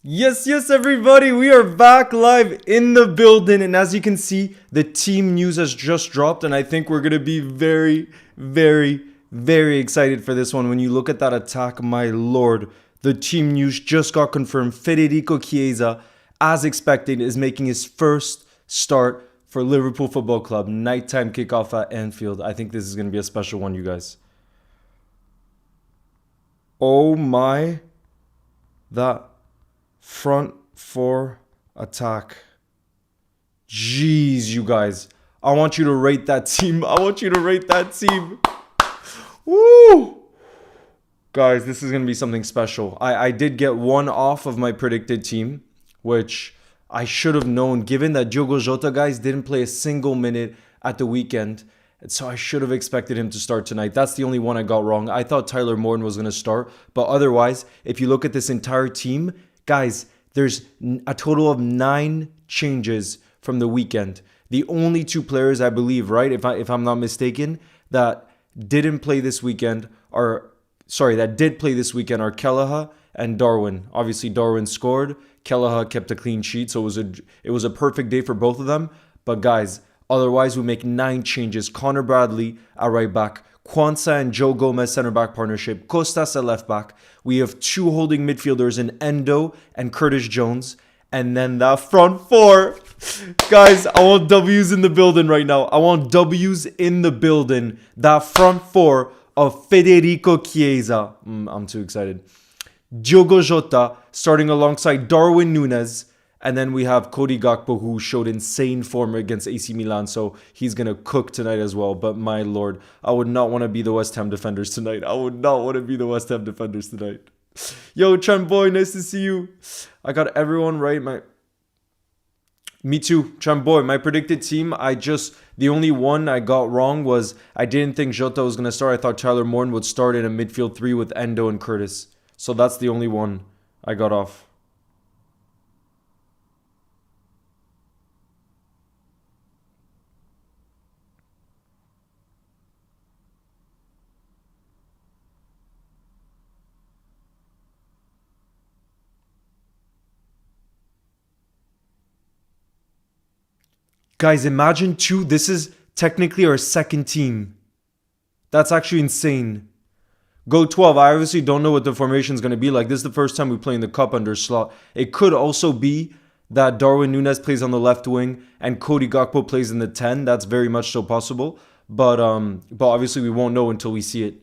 Yes, everybody, we are back live in the building. And as you can see, the team news has just dropped. And I think we're going to be very excited for this one. When you look at that attack, my lord, the team news just got confirmed. Federico Chiesa, as expected, is making his first start for Liverpool Football Club. Nighttime kickoff at Anfield. I think this is going to be a special one, you guys. Oh my, that front four attack. Jeez, you guys. I want you to rate that team. I want you to rate that team. Woo! Guys, this is going to be something special. I did get one off of my predicted team, which I should have known, given that Diogo Jota, guys, didn't play a single minute at the weekend. And so I should have expected him to start tonight. That's the only one I got wrong. I thought Tyler Morton was going to start. But otherwise, if you look at this entire team, guys, there's a total of 9 changes from the weekend. The only 2 players, I believe, right, if I'm not mistaken, that didn't play this weekend that did play this weekend are Kelleher and Darwin. Obviously, Darwin scored. Kelleher kept a clean sheet, so it was a perfect day for both of them. But guys, otherwise, we make 9 changes. Connor Bradley at right back. Kwanzaa and Joe Gomez center back partnership. Costas at left back. We have 2 holding midfielders in Endo and Curtis Jones. And then that front 4. Guys, I want W's in the building right now. I want W's in the building. That front 4 of Federico Chiesa. I'm too excited. Diogo Jota starting alongside Darwin Núñez. And then we have Cody Gakpo, who showed insane form against AC Milan. So he's going to cook tonight as well. But my lord, I would not want to be the West Ham defenders tonight. Yo, Trent Boy, nice to see you. I got everyone right. Me too, Trent Boy. My predicted team, the only one I got wrong was I didn't think Jota was going to start. I thought Tyler Morton would start in a midfield 3 with Endo and Curtis. So that's the only one I got off. Guys, imagine too, this is technically our second team. That's actually insane. Go 12. I obviously don't know what the formation is going to be like. This is the first time we play in the cup under Slot. It could also be that Darwin Núñez plays on the left wing and Cody Gakpo plays in the 10. That's very much so possible. But obviously we won't know until we see it.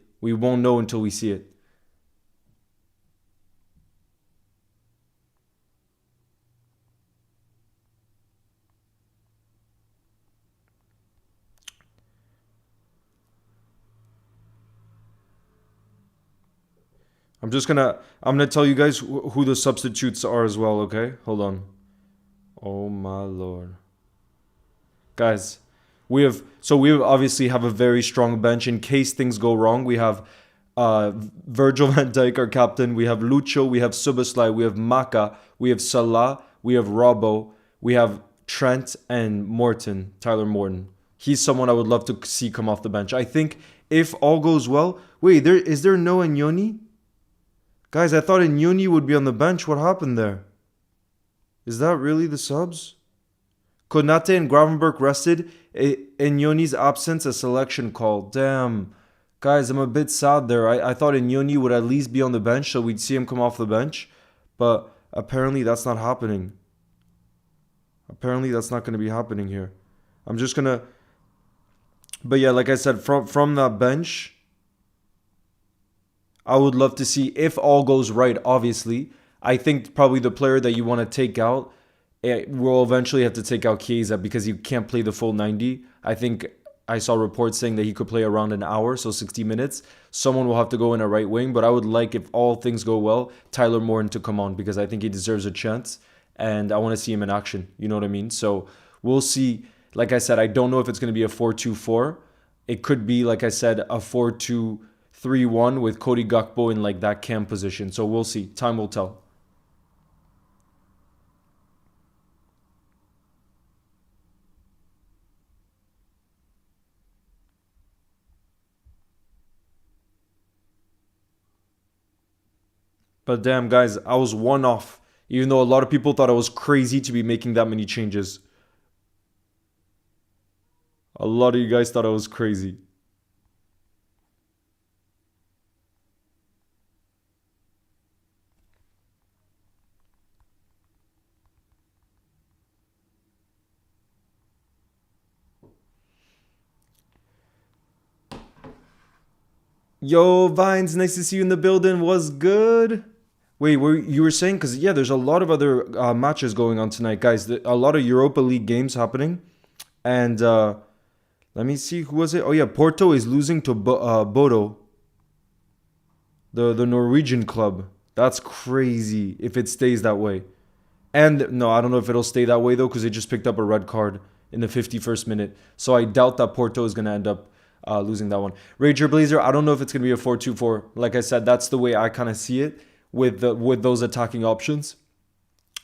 I'm gonna tell you guys who the substitutes are as well, okay? Hold on. Oh my lord. Guys, we obviously have a very strong bench in case things go wrong. We have Virgil van Dijk, our captain. We have Lucho, we have Szoboszlai, we have Maka, we have Salah, we have Robbo, we have Trent and Morton, Tyler Morton. He's someone I would love to see come off the bench. I think if all goes well, wait, is there no Inyoni? Guys, I thought Inyoni would be on the bench. What happened there? Is that really the subs? Konate and Gravenberg rested. Inyoni's absence, a selection call. Damn. Guys, I'm a bit sad there. I thought Inyoni would at least be on the bench so we'd see him come off the bench. But apparently that's not happening. Apparently that's not going to be happening here. I'm just going to... But yeah, like I said, from that bench... I would love to see, if all goes right, obviously. I think probably the player that you want to take out, will eventually have to take out Chiesa because he can't play the full 90. I think I saw reports saying that he could play around an hour, so 60 minutes. Someone will have to go in a right wing, but I would like, if all things go well, Tyler Morton to come on because I think he deserves a chance and I want to see him in action. You know what I mean? So we'll see. Like I said, I don't know if it's going to be a 4-2-4. It could be, like I said, a 4-2-3-1 with Cody Gakpo in like that cam position. So we'll see. Time will tell. But damn, guys, I was one off Even though a lot of people thought I was crazy to be making that many changes. A lot of you guys thought I was crazy. Yo, Vines, nice to see you in the building. Was good. Wait, you were saying? Because, yeah, there's a lot of other matches going on tonight, guys. A lot of Europa League games happening. And let me see. Who was it? Oh, yeah, Porto is losing to Bodo, the Norwegian club. That's crazy if it stays that way. And, no, I don't know if it'll stay that way, though, because they just picked up a red card in the 51st minute. So I doubt that Porto is going to end up losing that one. Rager Blazer, I don't know if it's going to be a 4-2-4. Like I said, that's the way I kind of see it with those attacking options.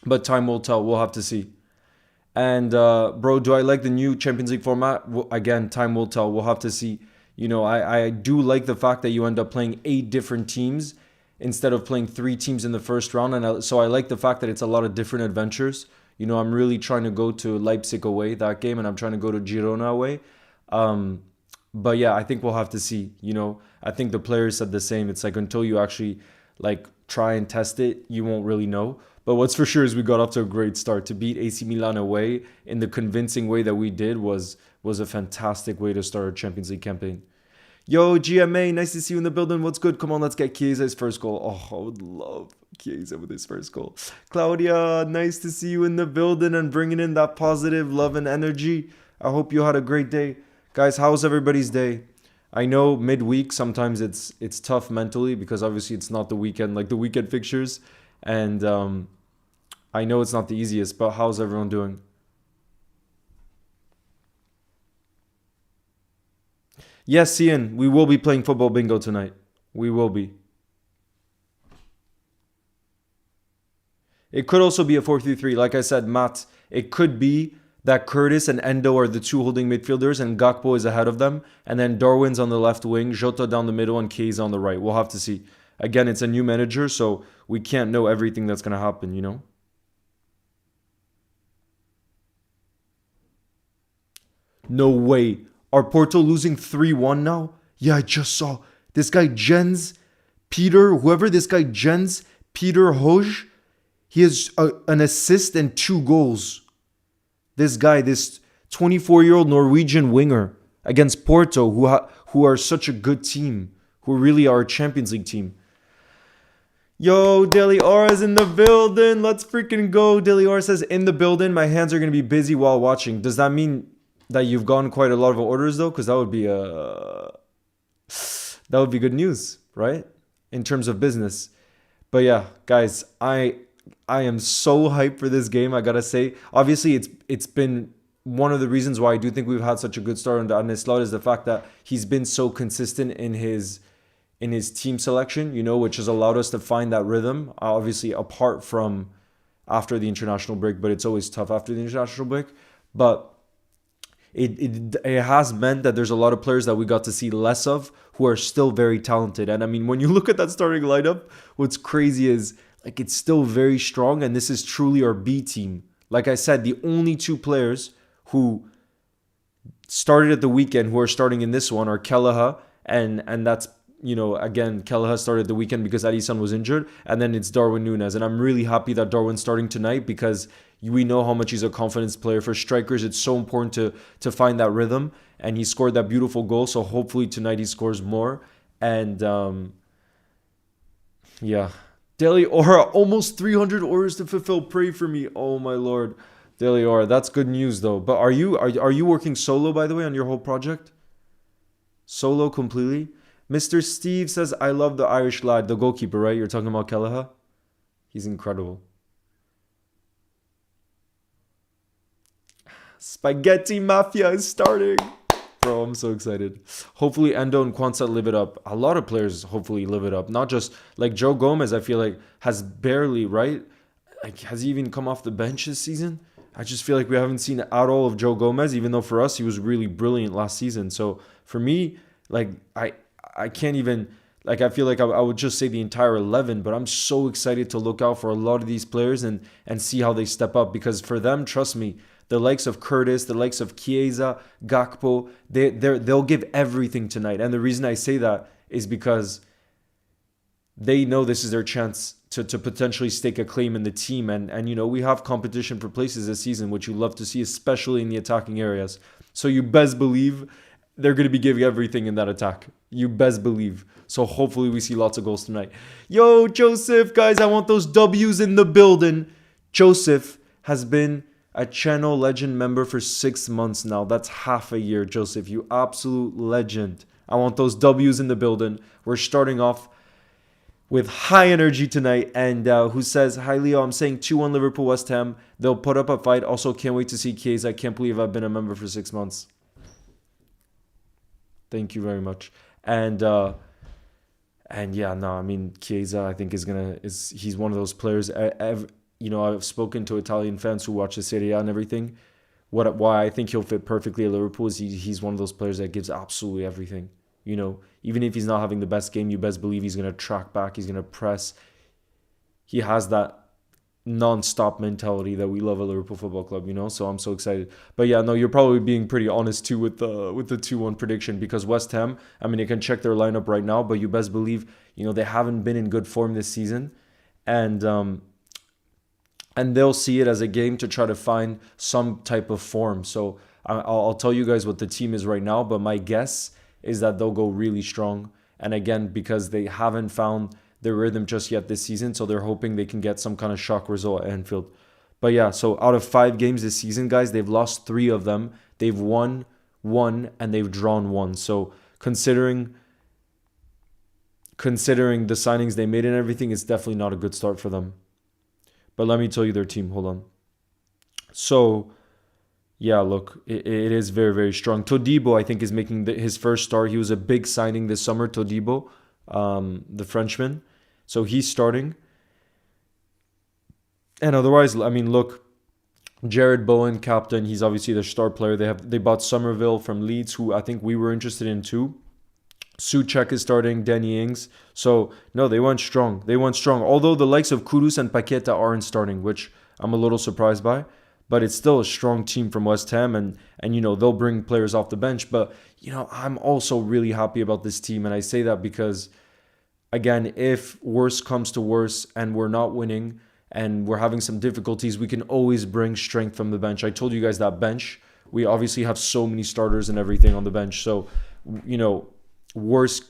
But time will tell. We'll have to see. And, bro, do I like the new Champions League format? Again, time will tell. We'll have to see. You know, I do like the fact that you end up playing 8 different teams instead of playing 3 teams in the first round. And so I like the fact that it's a lot of different adventures. You know, I'm really trying to go to Leipzig away, that game, and I'm trying to go to Girona away. But yeah, I think we'll have to see. You know, I think the players said the same. It's like until you actually like try and test it, you won't really know. But what's for sure is we got off to a great start. To beat AC Milan away in the convincing way that we did was a fantastic way to start a Champions League campaign. Yo, GMA, nice to see you in the building. What's good? Come on, let's get Chiesa's first goal. Oh, I would love Chiesa with his first goal. Claudia, nice to see you in the building and bringing in that positive love and energy. I hope you had a great day. Guys, how's everybody's day? I know midweek sometimes it's tough mentally because obviously it's not the weekend, like the weekend fixtures. And I know it's not the easiest, but how's everyone doing? Yes, Ian, we will be playing football bingo tonight. We will be. It could also be a 4-3-3. Like I said, Matt, it could be that Curtis and Endo are the 2 holding midfielders and Gakpo is ahead of them. And then Darwin's on the left wing, Jota down the middle, and Chiesa on the right. We'll have to see. Again, it's a new manager, so we can't know everything that's going to happen, you know? No way. Are Porto losing 3-1 now? Yeah, I just saw. This guy Jens, Peter, whoever this guy Jens, Peter Hoj, he has an assist and 2 goals. This guy, this 24-year-old Norwegian winger against Porto, who are such a good team, who really are a Champions League team. Yo, Deli Aura's in the building. Let's freaking go. Deli Aura says, in the building, my hands are going to be busy while watching. Does that mean that you've gotten quite a lot of orders, though? Because that would be good news, right? In terms of business. But yeah, guys, I am so hyped for this game, I gotta say. Obviously, it's been one of the reasons why I do think we've had such a good start on Arne is the fact that he's been so consistent in his team selection, you know, which has allowed us to find that rhythm. Obviously, apart from after the international break, but it's always tough after the international break. But it has meant that there's a lot of players that we got to see less of who are still very talented. And I mean, when you look at that starting lineup, what's crazy is like it's still very strong, and this is truly our B team. Like I said, the only 2 players who started at the weekend who are starting in this one are Kelleher, and that's, you know, again, Kelleher started the weekend because Alisson was injured, and then it's Darwin Núñez. And I'm really happy that Darwin's starting tonight because we know how much he's a confidence player. For strikers, it's so important to find that rhythm, and he scored that beautiful goal, so hopefully tonight he scores more. And yeah, Deli Aura, almost 300 orders to fulfill. Pray for me. Oh my lord. Deli Aura, that's good news though. But are you working solo, by the way, on your whole project? Solo completely? Mr. Steve says, I love the Irish lad, the goalkeeper, right? You're talking about Kelleher? He's incredible. Spaghetti Mafia is starting. Bro, I'm so excited. Hopefully Endo and Kwanzaa live it up. A lot of players hopefully live it up. Not just like Joe Gomez, I feel like has barely, right? Like, has he even come off the bench this season? I just feel like we haven't seen at all of Joe Gomez, even though for us he was really brilliant last season. So for me, like I can't even Like, I feel like I would just say the entire 11, but I'm so excited to look out for a lot of these players and see how they step up. Because for them, trust me, the likes of Curtis, the likes of Chiesa, Gakpo, they'll give everything tonight. And the reason I say that is because they know this is their chance to potentially stake a claim in the team. And you know, we have competition for places this season, which you love to see, especially in the attacking areas. So you best believe they're going to be giving everything in that attack. You best believe. So hopefully we see lots of goals tonight. Yo, Joseph, guys, I want those W's in the building. Joseph has been a channel legend member for 6 months now. That's half a year, Joseph. You absolute legend. I want those W's in the building. We're starting off with high energy tonight. And who says, hi, Leo, I'm saying 2-1 Liverpool, West Ham. They'll put up a fight. Also, can't wait to see Chiesa. I can't believe I've been a member for 6 months. Thank you very much. And yeah, no, I mean, Chiesa, I think he's one of those players. You know, I've spoken to Italian fans who watch the Serie A and everything. Why I think he'll fit perfectly at Liverpool is he's one of those players that gives absolutely everything. You know, even if he's not having the best game, you best believe he's going to track back. He's going to press. He has that non-stop mentality that we love at Liverpool Football Club, you know, so I'm so excited. But yeah, no, you're probably being pretty honest too with the 2-1 prediction, because West Ham, I mean, you can check their lineup right now, but you best believe, you know, they haven't been in good form this season, and they'll see it as a game to try to find some type of form. So I'll tell you guys what the team is right now, but my guess is that they'll go really strong. And again, because they haven't found their rhythm just yet this season, so they're hoping they can get some kind of shock result at Anfield. But yeah, so out of 5 games this season, guys, they've lost 3 of them. They've won 1 and they've drawn 1. So considering the signings they made and everything, it's definitely not a good start for them. But let me tell you their team. Hold on. So yeah, look, it is very, very strong. Todibo, I think, is making his first start. He was a big signing this summer, Todibo, the Frenchman. So he's starting. And otherwise, I mean, look, Jared Bowen, captain, he's obviously the star player. They bought Somerville from Leeds, who I think we were interested in too. Souček is starting, Danny Ings. So, no, they went strong. Although the likes of Kudus and Paqueta aren't starting, which I'm a little surprised by. But it's still a strong team from West Ham, and you know, they'll bring players off the bench. But, you know, I'm also really happy about this team, and I say that because, again, if worse comes to worse and we're not winning and we're having some difficulties, we can always bring strength from the bench. I told you guys that bench, we obviously have so many starters and everything on the bench. So, you know, worst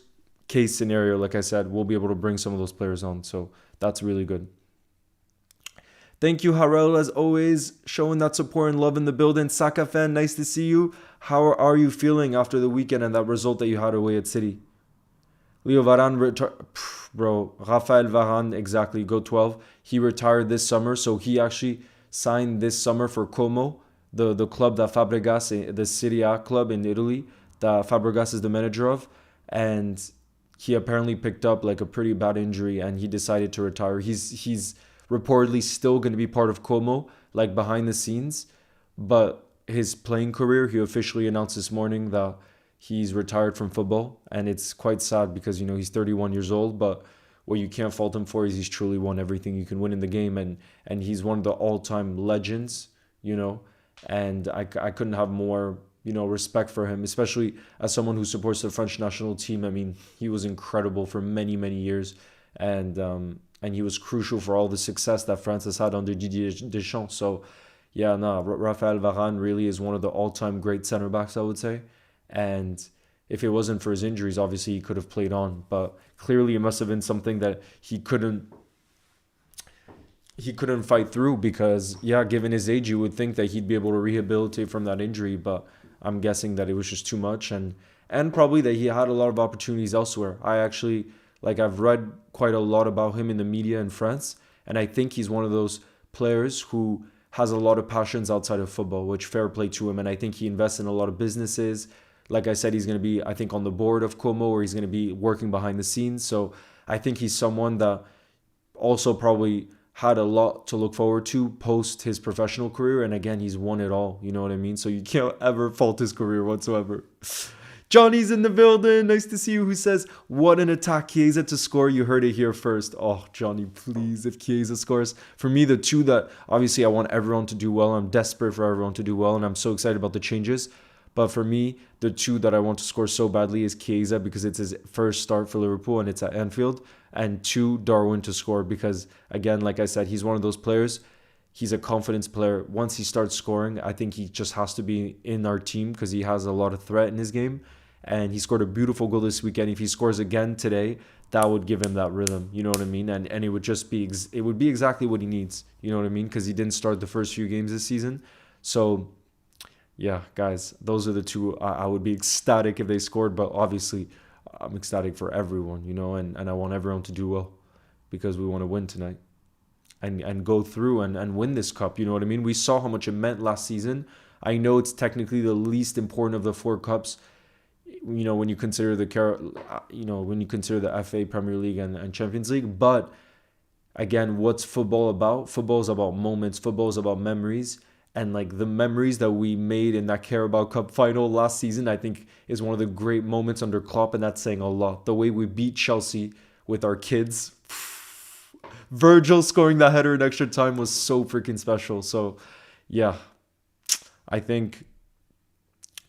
case scenario, like I said, we'll be able to bring some of those players on. So that's really good. Thank you, Harel, as always, showing that support and love in the building. Saka fan, nice to see you. How are you feeling after the weekend and that result that you had away at City? Leo Varane, Rafael Varane, exactly, go 12. He retired this summer, so he actually signed this summer for Como, the club that Fabregas, the Serie A club in Italy, that Fabregas is the manager of. And he apparently picked up like a pretty bad injury and he decided to retire. He's reportedly still going to be part of Como, like behind the scenes, but his playing career, he officially announced this morning that he's retired from football, and it's quite sad because, you know, he's 31 years old, but what you can't fault him for is he's truly won everything you can win in the game, and he's one of the all-time legends, you know, and I couldn't have more, you know, respect for him, especially as someone who supports the French national team. I mean, he was incredible for many, many years, and he was crucial for all the success that France has had under Didier Deschamps. So, yeah, no, Rafael Varane really is one of the all-time great center backs, I would say. And if it wasn't for his injuries, obviously he could have played on. But clearly it must have been something that he couldn't fight through because, yeah, given his age, you would think that he'd be able to rehabilitate from that injury. But I'm guessing that it was just too much. And probably that he had a lot of opportunities elsewhere. I've read quite a lot about him in the media in France, and I think he's one of those players who has a lot of passions outside of football, which fair play to him, and I think he invests in a lot of businesses. Like I said, he's going to be, I think, on the board of Como, or he's going to be working behind the scenes, so I think he's someone that also probably had a lot to look forward to post his professional career, and again, he's won it all, you know what I mean? So you can't ever fault his career whatsoever. Johnny's in the building. Nice to see you. Who says, what an attack. Chiesa to score. You heard it here first. Oh, Johnny, please, if Chiesa scores. For me, the two that obviously I want everyone to do well. I'm desperate for everyone to do well, and I'm so excited about the changes. But for me, the two that I want to score so badly is Chiesa because it's his first start for Liverpool and it's at Anfield. And two, Darwin to score because, again, like I said, he's one of those players. He's a confidence player. Once he starts scoring, I think he just has to be in our team because he has a lot of threat in his game. And he scored a beautiful goal this weekend. If he scores again today, that would give him that rhythm. You know what I mean? And it would just be it would be exactly what he needs. You know what I mean? Because he didn't start the first few games this season. So, yeah, guys, those are the two. I would be ecstatic if they scored. But obviously, I'm ecstatic for everyone, you know. And I want everyone to do well because we want to win tonight. And go through and win this cup. You know what I mean? We saw how much it meant last season. I know it's technically the least important of the 4 cups. You know, when you consider the FA, Premier League, and Champions League. But again, what's football about? Football is about moments. Football is about memories. And like the memories that we made in that Carabao Cup final last season, I think is one of the great moments under Klopp, and that's saying a lot. The way we beat Chelsea with our kids. Virgil scoring that header in extra time was so freaking special. So, yeah, I think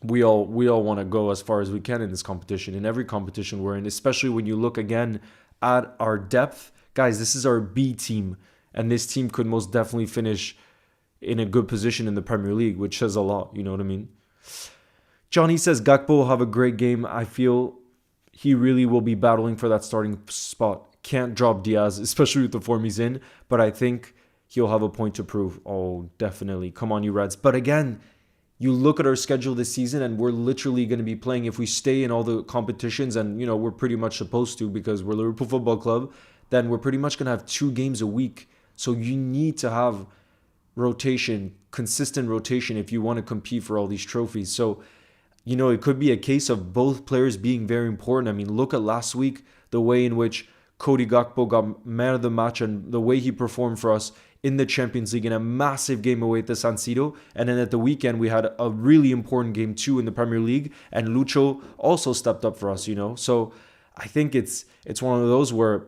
we all want to go as far as we can in this competition, in every competition we're in, especially when you look again at our depth. Guys, this is our B team, and this team could most definitely finish in a good position in the Premier League, which says a lot, you know what I mean? Johnny says Gakpo will have a great game. I feel he really will be battling for that starting spot. Can't drop Diaz, especially with the form he's in, but I think he'll have a point to prove. Oh, definitely. Come on, you Reds. But again, you look at our schedule this season and we're literally going to be playing, if we stay in all the competitions, and you know we're pretty much supposed to because we're Liverpool Football Club, then we're pretty much going to have 2 games a week. So you need to have rotation, consistent rotation if you want to compete for all these trophies. So, you know, it could be a case of both players being very important. I mean, look at last week, the way in which Cody Gakpo got man of the match and the way he performed for us in the Champions League in a massive game away at the San Siro. And then at the weekend, we had a really important game too in the Premier League. And Lucho also stepped up for us, you know. So I think it's one of those where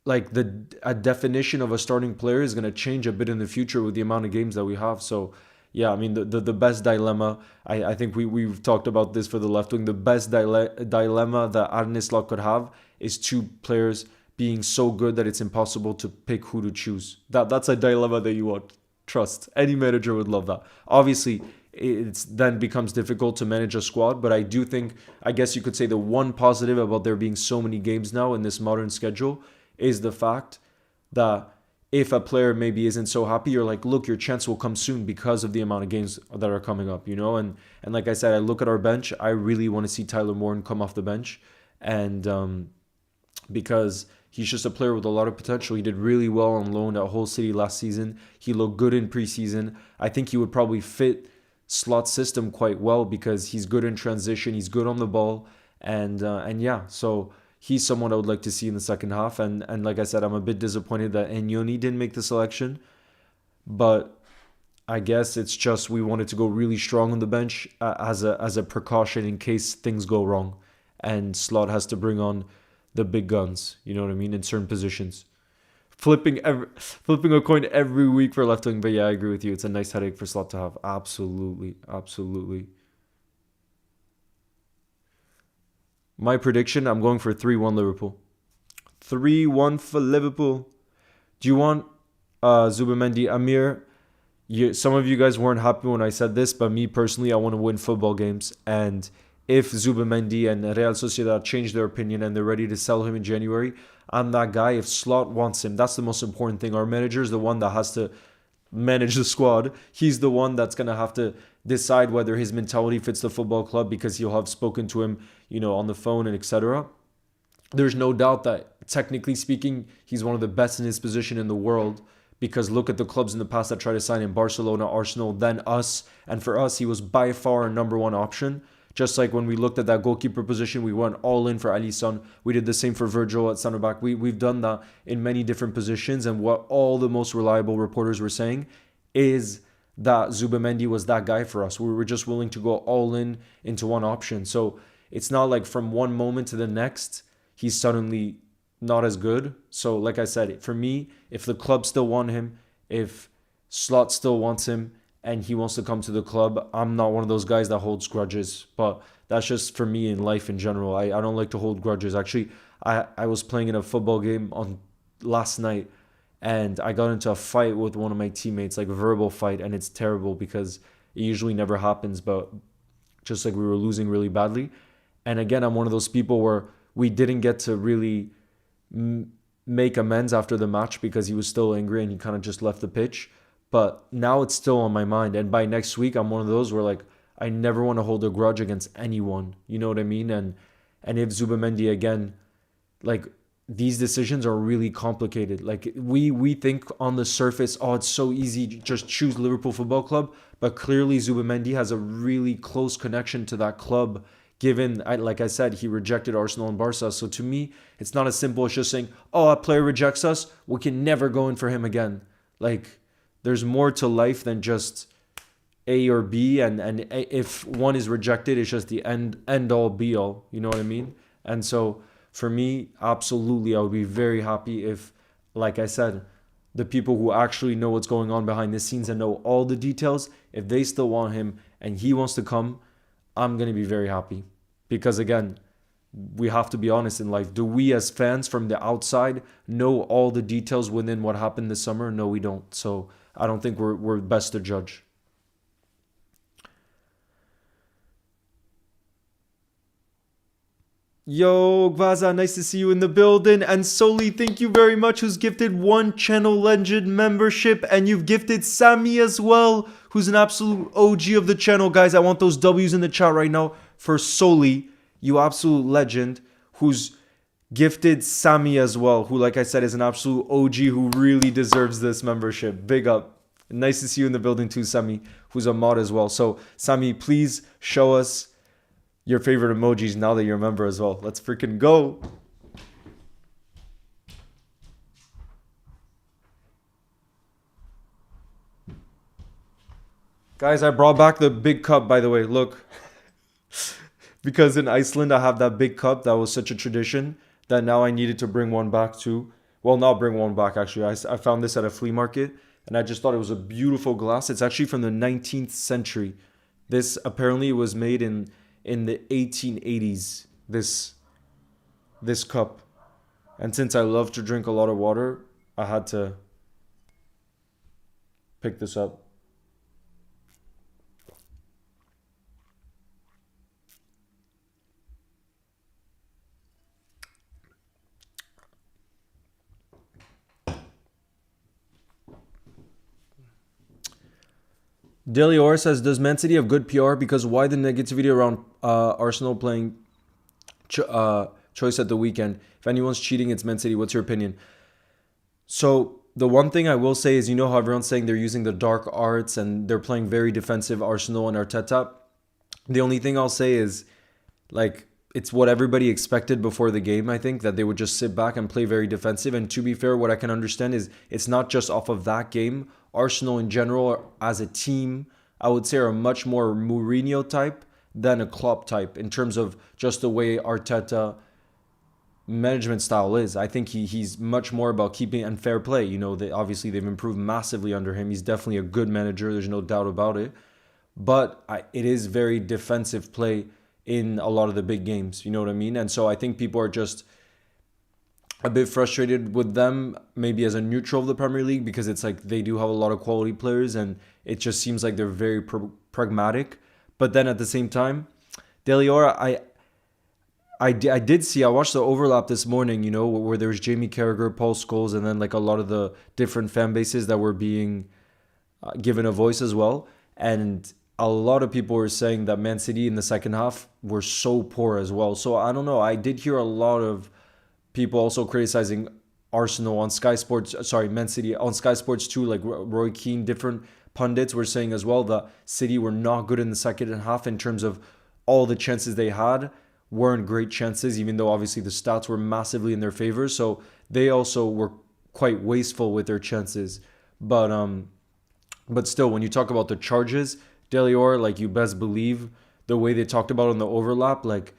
like a definition of a starting player is going to change a bit in the future with the amount of games that we have. So yeah, I mean, the best dilemma, I think we've talked about this for the left wing, the best dilemma that Arne Slot could have is 2 players being so good that it's impossible to pick who to choose. That's a dilemma that you want. Trust. Any manager would love that. Obviously, it then becomes difficult to manage a squad, but I do think, I guess you could say the one positive about there being so many games now in this modern schedule is the fact that if a player maybe isn't so happy, you're like, look, your chance will come soon because of the amount of games that are coming up, you know? And like I said, I look at our bench, I really want to see Tyler Morton come off the bench. And because he's just a player with a lot of potential. He did really well on loan at Hull City last season. He looked good in preseason. I think he would probably fit Slot's system quite well because he's good in transition. He's good on the ball. And yeah, so he's someone I would like to see in the second half. And like I said, I'm a bit disappointed that Enyoni didn't make the selection. But I guess it's just we wanted to go really strong on the bench as a precaution in case things go wrong. And Slot has to bring on the big guns, you know what I mean, in certain positions. Flipping a coin every week for left wing. But yeah, I agree with you. It's a nice headache for Slot to have. Absolutely. Absolutely. My prediction, I'm going for 3-1 Liverpool. 3-1 for Liverpool. Do you want Zubimendi? Amir, some of you guys weren't happy when I said this, but me personally, I want to win football games. And if Zubimendi and Real Sociedad change their opinion and they're ready to sell him in January, I'm that guy. If Slot wants him, that's the most important thing. Our manager is the one that has to manage the squad. He's the one that's going to have to decide whether his mentality fits the football club because he'll have spoken to him, you know, on the phone and etc. There's no doubt that, technically speaking, he's one of the best in his position in the world because look at the clubs in the past that tried to sign him, Barcelona, Arsenal, then us. And for us, he was by far our number one option. Just like when we looked at that goalkeeper position, we went all in for Alisson. We did the same for Virgil at center back. We've done that in many different positions. And what all the most reliable reporters were saying is that Zubimendi was that guy for us. We were just willing to go all in into one option. So it's not like from one moment to the next, he's suddenly not as good. So like I said, for me, if the club still want him, if Slot still wants him, and he wants to come to the club, I'm not one of those guys that holds grudges. But that's just for me in life in general. I don't like to hold grudges. Actually, I was playing in a football game on last night, and I got into a fight with one of my teammates, like a verbal fight, and it's terrible because it usually never happens, but just like we were losing really badly. And again, I'm one of those people where we didn't get to really make amends after the match because he was still angry and he kind of just left the pitch. But now it's still on my mind. And by next week, I'm one of those where like I never want to hold a grudge against anyone. You know what I mean? And if Zubimendi again, like these decisions are really complicated. Like we think on the surface, oh, it's so easy, just choose Liverpool Football Club. But clearly Zubimendi has a really close connection to that club. Given, like I said, he rejected Arsenal and Barca. So to me, it's not as simple as just saying, oh, a player rejects us, we can never go in for him again. Like, there's more to life than just A or B. And if one is rejected, it's just the end all be all. You know what I mean? And so for me, absolutely, I would be very happy if, like I said, the people who actually know what's going on behind the scenes and know all the details, if they still want him and he wants to come, I'm going to be very happy. Because again, we have to be honest in life. Do we as fans from the outside know all the details within what happened this summer? No, we don't. So I don't think we're best to judge. Yo, Gvaza, nice to see you in the building. And Soli, thank you very much, who's gifted 1 Channel Legend membership. And you've gifted Sammy as well, who's an absolute OG of the channel. Guys, I want those W's in the chat right now for Soli, you absolute legend, who's gifted Sammy as well, who, like I said, is an absolute OG who really deserves this membership. Big up. Nice to see you in the building too, Sammy, who's a mod as well. So, Sammy, please show us your favorite emojis now that you're a member as well. Let's freaking go. Guys, I brought back the big cup, by the way. Look. Because in Iceland, I have that big cup. That was such a tradition that now I needed to bring one back too. Well, not bring one back, actually. I found this at a flea market, and I just thought it was a beautiful glass. It's actually from the 19th century. This apparently was made in the 1880s, this cup. And since I love to drink a lot of water, I had to pick this up. Delior says, does Man City have good PR? Because why the negativity around Arsenal playing choice at the weekend? If anyone's cheating, it's Man City. What's your opinion? So the one thing I will say is, you know how everyone's saying they're using the dark arts and they're playing very defensive, Arsenal and Arteta? The only thing I'll say is, like, it's what everybody expected before the game, I think, that they would just sit back and play very defensive. And to be fair, what I can understand is it's not just off of that game. Arsenal in general, as a team, I would say are much more Mourinho type than a Klopp type in terms of just the way Arteta management style is. I think he's much more about keeping and fair play. You know, obviously they've improved massively under him. He's definitely a good manager. There's no doubt about it. But it is very defensive play in a lot of the big games. You know what I mean? And so I think people are just a bit frustrated with them, maybe as a neutral of the Premier League, because it's like they do have a lot of quality players and it just seems like they're very pragmatic. But then at the same time, Deliora, I did see, I watched the overlap this morning, you know, where there was Jamie Carragher, Paul Scholes, and then like a lot of the different fan bases that were being given a voice as well. And a lot of people were saying that Man City in the second half were so poor as well. So I don't know. I did hear a lot of people also criticizing Arsenal on Sky Sports, Man City on Sky Sports too, like Roy Keane, different pundits were saying as well that City were not good in the second half in terms of all the chances they had weren't great chances, even though obviously the stats were massively in their favor. So they also were quite wasteful with their chances. But still, when you talk about the charges, Delior, like you best believe the way they talked about on the overlap, like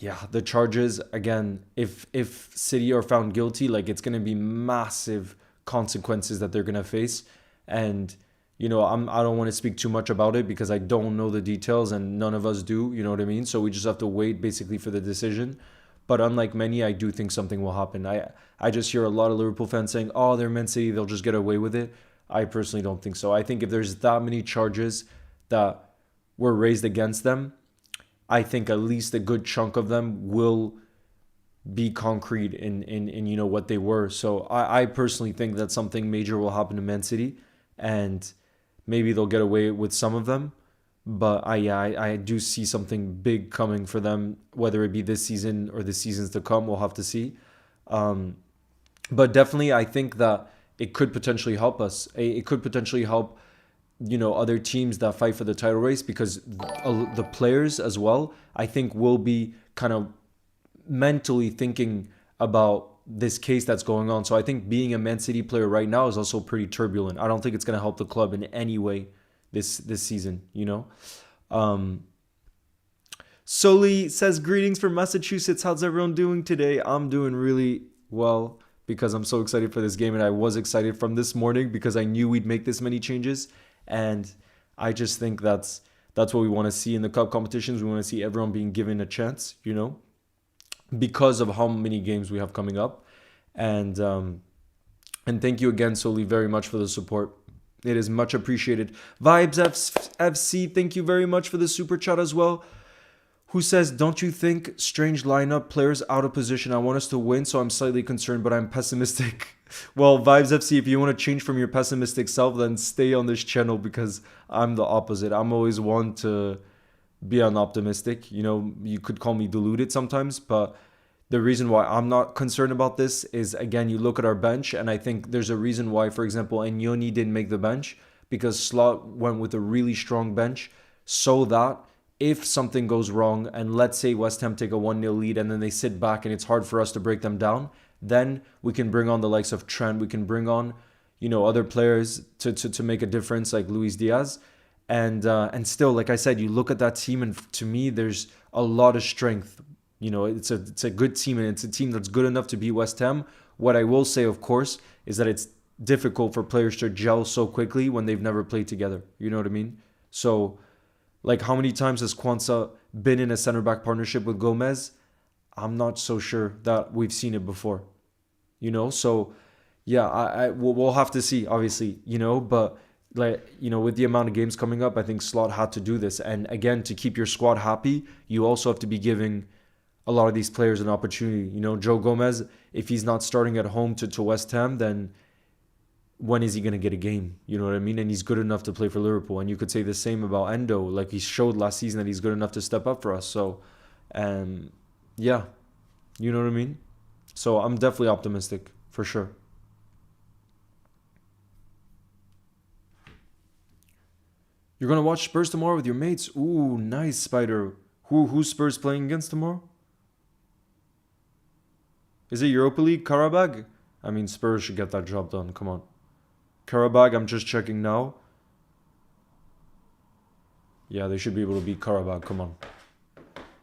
yeah, the charges again. If City are found guilty, like it's gonna be massive consequences that they're gonna face, and I don't want to speak too much about it because I don't know the details and none of us do. You know what I mean? So we just have to wait basically for the decision. But unlike many, I do think something will happen. I just hear a lot of Liverpool fans saying, "Oh, they're Man City, they'll just get away with it." I personally don't think so. I think if there's that many charges that were raised against them, I think at least a good chunk of them will be concrete in what they were. So I personally think that something major will happen to Man City, and maybe they'll get away with some of them. But I do see something big coming for them, whether it be this season or the seasons to come. We'll have to see. But definitely, I think that it could potentially help us. It could potentially help other teams that fight for the title race, because the players as well, I think, will be kind of mentally thinking about this case that's going on. So I think being a Man City player right now is also pretty turbulent. I don't think it's going to help the club in any way this season, Soli says, greetings from Massachusetts. How's everyone doing today? I'm doing really well because I'm so excited for this game, and I was excited from this morning because I knew we'd make this many changes, and I just think that's what we want to see in the cup competitions. We want to see everyone being given a chance, because of how many games we have coming up. And thank you again, Soli, very much for the support. It is much appreciated. Vibes FC, thank you very much for the super chat as well. Who says, don't you think strange lineup, players out of position? I want us to win, so I'm slightly concerned, but I'm pessimistic. Well, Vibes FC, if you want to change from your pessimistic self, then stay on this channel, because I'm the opposite. I'm always one to be unoptimistic. You could call me deluded sometimes, but the reason why I'm not concerned about this is, again, you look at our bench, and I think there's a reason why, for example, Enyoni didn't make the bench, because Slot went with a really strong bench, so that if something goes wrong, and let's say West Ham take a 1-0 lead and then they sit back and it's hard for us to break them down, then we can bring on the likes of Trent, we can bring on, other players to make a difference, like Luis Diaz. And still, like I said, you look at that team, and to me, there's a lot of strength. It's a good team, and it's a team that's good enough to beat West Ham. What I will say, of course, is that it's difficult for players to gel so quickly when they've never played together. You know what I mean? So, like, how many times has Kwanzaa been in a center-back partnership with Gomez? I'm not so sure that we've seen it before. So, yeah, we'll have to see, obviously, but, with the amount of games coming up, I think Slot had to do this. And again, to keep your squad happy, you also have to be giving a lot of these players an opportunity. Joe Gomez, if he's not starting at home to West Ham, then when is he going to get a game? You know what I mean? And he's good enough to play for Liverpool. And you could say the same about Endo. Like, he showed last season that he's good enough to step up for us. So, yeah, you know what I mean? So I'm definitely optimistic, for sure. You're going to watch Spurs tomorrow with your mates? Ooh, nice, Spider. Who's Spurs playing against tomorrow? Is it Europa League? Carabao? I mean, Spurs should get that job done. Come on. Carabao, I'm just checking now. Yeah, they should be able to beat Carabao. Come on.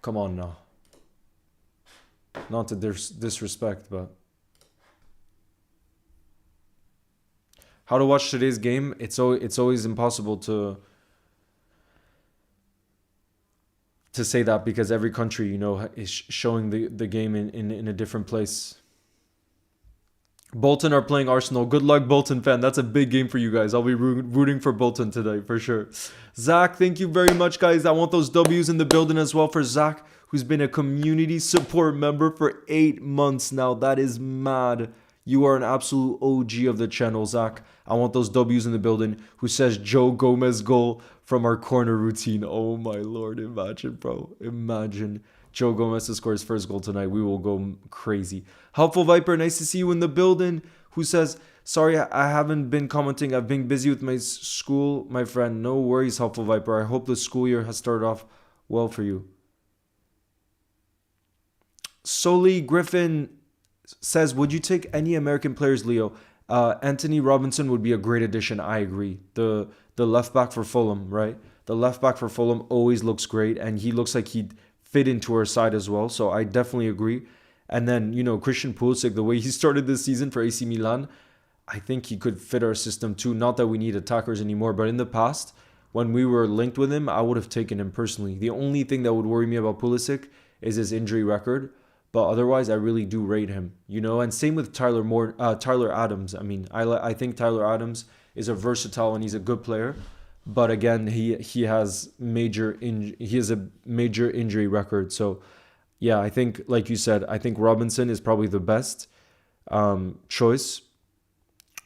Come on now. Not to disrespect, but... How to watch today's game? It's always impossible to say that, because every country, is showing the game in a different place. Bolton are playing Arsenal. Good luck, Bolton fan. That's a big game for you guys. I'll be rooting for Bolton today, for sure. Zach, thank you very much, guys. I want those W's in the building as well for Zach, who's been a community support member for 8 months now. That is mad. You are an absolute OG of the channel, Zach. I want those W's in the building. Who says Joe Gomez goal from our corner routine? Oh my lord, imagine, bro. Imagine Joe Gomez to score his first goal tonight. We will go crazy. Helpful Viper, nice to see you in the building. Who says, sorry, I haven't been commenting. I've been busy with my school, my friend. No worries, Helpful Viper. I hope the school year has started off well for you. Soli Griffin says, would you take any American players, Leo? Anthony Robinson would be a great addition. I agree. The left back for Fulham, right? The left back for Fulham always looks great, and he looks like he'd fit into our side as well. So I definitely agree. And then, Christian Pulisic, the way he started this season for AC Milan, I think he could fit our system too. Not that we need attackers anymore, but in the past, when we were linked with him, I would have taken him personally. The only thing that would worry me about Pulisic is his injury record. But otherwise, I really do rate him, And same with Tyler Adams. I mean, I think Tyler Adams is a versatile and he's a good player. But again, he has a major injury record. So yeah, I think, like you said, I think Robinson is probably the best choice.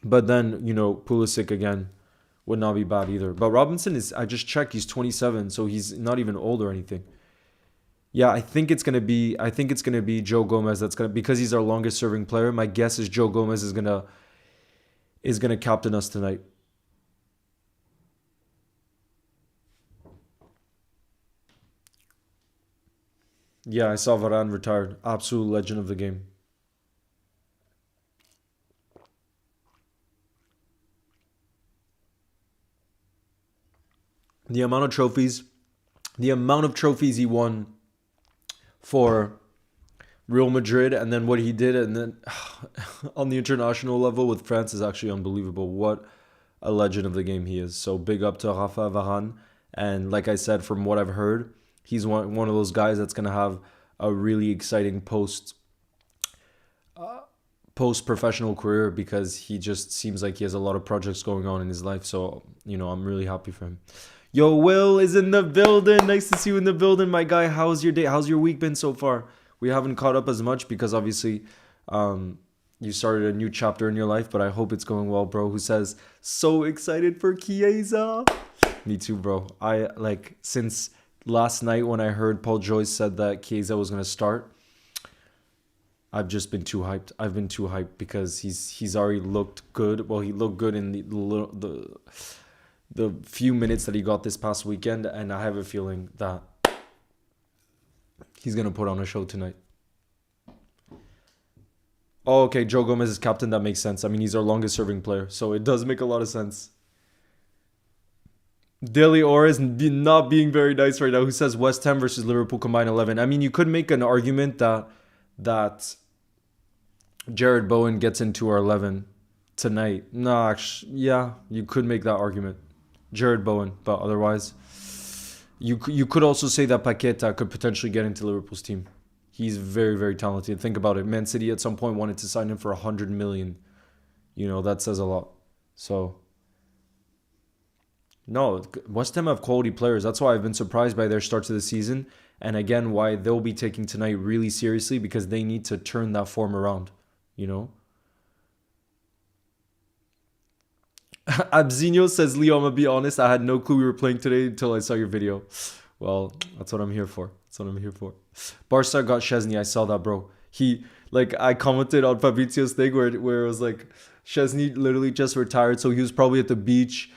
But then, Pulisic again would not be bad either. But Robinson I just checked, he's 27, so he's not even old or anything. Yeah, I think it's gonna be Joe Gomez because he's our longest serving player. My guess is Joe Gomez is gonna captain us tonight. Yeah, I saw Varane retired. Absolute legend of the game. The amount of trophies, he won for Real Madrid, and then what he did, and then on the international level with France is actually unbelievable. What a legend of the game he is. So big up to Rafa Varane. And like I said, from what I've heard, he's one of those guys that's gonna have a really exciting post professional career because he just seems like he has a lot of projects going on in his life. So I'm really happy for him. Yo, Will is in the building. Nice to see you in the building, my guy. How's your day? How's your week been so far? We haven't caught up as much because obviously you started a new chapter in your life, but I hope it's going well, bro. Who says, so excited for CHIESA? Me too, bro. Since last night when I heard Paul Joyce said that CHIESA was going to start, I've just been too hyped. I've been too hyped because he's already looked good. Well, he looked good in the few minutes that he got this past weekend, and I have a feeling that he's going to put on a show tonight. Oh, okay, Joe Gomez is captain. That makes sense. I mean, he's our longest serving player, so it does make a lot of sense. Daily Ora is not being very nice right now. Who says West Ham versus Liverpool combined 11? I mean, you could make an argument that Jared Bowen gets into our 11 tonight. No, actually, yeah, you could make that argument. Jared Bowen, but otherwise, you could also say that Paqueta could potentially get into Liverpool's team. He's very, very talented. Think about it. Man City at some point wanted to sign him for 100 million. That says a lot. So, no, West Ham have quality players. That's why I've been surprised by their start to the season. And again, why they'll be taking tonight really seriously because they need to turn that form around, Abzinho says, Leo, I'm going to be honest, I had no clue we were playing today until I saw your video. Well, that's what I'm here for. Barca got Szczesny. I saw that, bro. I commented on Fabrizio's thing where it was like, Szczesny literally just retired, so he was probably at the beach,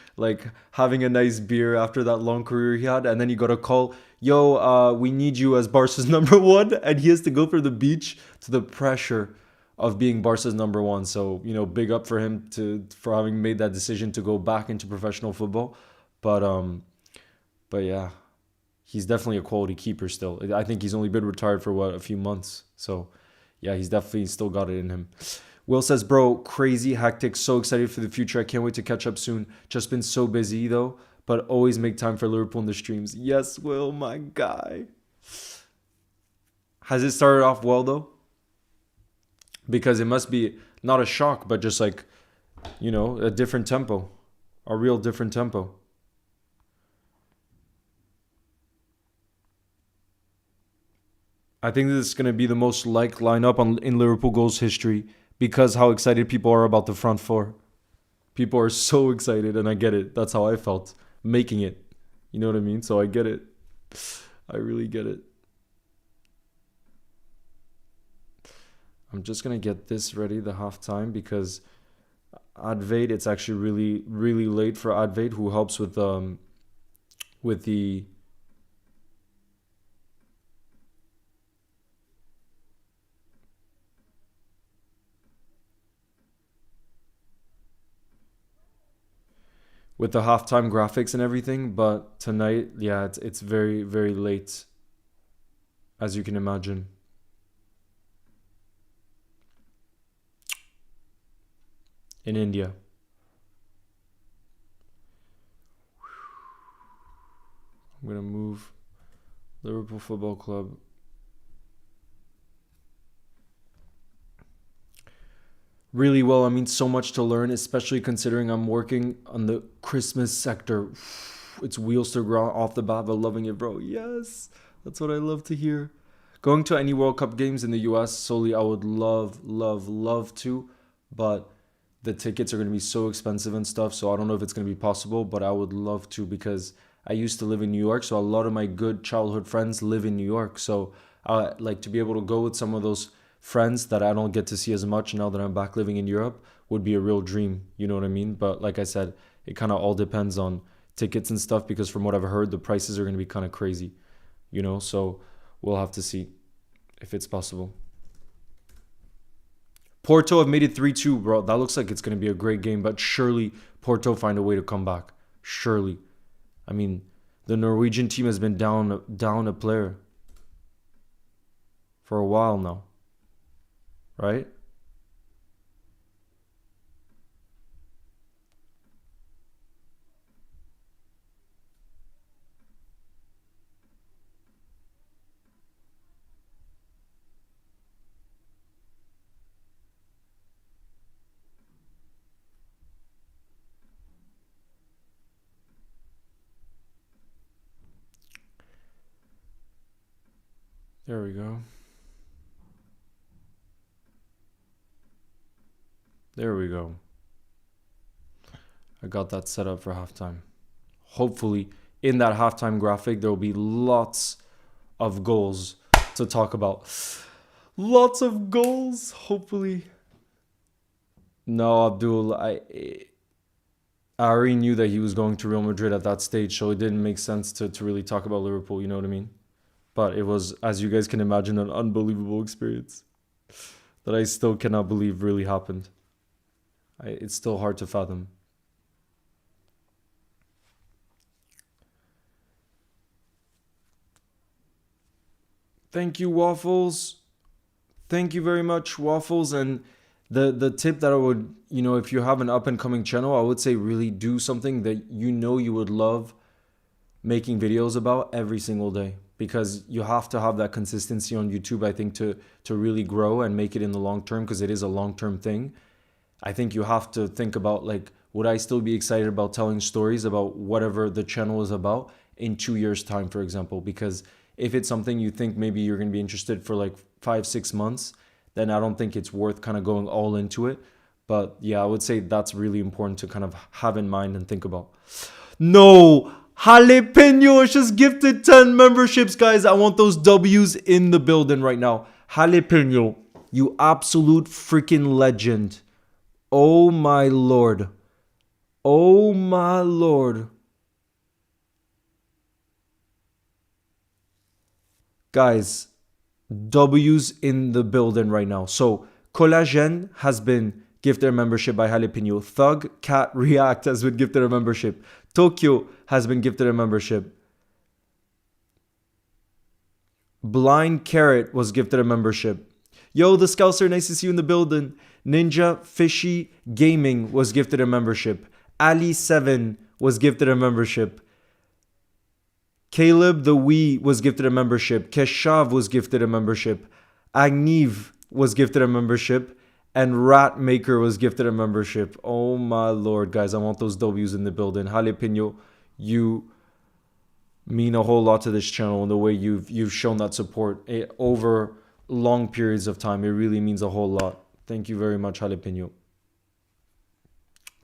having a nice beer after that long career he had, and then he got a call, yo, we need you as Barca's number one, and he has to go from the beach to the pressure of being Barca's number one. So, big up for him for having made that decision to go back into professional football. But yeah, he's definitely a quality keeper still. I think he's only been retired for a few months. So yeah, he's definitely still got it in him. Will says, bro, crazy, hectic, so excited for the future. I can't wait to catch up soon. Just been so busy though, but always make time for Liverpool in the streams. Yes, Will, my guy. Has it started off well though? Because it must be not a shock, but just a different tempo. A real different tempo. I think this is going to be the most liked lineup in Liverpool goals history because how excited people are about the front four. People are so excited, and I get it. That's how I felt making it. You know what I mean? So I get it. I really get it. I'm just going to get this ready, the halftime, because Advait, it's actually really, really late for Advait, who helps with the halftime graphics and everything. But tonight, yeah, it's very, very late. as you can imagine. In India. I'm going to move Liverpool Football Club. Really well. I mean, so much to learn, especially considering I'm working on the Christmas sector. It's wheels to ground off the bat, but loving it, bro. Yes, that's what I love to hear. Going to any World Cup games in the US solely, I would love to, but the tickets are going to be so expensive and stuff, so I don't know if it's going to be possible, but I would love to because I used to live in New York, so a lot of my good childhood friends live in New York, so I like to be able to go with some of those friends that I don't get to see as much now that I'm back living in Europe would be a real dream, you know what I mean? But like I said, it kind of all depends on tickets and stuff because from what I've heard, the prices are going to be kind of crazy, you know? So we'll have to see if it's possible. Porto have made it 3-2, bro. That looks like it's going to be a great game, but surely Porto find a way to come back. Surely. I mean, the Norwegian team has been down a player for a while now. Right? There we go. There we go. I got that set up for halftime. Hopefully, in that halftime graphic, there will be lots of goals to talk about. Lots of goals, hopefully. No, Abdul, I already knew that he was going to Real Madrid at that stage, so it didn't make sense to really talk about Liverpool, you know what I mean? But it was, as you guys can imagine, an unbelievable experience that I still cannot believe really happened. It's still hard to fathom. Thank you, Waffles. Thank you very much, Waffles. And the tip that I would, if you have an up and coming channel, I would say really do something that you would love making videos about every single day, because you have to have that consistency on YouTube, I think, to really grow and make it in the long term, because it is a long-term thing. I think you have to think about, like, would I still be excited about telling stories about whatever the channel is about in 2 years' time, for example? Because if it's something you think maybe you're going to be interested for like 5-6 months, then I don't think it's worth kind of going all into it. But yeah, I would say that's really important to kind of have in mind and think about. No, Jalapeno has just gifted 10 memberships, guys. I want those W's in the building right now. Jalapeno, you absolute freaking legend. Oh my lord. Oh my lord. Guys, W's in the building right now. So, Collagen has been gifted a membership by Jalapeno. Thug Cat React has been gifted a membership. Tokyo has been gifted a membership. Blind Carrot was gifted a membership. Yo, the Scouser, nice to see you in the building. Ninja Fishy Gaming was gifted a membership. Ali7 was gifted a membership. Caleb the Wee was gifted a membership. Keshav was gifted a membership. Agniv was gifted a membership. And Ratmaker was gifted a membership. Oh my lord, guys. I want those W's in the building. Jalapeno, you mean a whole lot to this channel, and the way you've shown that support over long periods of time. It really means a whole lot. Thank you very much, Jalapeno.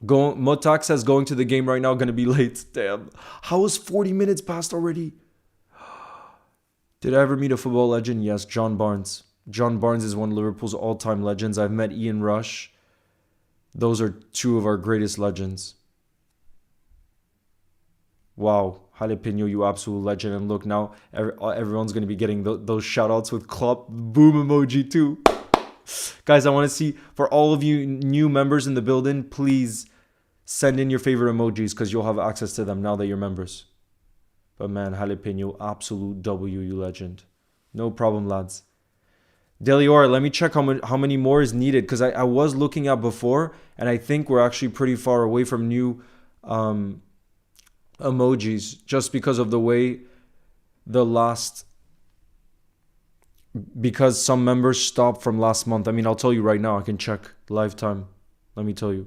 Motax says going to the game right now, gonna be late. Damn. How is 40 minutes past already? Did I ever meet a football legend? Yes, John Barnes. John Barnes is one of Liverpool's all-time legends. I've met Ian Rush. Those are two of our greatest legends. Wow. Jalapeno, you absolute legend. And look, now everyone's going to be getting those shout-outs with Klopp boom emoji too. Guys, I want to see, for all of you new members in the building, please send in your favorite emojis, because you'll have access to them now that you're members. But man, Jalapeno, absolute W, you legend. No problem, lads. Delior, let me check how many more is needed, because I was looking at before, and I think we're actually pretty far away from new emojis, just because of the way the last, because some members stopped from last month. I mean, I'll tell you right now, I can check lifetime. Let me tell you.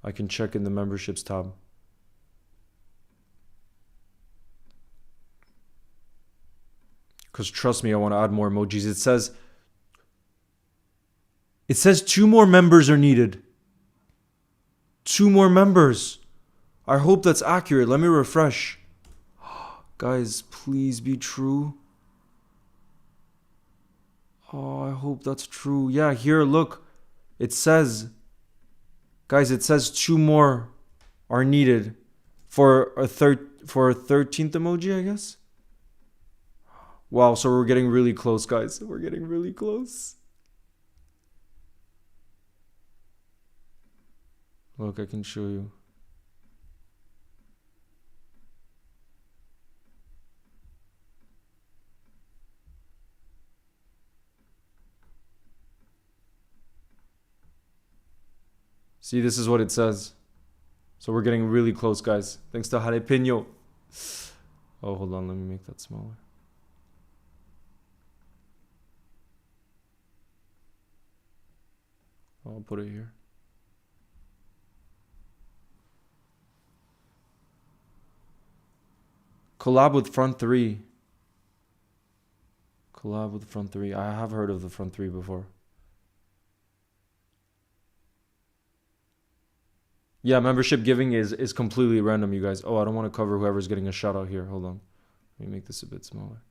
I can check in the memberships tab. Because trust me, I want to add more emojis. It says 2 more members are needed. 2 more members. I hope that's accurate. Let me refresh. Guys, please be true. Oh, I hope that's true. Yeah, here, look. It says, guys, it says 2 more are needed for a 13th emoji, I guess. Wow, so we're getting really close, guys. We're getting really close. Look, I can show you. See, this is what it says. So we're getting really close, guys. Thanks to Jalapeno. Oh, hold on. Let me make that smaller. I'll put it here. Collab with Front 3. Collab with Front 3. I have heard of the Front 3 before. Yeah, membership giving is completely random, you guys. Oh, I don't want to cover whoever's getting a shout out here. Hold on. Let me make this a bit smaller.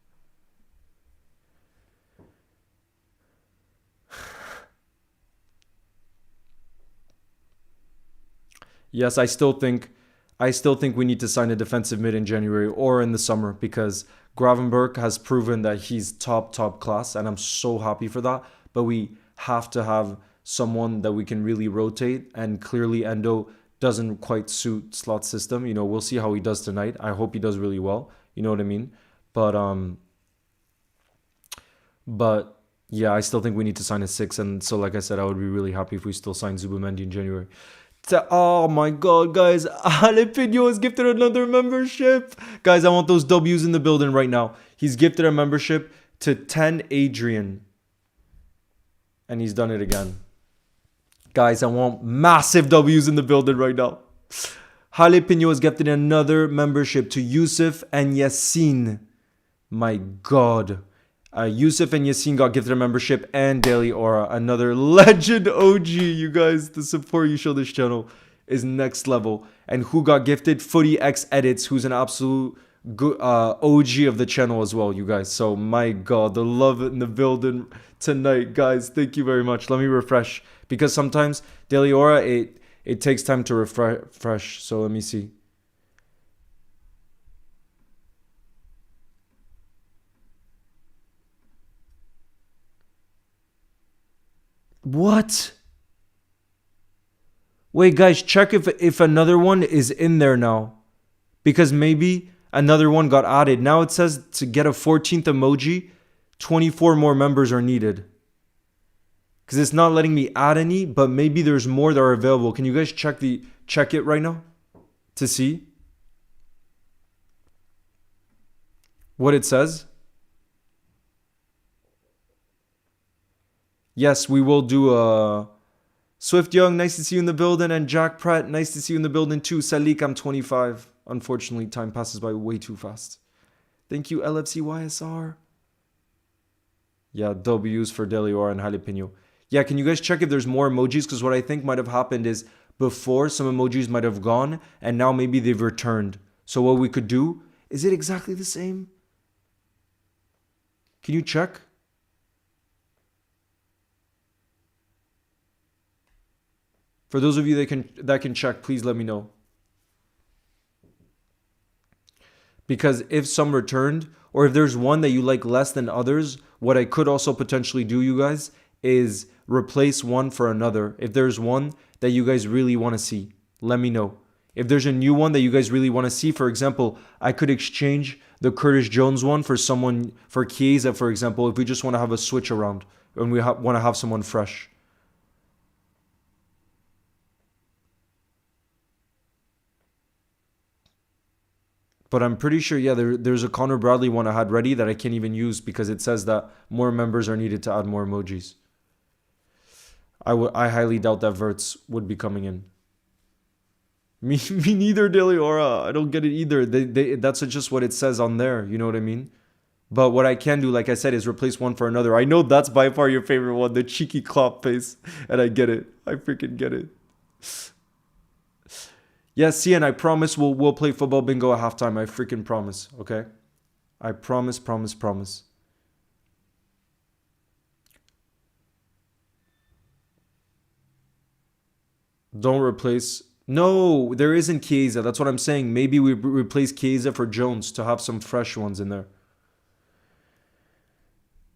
Yes, I still think we need to sign a defensive mid in January or in the summer, because Gravenberch has proven that he's top class, and I'm so happy for that. But we have to have someone that we can really rotate, and clearly Endo doesn't quite suit Slot's system. You know, we'll see how he does tonight. I hope he does really well. You know what I mean? But yeah, I still think we need to sign a 6. And so, like I said, I would be really happy if we still sign Zubimendi in January. Oh my god, guys. Jalapeno has gifted another membership. Guys, I want those W's in the building right now. He's gifted a membership to 10 Adrian. And he's done it again. Guys, I want massive W's in the building right now. Jalapeno has gifted another membership to Yusuf and Yassine. My god. Yusuf and Yassine got gifted a membership, and Daily Aura, another legend OG. You guys, the support you show this channel is next level. And who got gifted? Footy X Edits, who's an absolute good OG of the channel as well, you guys. So my god, the love in the building tonight, guys. Thank you very much. Let me refresh, because sometimes Daily Aura, it takes time to refresh. So let me see. What? Wait, guys, check if another one is in there now, because maybe another one got added. Now it says to get a 14th emoji, 24 more members are needed. Because it's not letting me add any, but maybe there's more that are available. Can you guys check it right now to see what it says? Yes, we will do a Swift Young, nice to see you in the building, and Jack Pratt, nice to see you in the building too. Salik, I'm 25. Unfortunately, time passes by way too fast. Thank you, LFCYSR. Yeah, W's for Delior and Jalapeno. Yeah, can you guys check if there's more emojis? Because what I think might have happened is before, some emojis might have gone, and now maybe they've returned. So what we could do, is it exactly the same? Can you check? For those of you that can check, please let me know. Because if some returned, or if there's one that you like less than others, what I could also potentially do, you guys, is replace one for another. If there's one that you guys really want to see, let me know. If there's a new one that you guys really want to see, for example, I could exchange the Curtis Jones one for someone, for Chiesa, for example, if we just want to have a switch around and we want to have someone fresh. But I'm pretty sure, yeah, there's a Connor Bradley one I had ready that I can't even use because it says that more members are needed to add more emojis. I highly doubt that Verts would be coming in. Me neither, Deliora. I don't get it either. That's just what it says on there. You know what I mean? But what I can do, like I said, is replace one for another. I know that's by far your favorite one, the cheeky Klopp face. And I get it. I freaking get it. Yes, Cian, I promise we'll play football bingo at halftime. I freaking promise, okay? I promise. Don't replace... No, there isn't Chiesa. That's what I'm saying. Maybe we replace Chiesa for Jones to have some fresh ones in there.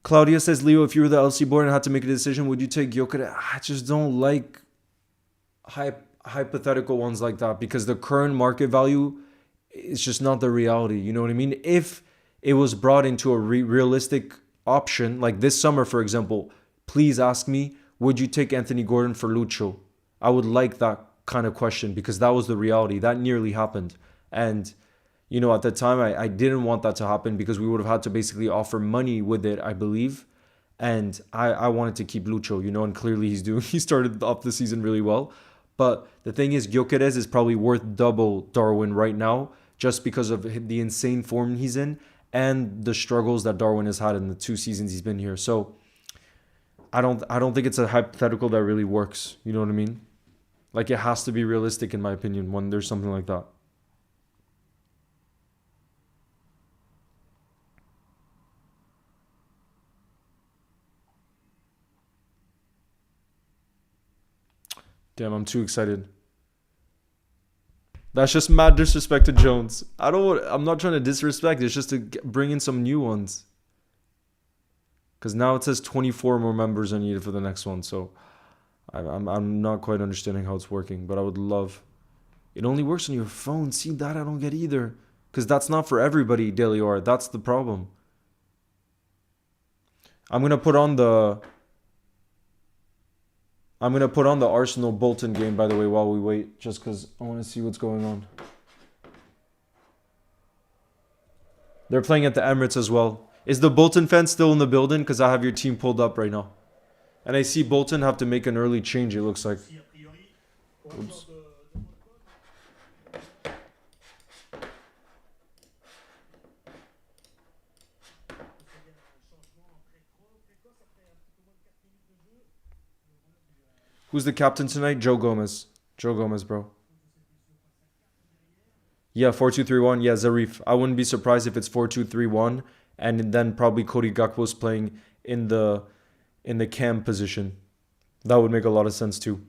Claudia says, Leo, if you were the LC board and had to make a decision, would you take Gyökeres? I just don't like hypothetical ones like that because the current market value is just not the reality. You know what I mean? If it was brought into a realistic option, like this summer, for example, please ask me, would you take Anthony Gordon for Lucho? I would like that kind of question because that was the reality. That nearly happened. And, you know, at the time, I didn't want that to happen because we would have had to basically offer money with it, I believe. And I wanted to keep Lucho, you know, and clearly he started off the season really well. But the thing is, Gyökeres is probably worth double Darwin right now just because of the insane form he's in and the struggles that Darwin has had in the 2 seasons he's been here. So I don't think it's a hypothetical that really works. You know what I mean? Like, it has to be realistic, in my opinion, when there's something like that. Damn, I'm too excited. That's just mad disrespect to Jones. I'm not trying to disrespect. It's just to bring in some new ones. Because now it says 24 more members are needed for the next one. So I'm not quite understanding how it's working. But I would love... It only works on your phone. See, that I don't get either. Because that's not for everybody, Delior. That's the problem. I'm going to put on the Arsenal Bolton game, by the way, while we wait. Just because I want to see what's going on. They're playing at the Emirates as well. Is the Bolton fan still in the building? Because I have your team pulled up right now. And I see Bolton have to make an early change, it looks like. Oops. Who's the captain tonight? Joe Gomez. Joe Gomez, bro. Yeah, 4-2-3-1. Yeah, Zarif. I wouldn't be surprised if it's 4-2-3-1. And then probably Cody Gakpo's playing in the cam position. That would make a lot of sense too.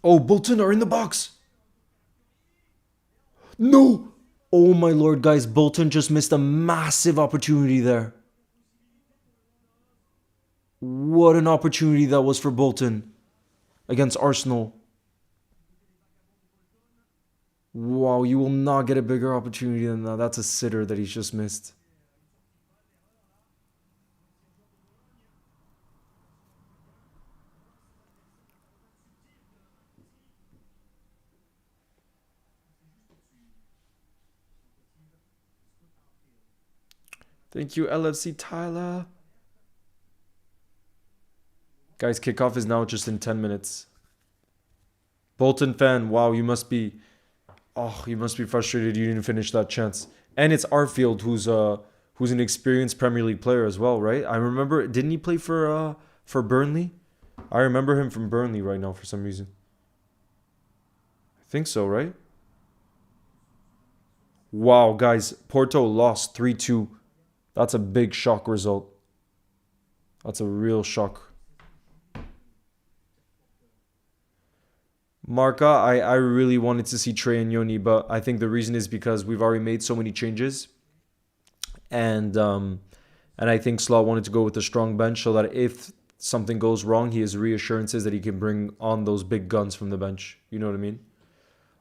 Oh, Bolton are in the box. No. Oh my lord, guys. Bolton just missed a massive opportunity there. What an opportunity that was for Bolton against Arsenal. Wow, you will not get a bigger opportunity than that. That's a sitter that he's just missed. Thank you, LFC Tyler. Guys, kickoff is now just in 10 minutes. Bolton fan, wow, you must be frustrated you didn't finish that chance. And it's Arfield who's an experienced Premier League player as well, right? I remember, didn't he play for Burnley? I remember him from Burnley right now for some reason. I think so, right? Wow, guys, Porto lost 3-2. That's a big shock result. That's a real shock. Marca, I really wanted to see Trey and Yoni, but I think the reason is because we've already made so many changes. And I think Slot wanted to go with a strong bench so that if something goes wrong, he has reassurances that he can bring on those big guns from the bench. You know what I mean?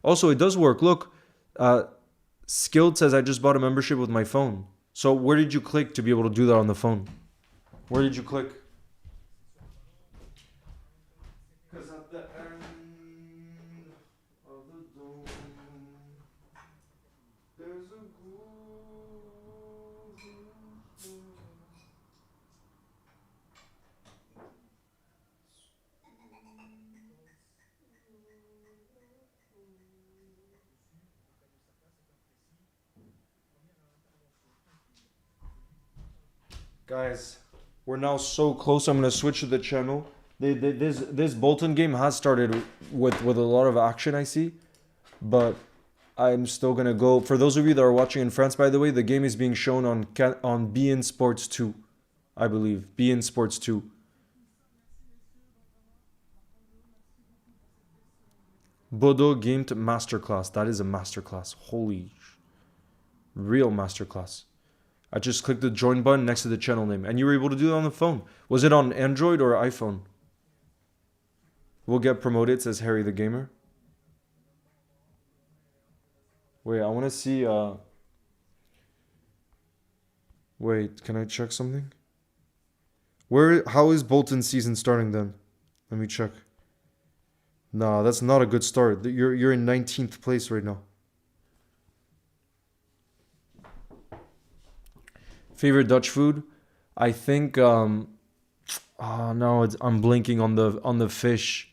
Also, it does work. Look, Skilled says I just bought a membership with my phone. So where did you click to be able to do that on the phone? Where did you click? Because at the end of the dome, there's a Guys, we're now so close. I'm gonna switch to the channel. This Bolton game has started with a lot of action, I see, but I'm still gonna go. For those of you that are watching in France, by the way, the game is being shown on beIN Sports 2, I believe. beIN Sports 2. Bodo Gamed Masterclass. That is a masterclass. Holy, real masterclass. I just clicked the join button next to the channel name, and you were able to do that on the phone. Was it on Android or iPhone? We'll get promoted, says Harry the Gamer. Wait, I want to see, Wait, can I check something? How is Bolton's season starting then? Let me check. Nah, that's not a good start. You're in 19th place right now. Favorite Dutch food? I think oh no, I'm blinking on the fish.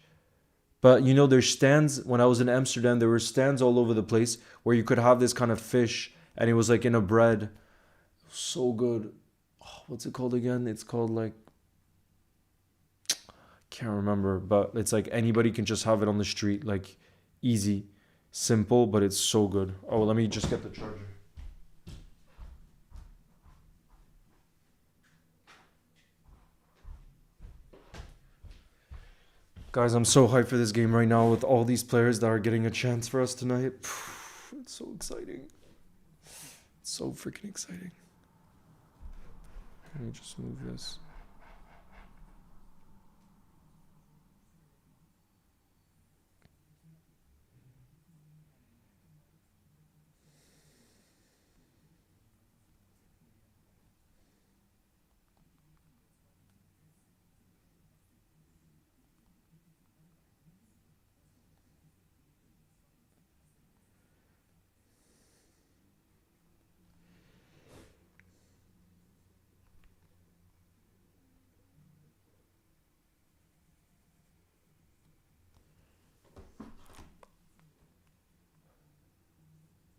But you know, there's stands. When I was in Amsterdam, there were stands all over the place where you could have this kind of fish, and it was like in a bread. So good. Oh, what's it called again? It's called like, can't remember, but it's like anybody can just have it on the street, like easy, simple, but it's so good. Oh, let me just get the charger. Guys, I'm so hyped for this game right now with all these players that are getting a chance for us tonight. It's so exciting. It's so freaking exciting. Let me just move this.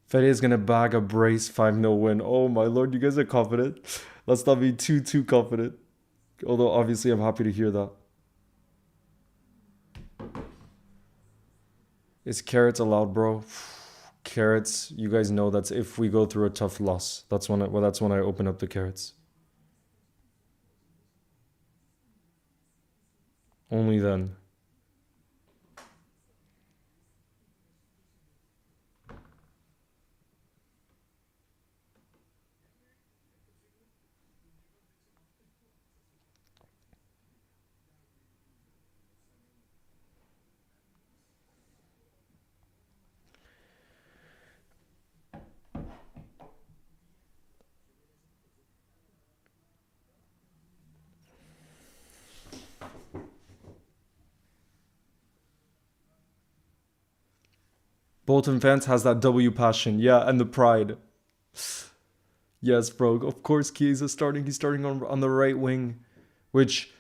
Fede is going to bag a brace 5-0 win. Oh my lord, you guys are confident. Let's not be too confident. Although obviously I'm happy to hear that. Is carrots allowed, bro? Carrots, you guys know that's if we go through a tough loss. That's when I open up the carrots. Only then. Bolton fans has that W passion, yeah, and the pride. Yes, bro. Of course, Chiesa starting. He's starting on the right wing, which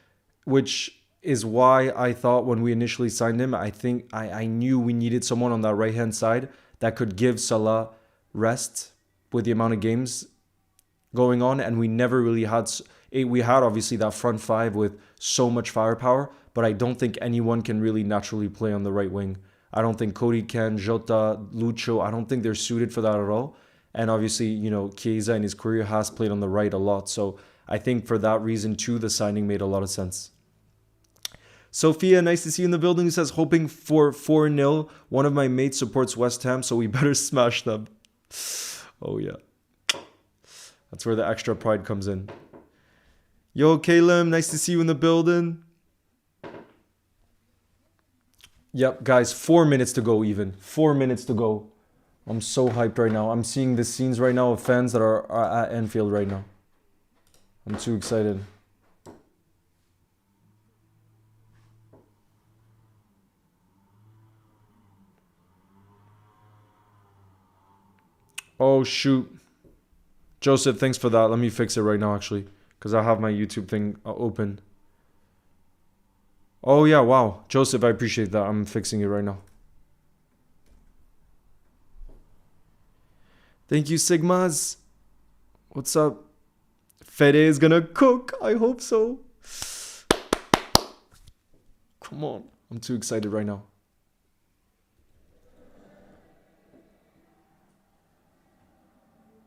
is why I thought when we initially signed him, I knew we needed someone on that right hand side that could give Salah rest with the amount of games going on, and we never really had. We had obviously that front five with so much firepower, but I don't think anyone can really naturally play on the right wing. I don't think Cody can, Jota, Lucho, I don't think they're suited for that at all. And obviously, you know, Chiesa in his career has played on the right a lot. So I think for that reason too, the signing made a lot of sense. Sophia, nice to see you in the building, who says, hoping for 4-0. One of my mates supports West Ham, so we better smash them. Oh, yeah. That's where the extra pride comes in. Yo, Caleb, nice to see you in the building. Yep, guys, 4 minutes to go even. 4 minutes to go. I'm so hyped right now. I'm seeing the scenes right now of fans that are at Anfield right now. I'm too excited. Oh, shoot. Joseph, thanks for that. Let me fix it right now, actually, because I have my YouTube thing open. Oh, yeah, wow. Joseph, I appreciate that. I'm fixing it right now. Thank you, Sigmas. What's up? Fede is gonna cook. I hope so. Come on. I'm too excited right now.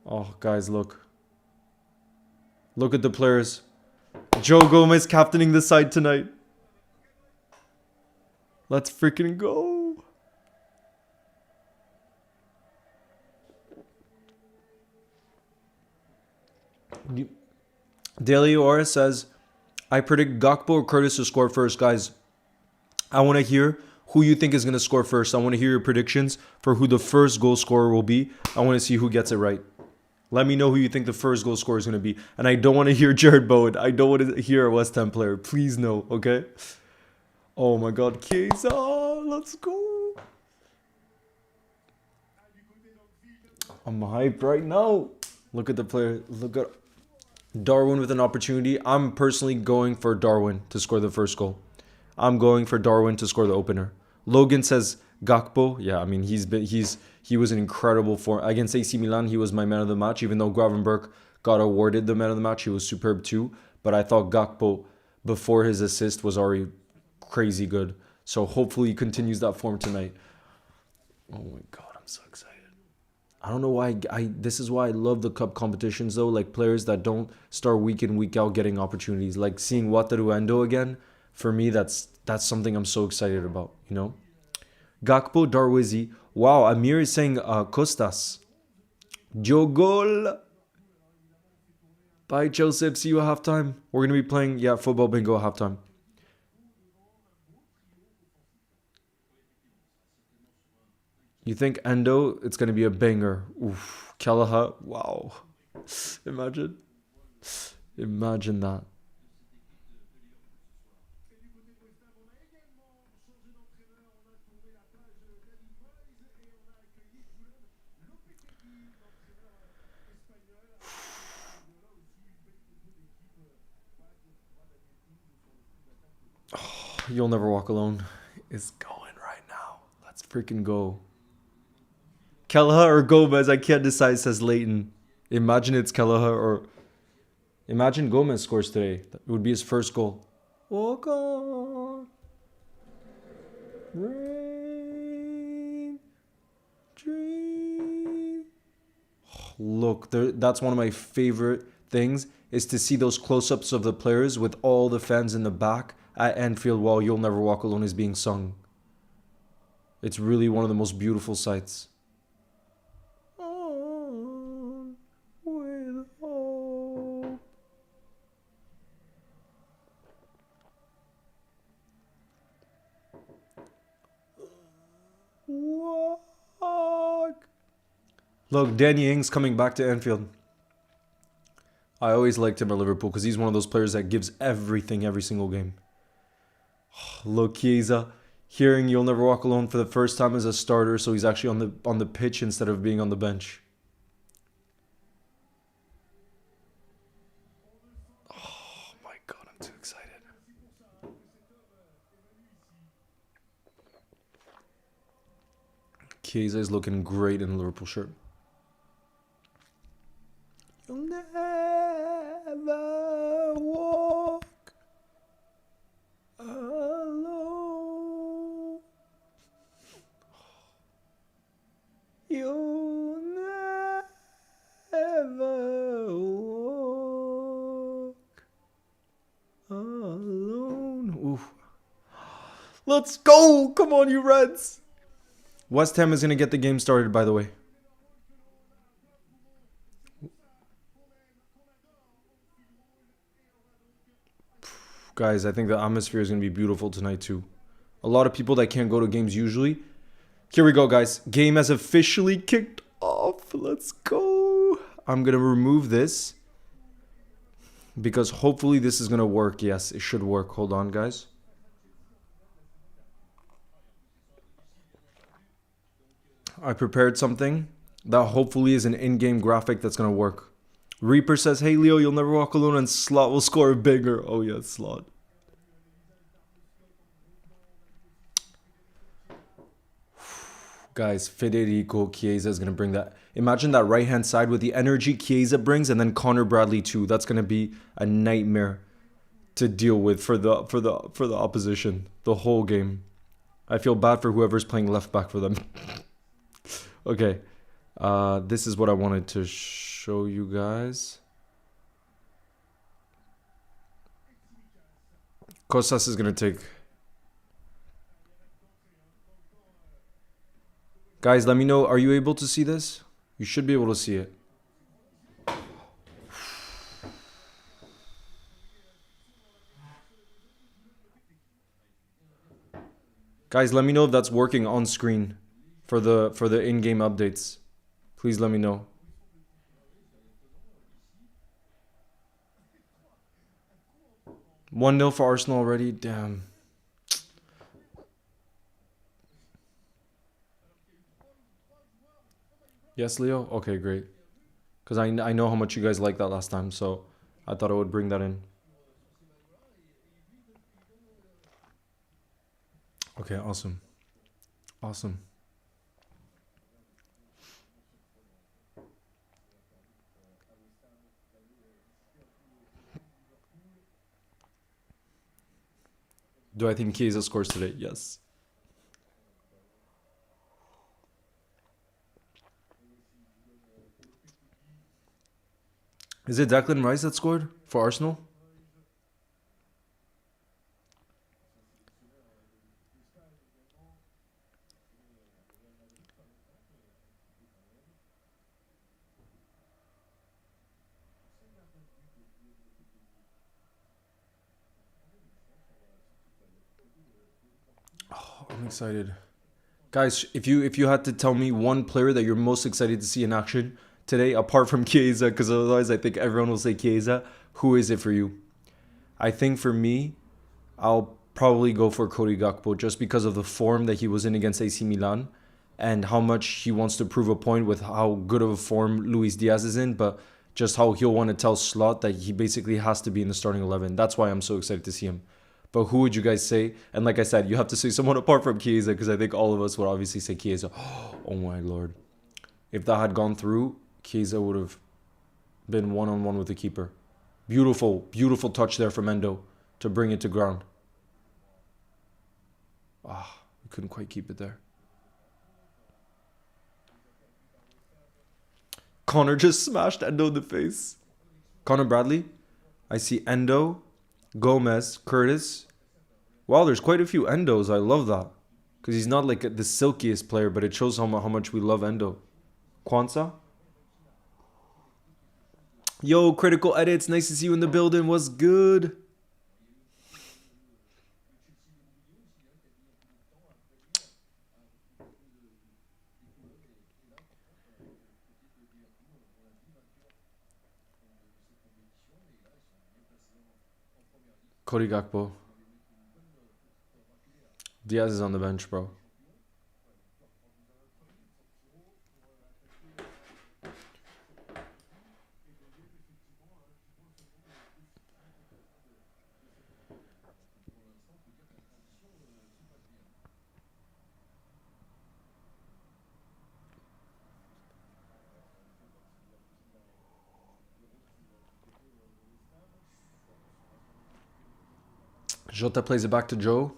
Oh, guys, look. Look at the players. Joe Gomez captaining the side tonight. Let's freaking go. Daily Ora says, I predict Gakpo or Curtis to score first. Guys, I want to hear who you think is going to score first. I want to hear your predictions for who the first goal scorer will be. I want to see who gets it right. Let me know who you think the first goal scorer is going to be. And I don't want to hear Jared Bowen. I don't want to hear a West Ham player. Please no, okay? Oh my God, CHIESA, let's go. I'm hyped right now. Look at the player. Look at Darwin with an opportunity. I'm personally going for Darwin to score the first goal. I'm going for Darwin to score the opener. Logan says Gakpo. Yeah, I mean he was an incredible form against AC Milan. He was my man of the match. Even though Gravenberch got awarded the man of the match, he was superb too. But I thought Gakpo before his assist was already crazy good. So hopefully he continues that form tonight. Oh my God, I'm so excited. I don't know why this is why I love the cup competitions though, like players that don't start week in week out getting opportunities, like seeing Wataru Endo again. For me, that's something I'm so excited about, you know. Gakpo, Darwizi. Wow, Amir is saying Costas. Jogol. Bye, Joseph. See you at halftime. We're gonna be playing football bingo at halftime. You think Endo, it's going to be a banger. Oof. Callaghan, wow. Imagine. Imagine that. Oh, You'll Never Walk Alone is going right now. Let's freaking go. Callaghan or Gomez, I can't decide, says Leighton. Imagine it's Callaghan or... Imagine Gomez scores today. That would be his first goal. Walk on. Rain. Dream. Look, that's one of my favorite things is to see those close-ups of the players with all the fans in the back at Anfield while You'll Never Walk Alone is being sung. It's really one of the most beautiful sights. On with hope. Walk. Look, Danny Ings coming back to Anfield. I always liked him at Liverpool because he's one of those players that gives everything every single game. Look, Chiesa hearing You'll Never Walk Alone for the first time as a starter, so he's actually on the pitch instead of being on the bench. Oh my God, I'm too excited. Chiesa is looking great in a Liverpool shirt. You'll never walk alone. You'll never walk alone. Oof. Let's go! Come on, you Reds! West Ham is going to get the game started, by the way. Guys, I think the atmosphere is going to be beautiful tonight too. A lot of people that can't go to games usually. Here we go, guys. Game has officially kicked off. Let's go. I'm going to remove this because hopefully this is going to work. Yes, it should work. Hold on, guys. I prepared something that hopefully is an in-game graphic that's going to work. Reaper says, hey, Leo, you'll never walk alone and Slot will score bigger. Oh, yeah, Slot. Guys, Federico Chiesa is going to bring that. Imagine that right-hand side with the energy Chiesa brings and then Connor Bradley too. That's going to be a nightmare to deal with for the opposition the whole game. I feel bad for whoever's playing left back for them. Okay. This is what I wanted to show you guys. Kostas is going to take... Guys, let me know. Are you able to see this? You should be able to see it. Guys, let me know if that's working on screen for the in-game updates. Please let me know. One 0 for Arsenal already. Damn. Yes, Leo? Okay, great. Because I know how much you guys liked that last time, so I thought I would bring that in. Okay, awesome. Awesome. Do I think Chiesa scores today? Yes. Is it Declan Rice that scored for Arsenal? Oh, I'm excited. Guys, if you had to tell me one player that you're most excited to see in action today, apart from Chiesa, because otherwise I think everyone will say Chiesa, who is it for you? I think for me, I'll probably go for Cody Gakpo just because of the form that he was in against AC Milan and how much he wants to prove a point with how good of a form Luis Diaz is in, but just how he'll want to tell Slot that he basically has to be in the starting 11. That's why I'm so excited to see him. But who would you guys say? And like I said, you have to say someone apart from Chiesa because I think all of us would obviously say Chiesa. Oh my lord. If that had gone through, Chiesa would have been one-on-one with the keeper. Beautiful, beautiful touch there from Endo to bring it to ground. Ah, we couldn't quite keep it there. Connor just smashed Endo in the face. Connor Bradley. I see Endo, Gomez, Curtis. Wow, there's quite a few Endos. I love that. Because he's not like the silkiest player, but it shows how much we love Endo. Kwanzaa. Yo, Critical Edits. Nice to see you in the building. What's good? Cody Gakpo. Diaz is on the bench, bro. Jota plays it back to Joe.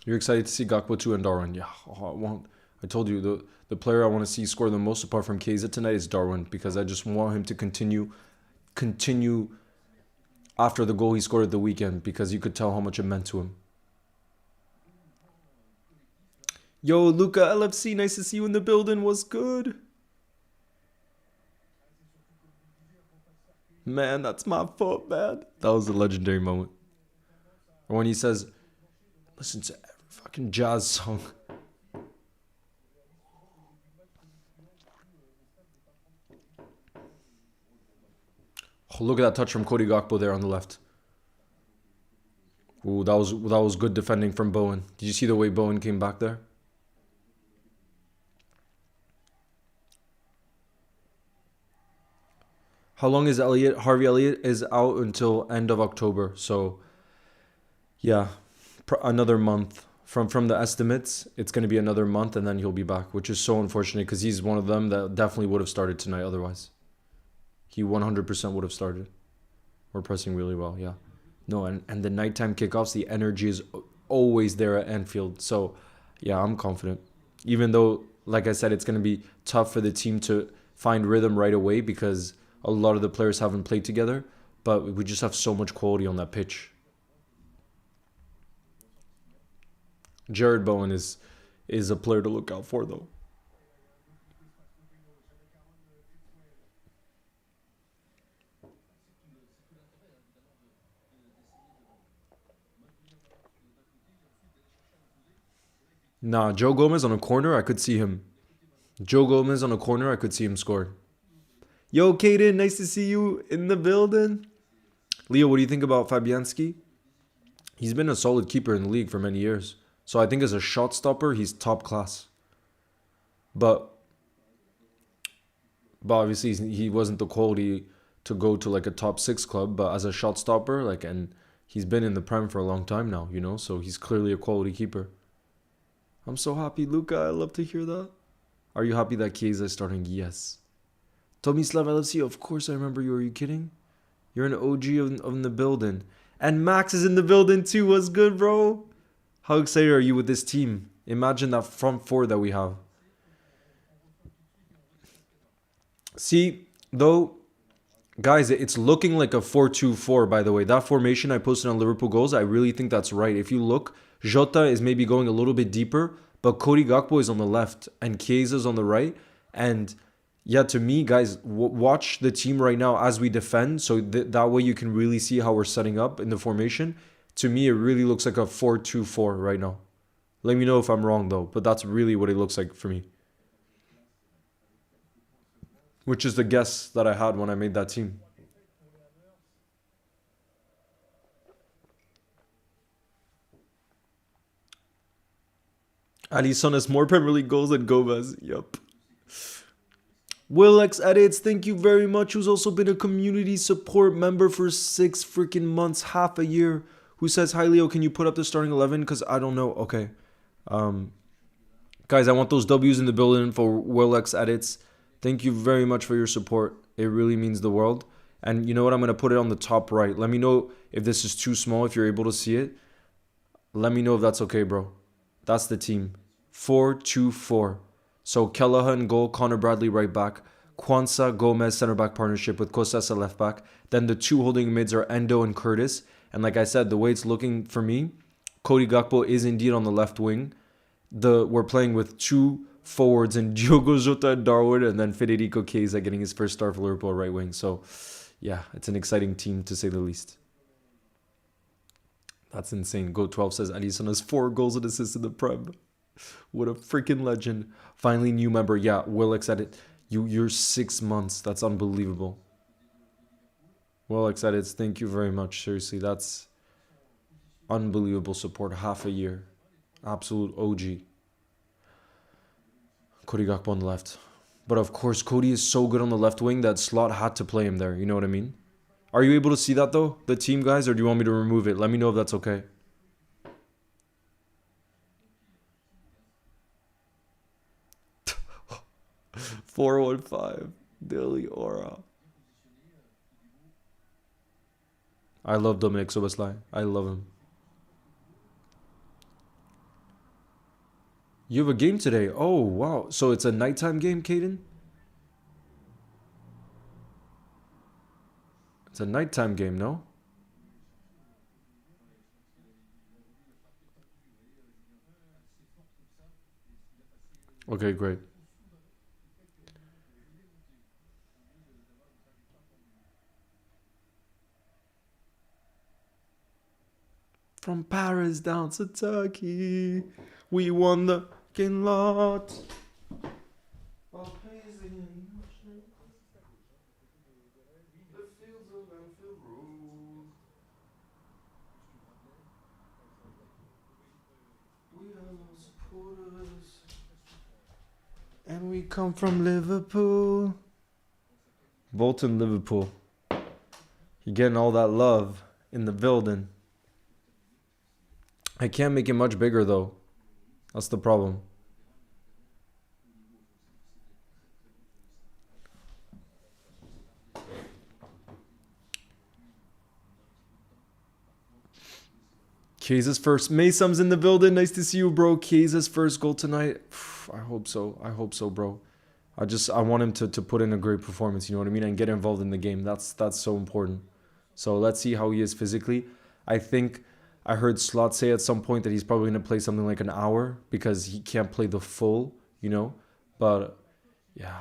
You're excited to see Gakpo too and Darwin. Yeah, I told you, the player I want to see score the most apart from Chiesa tonight is Darwin because I just want him to continue after the goal he scored at the weekend because you could tell how much it meant to him. Yo, Luca LFC, nice to see you in the building. What's good? Man, that's my foot, man. That was a legendary moment. Or when he says, listen to every fucking jazz song. Oh, look at that touch from Cody Gakpo there on the left. Ooh, that was good defending from Bowen. Did you see the way Bowen came back there? How long is Elliott? Harvey Elliott is out until end of October. So, yeah, another month. From the estimates, it's going to be another month and then he'll be back, which is so unfortunate because he's one of them that definitely would have started tonight otherwise. He 100% would have started. We're pressing really well, yeah. No, and the nighttime kickoffs, the energy is always there at Anfield. So, yeah, I'm confident. Even though, like I said, it's going to be tough for the team to find rhythm right away because a lot of the players haven't played together. But we just have so much quality on that pitch. Jared Bowen is a player to look out for, though. Nah, Joe Gomez on a corner, I could see him. Joe Gomez on a corner, I could see him score. Yo, Kaden, nice to see you in the building. Leo, what do you think about Fabianski? He's been a solid keeper in the league for many years. So I think as a shot stopper, he's top class. But obviously he wasn't the quality to go to like a top 6 club. But as a shot stopper, like, and he's been in the Prem for a long time now, you know. So he's clearly a quality keeper. I'm so happy, Luca. I love to hear that. Are you happy that Chiesa is starting? Yes. Tomislav LFC, of course I remember you. Are you kidding? You're an OG of the building. And Max is in the building too. What's good, bro? How excited are you with this team? Imagine that front four that we have. See, though, guys, it's looking like a 4-2-4, by the way. That formation I posted on Liverpool Goals, I really think that's right. If you look, Jota is maybe going a little bit deeper, but Cody Gakpo is on the left and Chiesa is on the right. And yeah, to me, guys, watch the team right now as we defend. So that way you can really see how we're setting up in the formation. To me, it really looks like a 4-2-4 right now. Let me know if I'm wrong, though. But that's really what it looks like for me. Which is the guess that I had when I made that team. Alisson has more Premier League goals than Gomez. Yup. Will X Edits, thank you very much. Who's also been a community support member for 6 freaking months, half a year. Who says, hi Leo, can you put up the starting 11? Because I don't know. Okay. Guys, I want those W's in the building for Will X Edits. Thank you very much for your support. It really means the world. And you know what? I'm going to put it on the top right. Let me know if this is too small, if you're able to see it. Let me know if that's okay, bro. That's the team. 4-2-4. So Kelleher goal, Connor Bradley right back, Kwanzaa Gomez center back partnership with Kostas left back. Then the 2 holding mids are Endo and Curtis. And like I said, the way it's looking for me, Cody Gakpo is indeed on the left wing. We're playing with 2 forwards and Diogo Jota and Darwin, and then Federico Chiesa getting his first start for Liverpool right wing. So yeah, it's an exciting team to say the least. That's insane. Go12 says Alisson has 4 goals and assists in the Prem. What a freaking legend. Finally, new member. Yeah, Will excited. You're 6 months. That's unbelievable. Well, excited. Thank you very much. Seriously, that's unbelievable support. Half a year. Absolute OG. Cody Gakpo on the left. But of course, Cody is so good on the left wing that Slot had to play him there. You know what I mean? Are you able to see that though? The team, guys? Or do you want me to remove it? Let me know if that's okay. $415 Daily Aura. I love Dominic Soboslai. I love him. You have a game today. Oh, wow. So it's a nighttime game, Caden? It's a nighttime game, no? Okay, great. From Paris down to Turkey, we won the fucking lot. The fields of Anfield Road. We are no supporters, and we come from Liverpool. Bolton, Liverpool. You're getting all that love in the building. I can't make it much bigger though. That's the problem. Chiesa's first. Mason's in the building. Nice to see you, bro. Chiesa's first goal tonight. I hope so. I hope so, bro. I want him to put in a great performance, you know what I mean, and get involved in the game. That's so important. So let's see how he is physically. I think I heard Slot say at some point that he's probably going to play something like an hour because he can't play the full, you know. But yeah,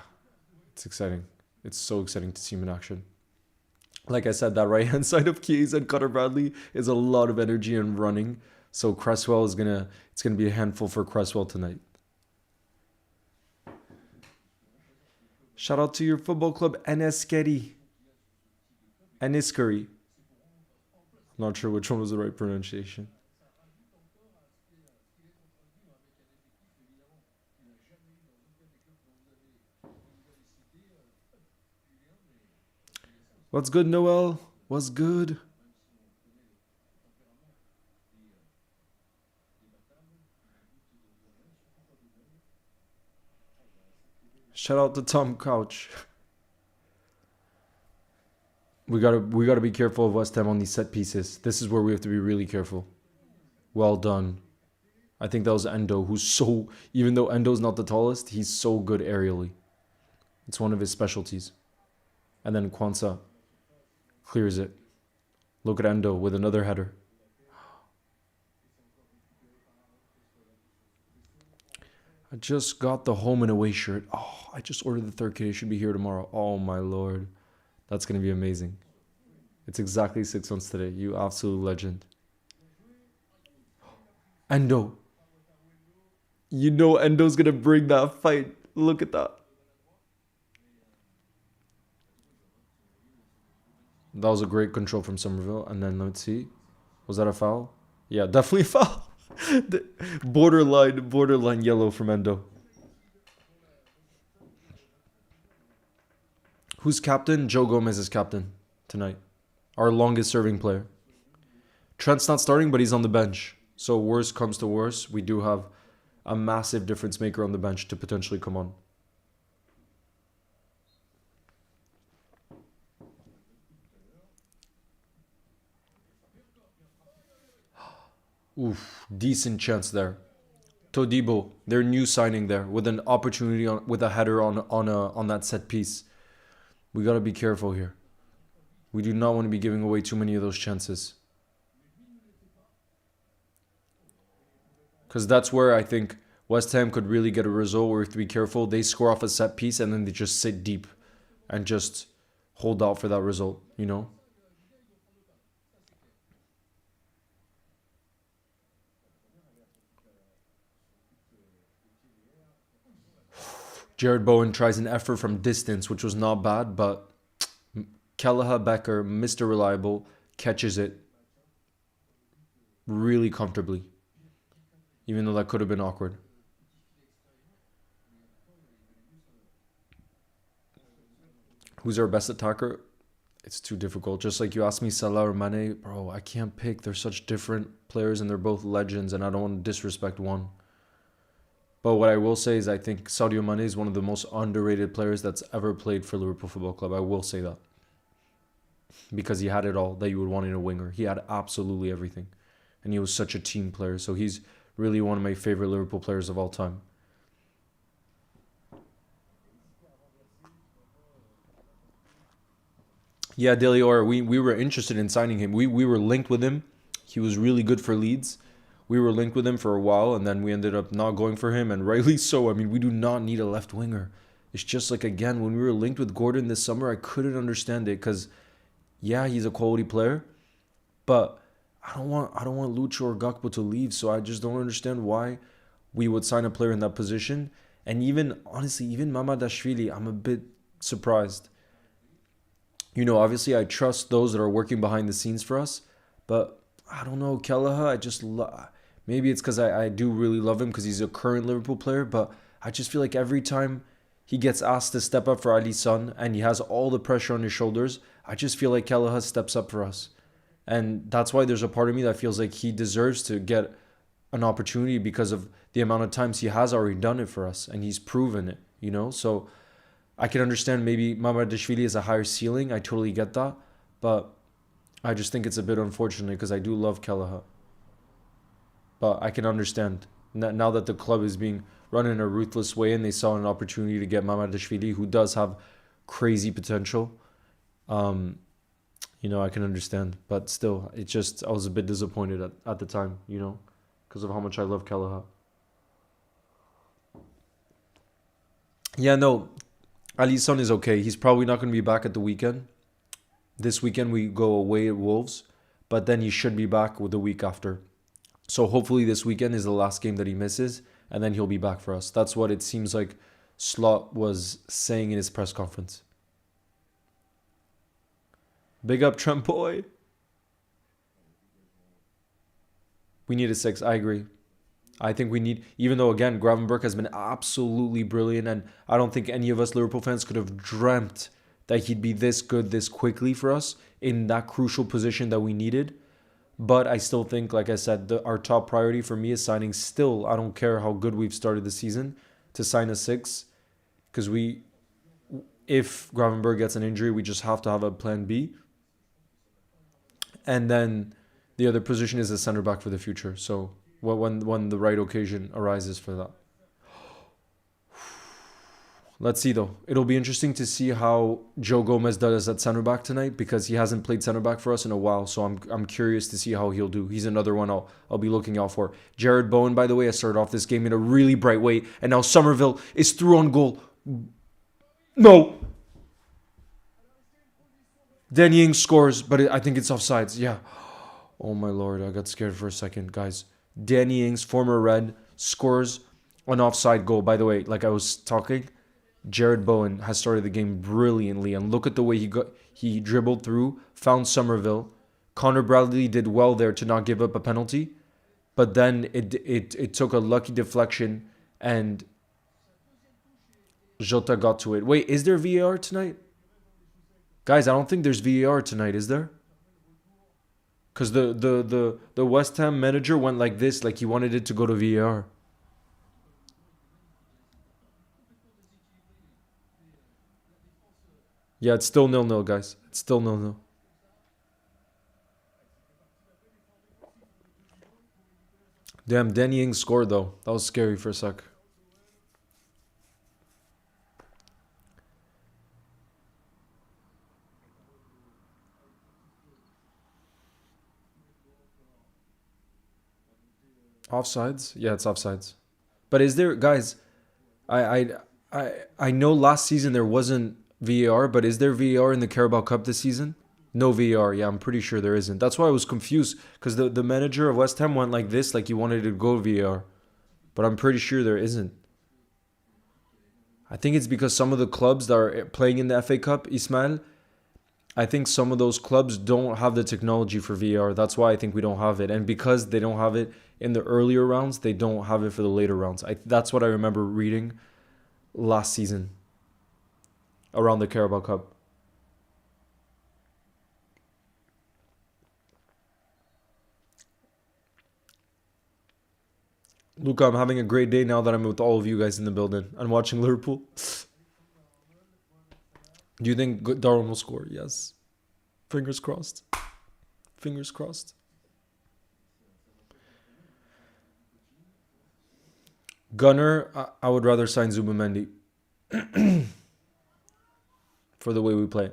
it's exciting. It's so exciting to see him in action. Like I said, that right-hand side of Chiesa and Cutter Bradley is a lot of energy and running. So Cresswell is it's gonna be a handful for Cresswell tonight. Shout out to your football club, Eniskeri. I'm not sure which one was the right pronunciation. What's good, Noel? What's good? Shout out to Tom Couch. We gotta be careful of West Ham on these set pieces. This is where we have to be really careful. Well done. I think that was Endo, who's so, even though Endo's not the tallest, he's so good aerially. It's one of his specialties. And then Kwanzaa clears it. Look at Endo with another header. I just got the home and away shirt. Oh, I just ordered the third kit. It should be here tomorrow. Oh my lord. That's going to be amazing. It's exactly 6 months today. You absolute legend. Endo. You know Endo's going to bring that fight. Look at that. That was a great control from Somerville. And then let's see. Was that a foul? Yeah, definitely a foul. borderline yellow from Endo. Who's captain? Joe Gomez is captain tonight. Our longest serving player. Trent's not starting, but he's on the bench. So worst comes to worst, we do have a massive difference maker on the bench to potentially come on. Oof, decent chance there. Todibo, their new signing there, with an opportunity with a header on that set piece. We gotta be careful here. We do not want to be giving away too many of those chances. Because that's where I think West Ham could really get a result where we have to be careful. They score off a set piece and then they just sit deep and just hold out for that result, you know? Jared Bowen tries an effort from distance, which was not bad, but Kelleher Becker, Mr. Reliable, catches it really comfortably, even though that could have been awkward. Who's our best attacker? It's too difficult. Just like you asked me Salah or Mane, bro, I can't pick. They're such different players and they're both legends, and I don't want to disrespect one. But what I will say is I think Sadio Mane is one of the most underrated players that's ever played for Liverpool Football Club. I will say that. Because he had it all that you would want in a winger. He had absolutely everything. And he was such a team player. So he's really one of my favorite Liverpool players of all time. Yeah, Dele Ora, we were interested in signing him. We were linked with him. He was really good for Leeds. We were linked with him for a while, and then we ended up not going for him, and rightly so. I mean, we do not need a left winger. It's just like, again, when we were linked with Gordon this summer, I couldn't understand it because, yeah, he's a quality player, but I don't want Lucho or Gakpo to leave, so I just don't understand why we would sign a player in that position. And even honestly, even Mamadashvili, I'm a bit surprised. Obviously I trust those that are working behind the scenes for us, but I don't know, Kelleher, maybe it's because I do really love him because he's a current Liverpool player, but I just feel like every time he gets asked to step up for Alisson and he has all the pressure on his shoulders, I just feel like Kelleher steps up for us. And that's why there's a part of me that feels like he deserves to get an opportunity because of the amount of times he has already done it for us and he's proven it. So I can understand maybe Mamadashvili is a higher ceiling. I totally get that. But I just think it's a bit unfortunate because I do love Kelleher. But I can understand now that the club is being run in a ruthless way and they saw an opportunity to get Mamadashvili, who does have crazy potential. I can understand. But still, I was a bit disappointed at the time, because of how much I love Kelleher. Yeah, no, Alisson is okay. He's probably not going to be back at the weekend. This weekend we go away at Wolves, but then he should be back with the week after. So hopefully this weekend is the last game that he misses, and then he'll be back for us. That's what it seems like Slot was saying in his press conference. Big up Trent Boy. We need a 6. I agree. I think we need, even though again, Gravenberch has been absolutely brilliant, and I don't think any of us Liverpool fans could have dreamt that he'd be this good this quickly for us in that crucial position that we needed. But I still think, like I said, our top priority for me is signing still. I don't care how good we've started the season, to sign a 6. Because if Gravenberch gets an injury, we just have to have a plan B. And then the other position is a centre back for the future. So when the right occasion arises for that. Let's see though. It'll be interesting to see how Joe Gomez does at centre back tonight because he hasn't played centre back for us in a while. So I'm curious to see how he'll do. He's another one I'll be looking out for. Jared Bowen, by the way, has started off this game in a really bright way, and now Somerville is through on goal. No. Danny Ings scores, but I think it's offsides. Yeah. Oh my lord, I got scared for a second, guys. Danny Ings, former Red, scores an offside goal. By the way, like I was talking, Jared Bowen has started the game brilliantly, and look at the way he dribbled through, found Somerville. Connor Bradley did well there to not give up a penalty, but then it took a lucky deflection and Jota got to it. Wait, is there VAR tonight? Guys, I don't think there's VAR tonight, is there? Because the West Ham manager went like this, like he wanted it to go to VAR. Yeah, it's still 0-0, guys. It's still 0-0. Damn, Danny Ings scored, though. That was scary for a sec. Offsides? Yeah, it's offsides. But is there, guys, I know last season there wasn't VAR, but is there VAR in the Carabao Cup this season? No VAR. Yeah, I'm pretty sure there isn't. That's why I was confused because the manager of West Ham went like this, like he wanted to go VAR. But I'm pretty sure there isn't. I think it's because some of the clubs that are playing in the FA Cup, Ismail, I think some of those clubs don't have the technology for VAR. That's why I think we don't have it. And because they don't have it in the earlier rounds, they don't have it for the later rounds. That's what I remember reading last season around the Carabao Cup. Luca, I'm having a great day now that I'm with all of you guys in the building. I'm watching Liverpool. Do you think Darwin will score? Yes. Fingers crossed. Fingers crossed. Gunner, I would rather sign Zubimendi for the way we play.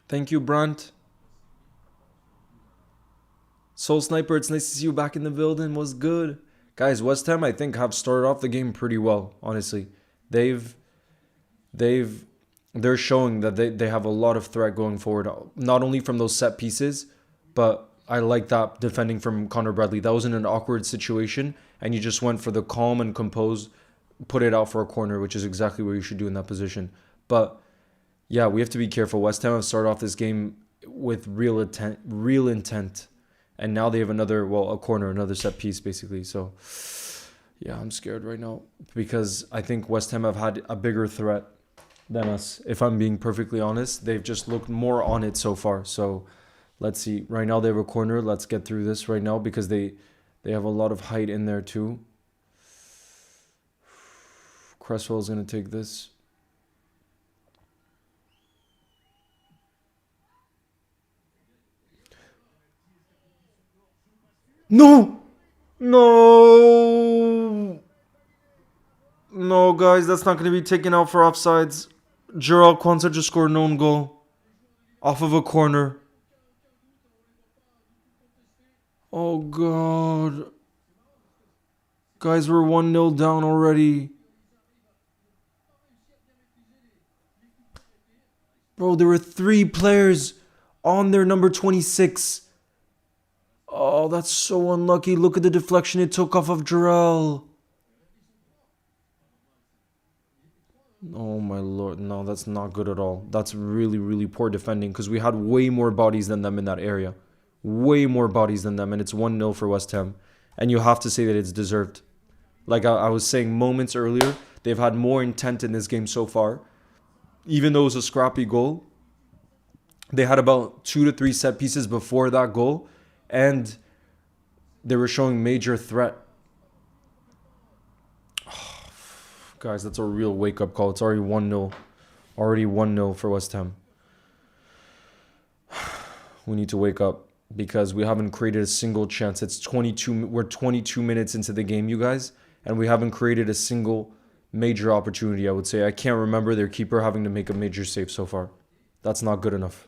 Thank you, Brant. Soul Sniper, it's nice to see you back in the building. Was good. Guys, West Ham, I think, have started off the game pretty well, honestly. They've they're showing that they have a lot of threat going forward, not only from those set pieces, but I like that defending from Connor Bradley. That was in an awkward situation, and you just went for the calm and composed, put it out for a corner, which is exactly what you should do in that position. But yeah, we have to be careful. West Ham have started off this game with real intent, and now they have a corner, another set piece, basically. So yeah, I'm scared right now because I think West Ham have had a bigger threat than us. If I'm being perfectly honest, they've just looked more on it so far. So let's see. Right now they have a corner. Let's get through this right now because they have a lot of height in there too. Cresswell is going to take this. No! No! No, guys, that's not going to be taken out for offsides. Gerald Kwanzaa just scored an own goal off of a corner. Oh, God. Guys, we're 1-0 down already. Bro, there were 3 players on their number 26. Oh, that's so unlucky. Look at the deflection it took off of Jarrell. Oh, my Lord. No, that's not good at all. That's really, really poor defending because we had way more bodies than them in that area. Way more bodies than them, and it's 1-0 for West Ham. And you have to say that it's deserved. Like I was saying moments earlier, they've had more intent in this game so far. Even though it was a scrappy goal, they had about 2 to 3 set pieces before that goal, and they were showing major threat. Oh, guys, that's a real wake-up call. It's already 1-0. Already 1-0 for West Ham. We need to wake up because we haven't created a single chance. We're 22 minutes into the game, you guys, and we haven't created a single major opportunity, I would say. I can't remember their keeper having to make a major save so far. That's not good enough.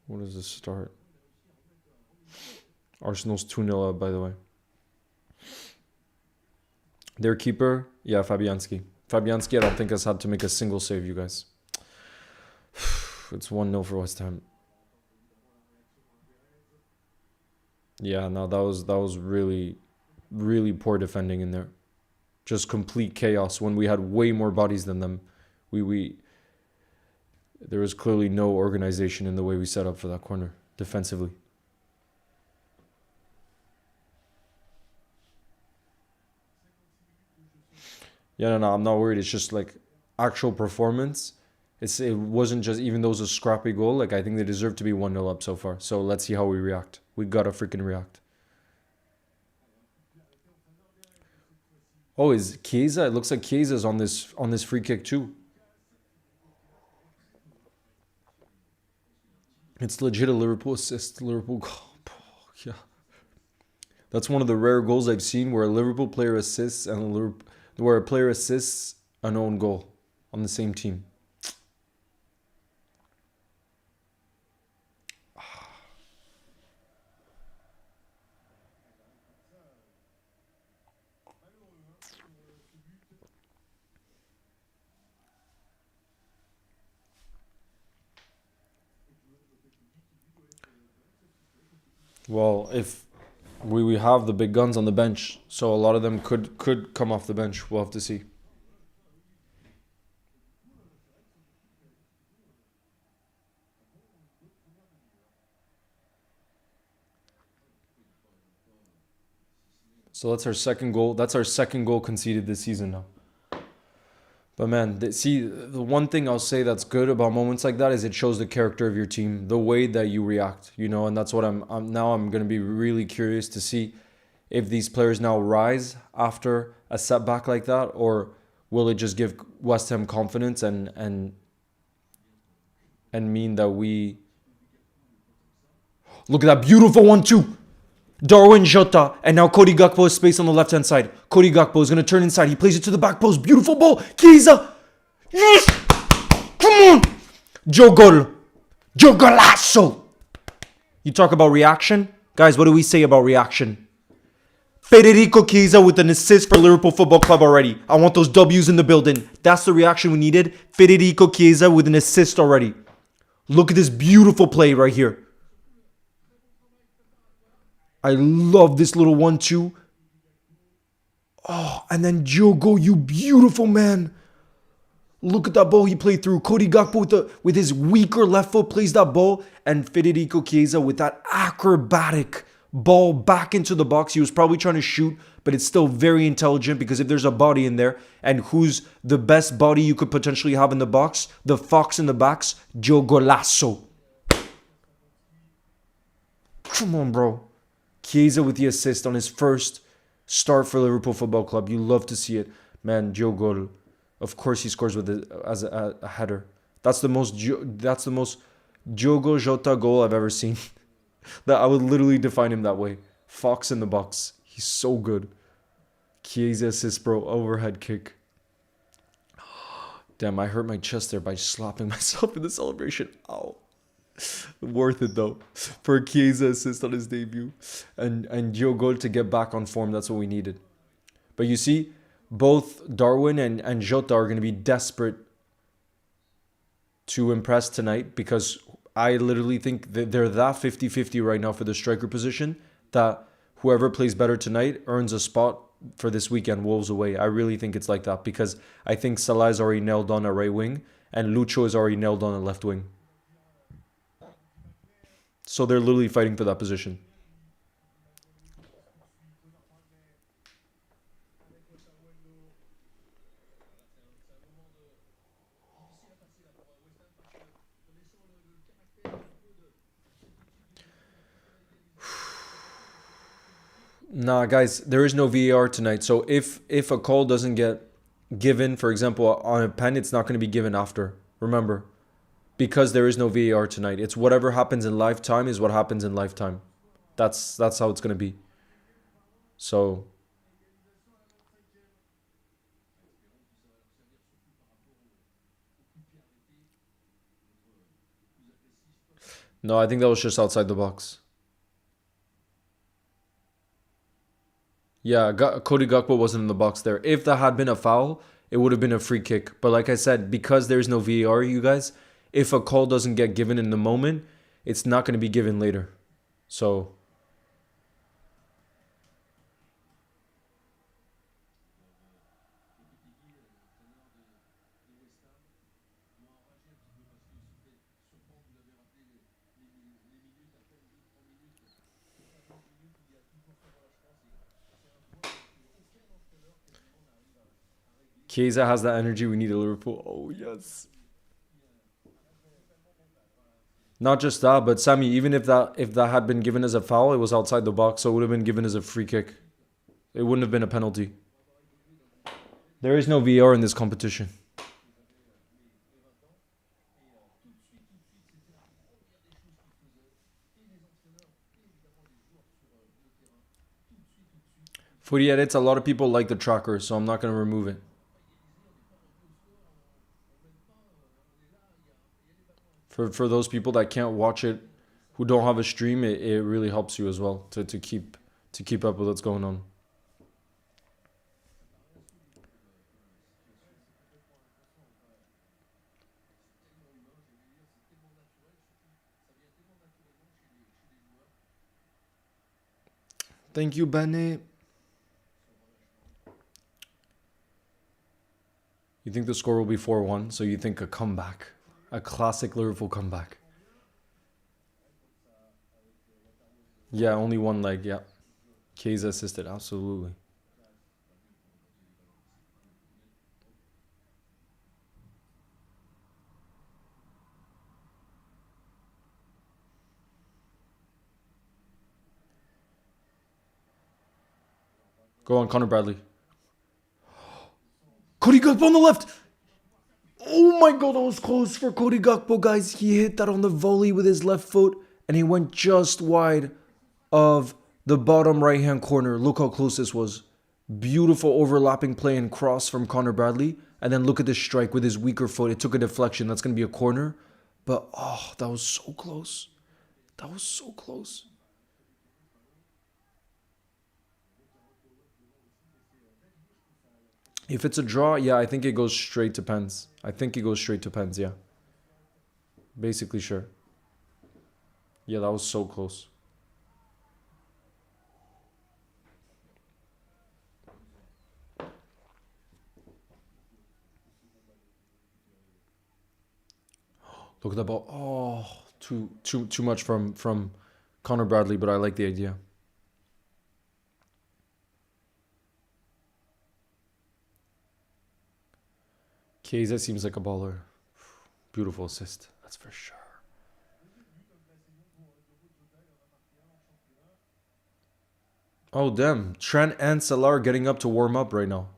What does this start? Arsenal's 2-0 up, by the way. Their keeper, yeah, Fabianski. Fabianski, I don't think has had to make a single save, you guys. It's 1-0 for West Ham. Yeah, no, that was really, really poor defending in there. Just complete chaos when we had way more bodies than them. There was clearly no organization in the way we set up for that corner defensively. Yeah, no, I'm not worried. It's just like actual performance. It wasn't just, even though it was a scrappy goal, like I think they deserve to be 1-0 up so far. So let's see how we react. We gotta freaking react. Oh, is CHIESA? It looks like CHIESA's on this free kick too. It's legit a Liverpool assist. Liverpool goal. Yeah. That's one of the rare goals I've seen where a Liverpool player assists and where a player assists an own goal on the same team. Well, if we have the big guns on the bench, so a lot of them could come off the bench. We'll have to see. So that's our second goal. That's our second goal conceded this season now. But man, the one thing I'll say that's good about moments like that is it shows the character of your team, the way that you react, and that's what I'm going to be really curious to see if these players now rise after a setback like that, or will it just give West Ham confidence and mean that we look at that beautiful 1-2. Darwin, Jota, and now Cody Gakpo has space on the left-hand side. Cody Gakpo is going to turn inside. He plays it to the back post. Beautiful ball. CHIESA. Yes! Come on! Joe Golasso. You talk about reaction? Guys, what do we say about reaction? Federico Chiesa with an assist for Liverpool Football Club already. I want those W's in the building. That's the reaction we needed. Federico Chiesa with an assist already. Look at this beautiful play right here. I love this little 1-2. Oh, and then Diogo, you beautiful man. Look at that ball he played through. Cody Gakpo with his weaker left foot plays that ball. And Federico Chiesa with that acrobatic ball back into the box. He was probably trying to shoot, but it's still very intelligent because if there's a body in there, and who's the best body you could potentially have in the box? The fox in the box, Diogo Lasso. Come on, bro. Chiesa with the assist on his first start for Liverpool Football Club. You love to see it. Man, Diogo, of course he scores with as a header. That's the most Diogo Jota goal I've ever seen. That I would literally define him that way. Fox in the box. He's so good. Chiesa assist, bro. Overhead kick. Damn, I hurt my chest there by slapping myself in the celebration. Ow. Worth it though. For Chiesa assist on his debut. And Diogo to get back on form. That's what we needed. But you see, both Darwin and Jota are going to be desperate to impress tonight because I literally think that they're that 50-50 right now for the striker position that whoever plays better tonight earns a spot for this weekend, Wolves away. I really think it's like that because I think Salah is already nailed on a right wing and Lucho is already nailed on a left wing. So they're literally fighting for that position. Nah, guys, there is no VAR tonight. So if a call doesn't get given, for example, on a pen, it's not going to be given after. Remember, because there is no VAR tonight. It's whatever happens in lifetime is what happens in lifetime. That's how it's going to be. So no, I think that was just outside the box. Yeah, Cody Gakpo wasn't in the box there. If that had been a foul, it would have been a free kick. But like I said, because there's no VAR, you guys, if a call doesn't get given in the moment, it's not going to be given later. So Chiesa has that energy we need at Liverpool. Oh, yes. Not just that, but Sammy, even if that had been given as a foul, it was outside the box, so it would have been given as a free kick. It wouldn't have been a penalty. There is no VAR in this competition. Footy edits, a lot of people like the tracker, so I'm not going to remove it. For those people that can't watch it, who don't have a stream, it really helps you as well to keep up with what's going on. Thank you, Benny. You think the score will be 4-1, so you think a comeback. A classic Liverpool comeback. Yeah, only one leg, yeah. Chiesa assisted, absolutely. Go on, Connor Bradley. Cody Gakpo on the left. Oh my god, that was close for Cody Gakpo, guys. He hit that on the volley with his left foot, and he went just wide of the bottom right-hand corner. Look how close this was. Beautiful overlapping play and cross from Connor Bradley. And then look at this strike with his weaker foot. It took a deflection. That's going to be a corner. But, oh, that was so close. That was so close. If it's a draw, yeah, I think it goes straight to pens. I think it goes straight to pens, yeah. Basically, sure. Yeah, that was so close. Look at that ball. Oh, too much from Connor Bradley, but I like the idea. Chiesa seems like a baller. Beautiful assist, that's for sure. Oh, damn. Trent and Salah are getting up to warm up right now.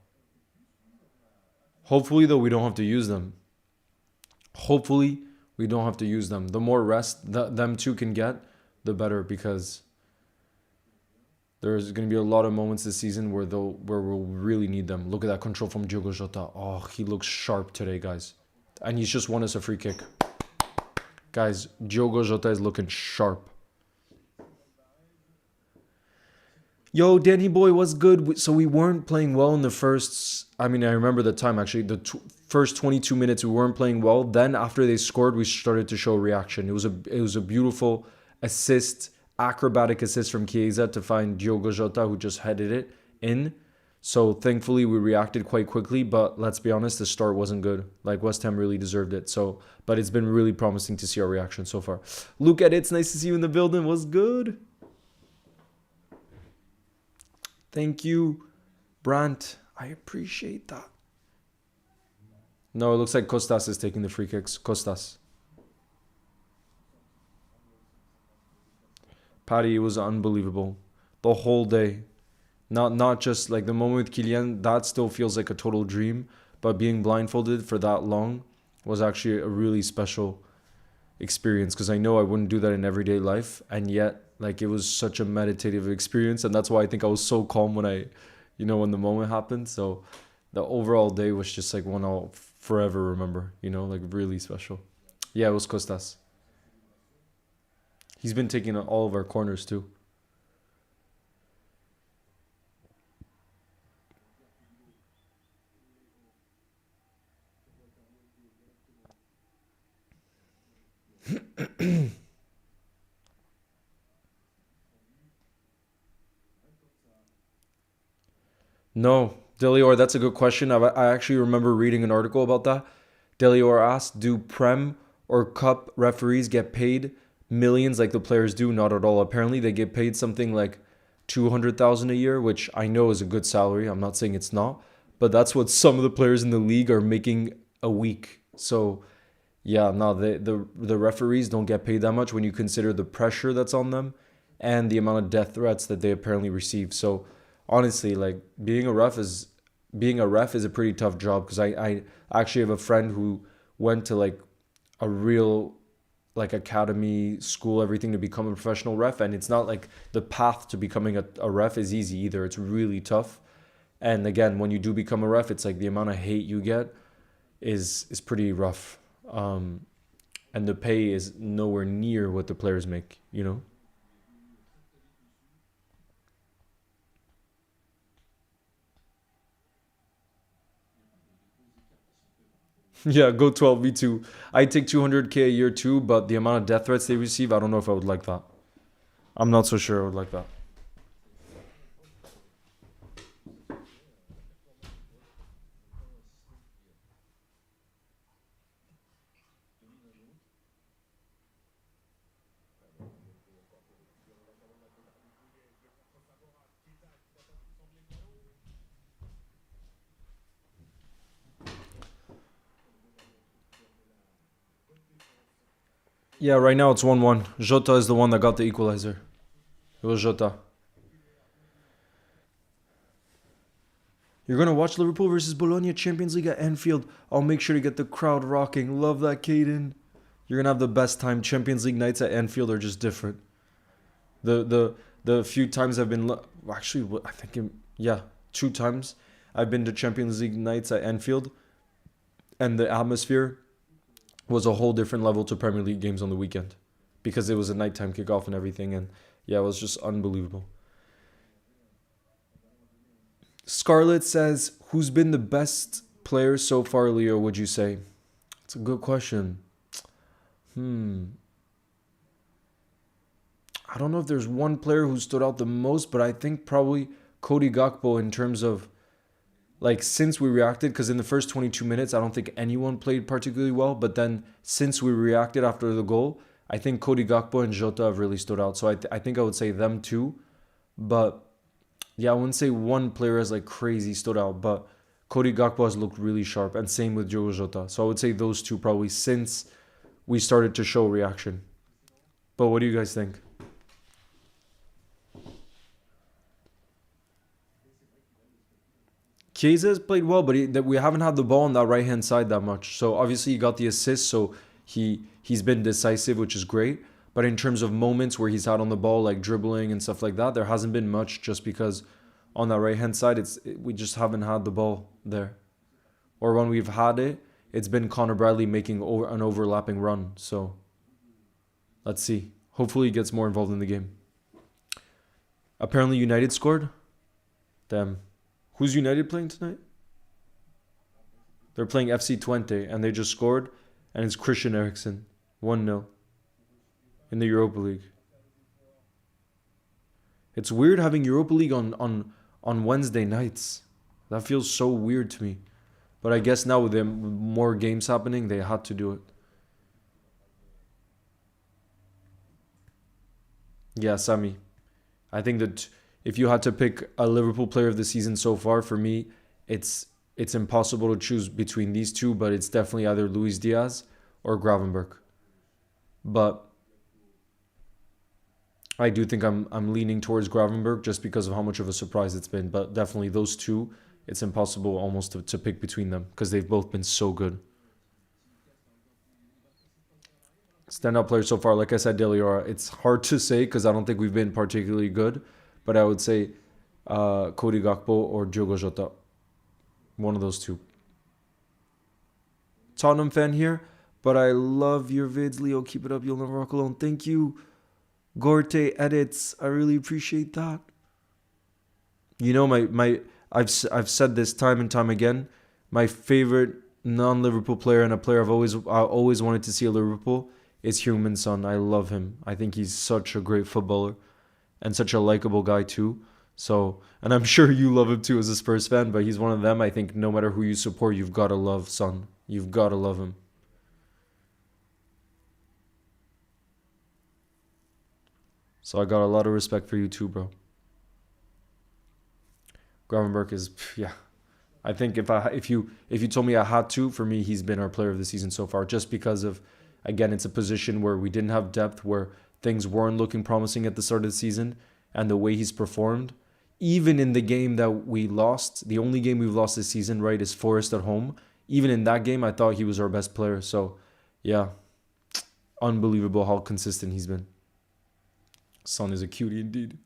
Hopefully, though, we don't have to use them. Hopefully, we don't have to use them. The more rest them two can get, the better, because there's going to be a lot of moments this season where we'll really need them. Look at that control from Diogo Jota. Oh, he looks sharp today, guys. And he's just won us a free kick. Guys, Diogo Jota is looking sharp. Yo, Danny boy, what's good? So we weren't playing well in the first. I mean, I remember the time actually. The first 22 minutes we weren't playing well. Then after they scored, we started to show reaction. It was a beautiful assist, acrobatic assist from Chiesa to find Diogo Jota, who just headed it in. So thankfully we reacted quite quickly. But let's be honest, the start wasn't good. Like West Ham really deserved it. So, but it's been really promising to see our reaction so far. Look at it. It's nice to see you in the building. What's good? Thank you, Brandt. I appreciate that. No, it looks like Costas is taking the free kicks. Costas. Paddy, it was unbelievable. The whole day. Not just like the moment with Kylian, that still feels like a total dream. But being blindfolded for that long was actually a really special experience, because I know I wouldn't do that in everyday life, and yet like it was such a meditative experience, and that's why I think I was so calm when when the moment happened. So the overall day was just like one I'll forever remember, like really special. Yeah, it was Costas. He's been taking all of our corners too. No, Delior, that's a good question. I actually remember reading an article about that. Delior asked, do Prem or Cup referees get paid millions like the players do? Not at all. Apparently, they get paid something like 200,000 a year, which I know is a good salary. I'm not saying it's not, but that's what some of the players in the league are making a week. So, yeah, no, the referees don't get paid that much when you consider the pressure that's on them and the amount of death threats that they apparently receive. So, honestly, like being a ref is a pretty tough job, because I actually have a friend who went to like a real like academy school, everything, to become a professional ref, and it's not like the path to becoming a ref is easy either. It's really tough. And again, when you do become a ref, it's like the amount of hate you get is pretty rough. And the pay is nowhere near what the players make. Yeah, go 12v2. I take 200K a year too, but the amount of death threats they receive, I don't know if I would like that. I'm not so sure I would like that. Yeah, right now it's 1-1. Jota is the one that got the equalizer. It was Jota. You're going to watch Liverpool versus Bologna Champions League at Anfield. I'll make sure to get the crowd rocking. Love that, Caden. You're going to have the best time. Champions League nights at Anfield are just different. The few times I've been... Actually, I think... Yeah, 2 times I've been to Champions League nights at Anfield. And the atmosphere was a whole different level to Premier League games on the weekend, because it was a nighttime kickoff and everything. And yeah, it was just unbelievable. Scarlett says, who's been the best player so far, Leo, would you say? It's a good question. I don't know if there's one player who stood out the most, but I think probably Cody Gakpo in terms of, like, since we reacted, because in the first 22 minutes, I don't think anyone played particularly well. But then since we reacted after the goal, I think Cody Gakpo and Jota have really stood out. So I think I would say them two. But yeah, I wouldn't say one player has like crazy stood out. But Cody Gakpo has looked really sharp. And same with Diogo Jota. So I would say those two probably since we started to show reaction. But what do you guys think? Chiesa has played well, but we haven't had the ball on that right hand side that much. So obviously he got the assist, so he's been decisive, which is great. But in terms of moments where he's had on the ball, like dribbling and stuff like that, there hasn't been much, just because on that right hand side, we just haven't had the ball there. Or when we've had it, it's been Connor Bradley making an overlapping run. So let's see. Hopefully he gets more involved in the game. Apparently United scored. Damn. Who's United playing tonight? They're playing FC Twente, and they just scored, and it's Christian Eriksen. 1-0 in the Europa League. It's weird having Europa League on Wednesday nights. That feels so weird to me. But I guess now with more games happening, they had to do it. Yeah, Sammy. I think that if you had to pick a Liverpool player of the season so far, for me, it's impossible to choose between these two, but it's definitely either Luis Diaz or Gravenberch. But I do think I'm leaning towards Gravenberch just because of how much of a surprise it's been. But definitely those two, it's impossible almost to pick between them because they've both been so good. Standout players so far, like I said, De Liora, it's hard to say because I don't think we've been particularly good. But I would say Cody Gakpo or Diogo Jota. One of those two. Tottenham fan here, but I love your vids, Leo. Keep it up. You'll never walk alone. Thank you. Gorte Edits. I really appreciate that. You know, I've said this time and time again. My favorite non-Liverpool player and a player I always wanted to see at Liverpool is Heung-min Son. I love him. I think he's such a great footballer. And such a likable guy too. So, and I'm sure you love him too as a Spurs fan, but he's one of them. I think no matter who you support, you've got to love Son. You've got to love him. So I got a lot of respect for you too, bro. Gravenberch is, yeah. I think if you told me I had to, for me, he's been our player of the season so far, just because of, again, it's a position where we didn't have depth, where things weren't looking promising at the start of the season, and the way he's performed, even in the game that we lost, the only game we've lost this season, right, is Forest at home. Even in that game, I thought he was our best player. So, yeah, unbelievable how consistent he's been. Son is a cutie indeed.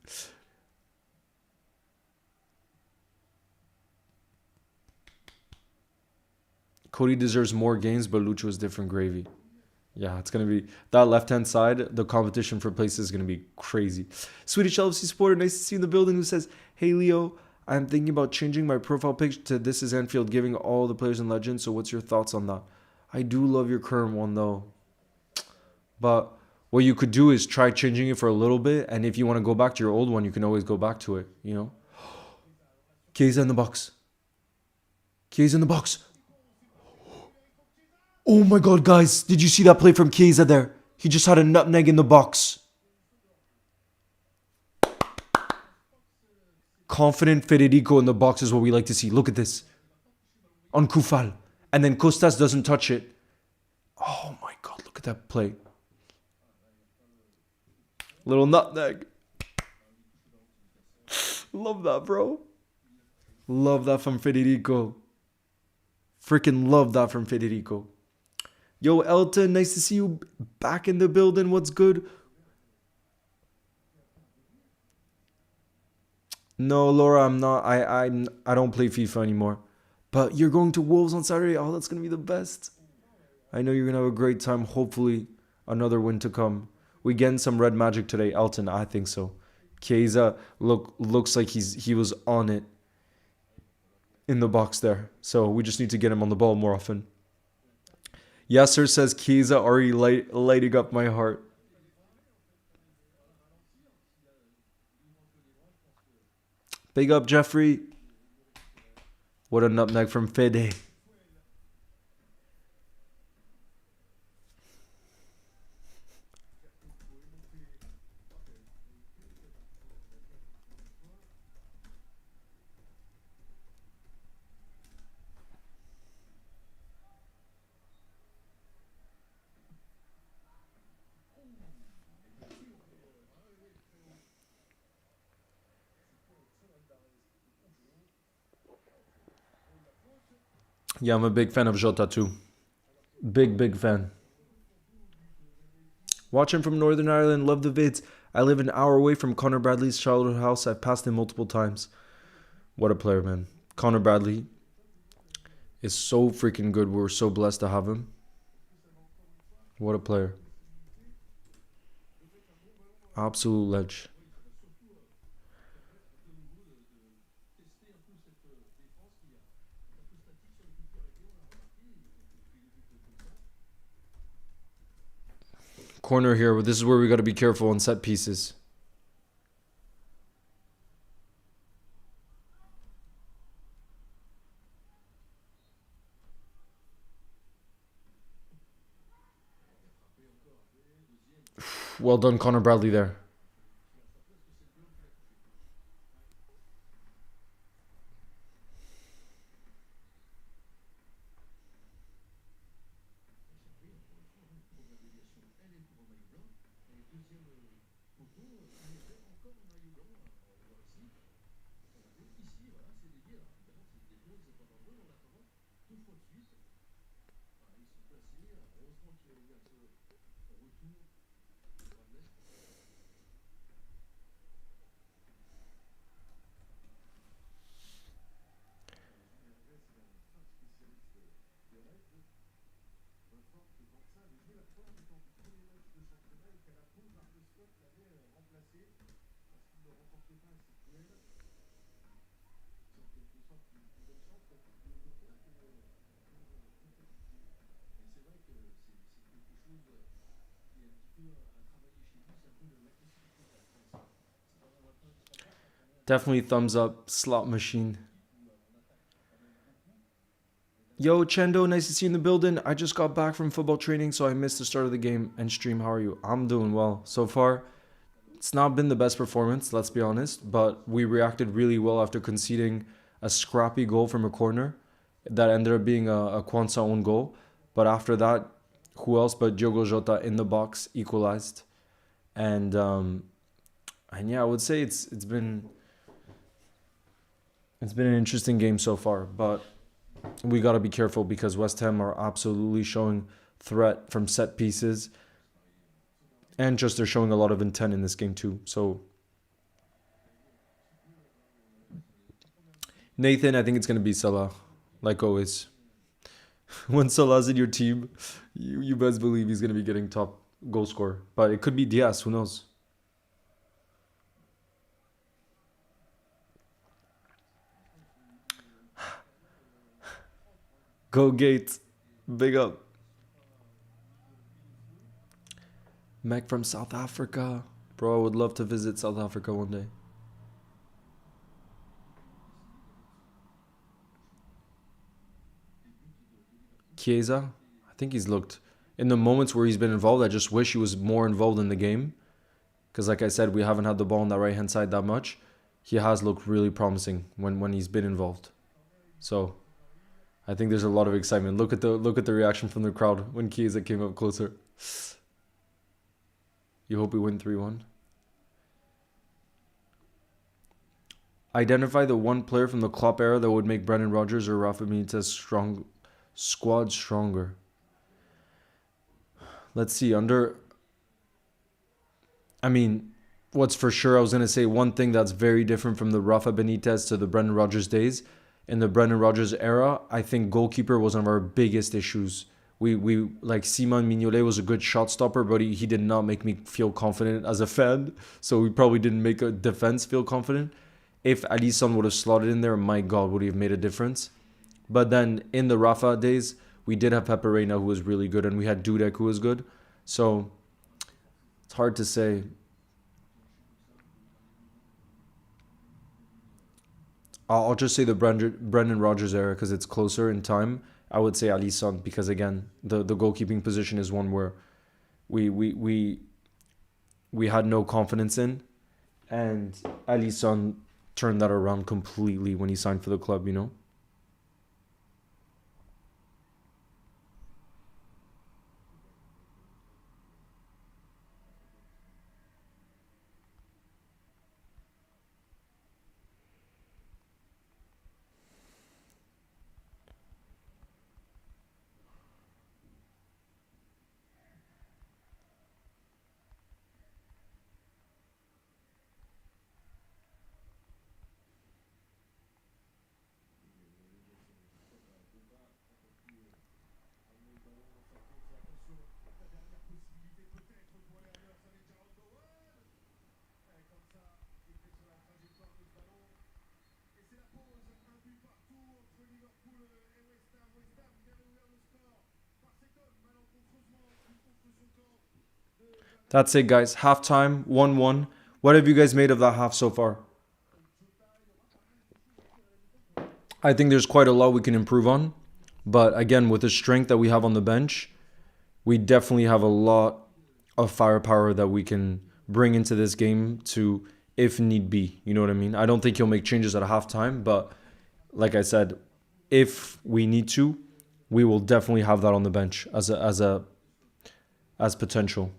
Cody deserves more games, but Lucho is different gravy. Yeah, it's going to be that left-hand side. The competition for places is going to be crazy. Swedish LFC supporter, nice to see you in the building, who says, hey, Leo, I'm thinking about changing my profile pic to This is Anfield, giving all the players and legends. So what's your thoughts on that? I do love your current one, though. But what you could do is try changing it for a little bit. And if you want to go back to your old one, you can always go back to it, you know? Chiesa in the box. Chiesa in the box. Oh my God, guys. Did you see that play from Chiesa there? He just had a nutmeg in the box. Confident Federico in the box is what we like to see. Look at this. On Kufal. And then Costas doesn't touch it. Oh my God, look at that play. Little nutmeg. Love that, bro. Love that from Federico. Freaking love that from Federico. Yo, Elton, nice to see you back in the building. What's good? No, Laura, I'm not. I don't play FIFA anymore. But you're going to Wolves on Saturday. Oh, that's going to be the best. I know you're going to have a great time. Hopefully, another win to come. We getting some red magic today, Elton. I think so. Chiesa looks like he was on it. in the box there. So we just need to get him on the ball more often. Yasser says Chiesa already lighting up my heart. Big up, Jeffrey. What a nutmeg from Fede. Yeah, I'm a big fan of Jota too. Big fan. Watch him from Northern Ireland. Love the vids. I live an hour away from Connor Bradley's childhood house. I've passed him multiple times. What a player, man. Connor Bradley is so freaking good. We're so blessed to have him. What a player. Absolute ledge. Corner here. This is where we got to be careful on set pieces. Well done, Connor Bradley there. Definitely thumbs up, slot machine. Yo, Chendo, nice to see you in the building. I just got back from football training, so I missed the start of the game and stream. How are you? I'm doing well. So far, it's not been the best performance, let's be honest, but we reacted really well after conceding a scrappy goal from a corner that ended up being a Kwanzaa own goal. But after that, who else but Diogo Jota in the box equalized. And yeah, I would say it's been an interesting game so far, but we got to be careful because West Ham are absolutely showing threat from set pieces. And just they're showing a lot of intent in this game too. So, Nathan, I think it's going to be Salah, like always. When Salah's in your team, you best believe he's going to be getting top goal scorer. But it could be Diaz, who knows? Go Gates. Big up. Mac from South Africa. Bro, I would love to visit South Africa one day. Chiesa. I think he's looked... In the moments where he's been involved, I just wish he was more involved in the game. Because like I said, we haven't had the ball on that right-hand side that much. He has looked really promising when he's been involved. So... I think there's a lot of excitement. Look at the reaction from the crowd when Chiesa came up closer. You hope we win 3-1. Identify the one player from the Klopp era that would make Brendan Rodgers or Rafa Benitez squad stronger. Let's see. What's for sure, I was going to say one thing that's very different from the Rafa Benitez to the Brendan Rodgers days. In the Brendan Rodgers era, I think goalkeeper was one of our biggest issues. We like Simon Mignolet was a good shot stopper, but he did not make me feel confident as a fan. So we probably didn't make a defense feel confident. If Alisson would have slotted in there, my God, would he have made a difference? But then in the Rafa days, we did have Pepe Reina, who was really good, and we had Dudek, who was good. So it's hard to say. I'll just say the Brendan Rodgers era because it's closer in time. I would say Alisson because again, the goalkeeping position is one where we we we we had no confidence in, and Alisson turned that around completely when he signed for the club. You know. That's it, guys. Halftime, 1-1. What have you guys made of that half so far? I think there's quite a lot we can improve on. But again, with the strength that we have on the bench, we definitely have a lot of firepower that we can bring into this game to, if need be. You know what I mean? I don't think he'll make changes at halftime, but like I said, if we need to, we will definitely have that on the bench as potential.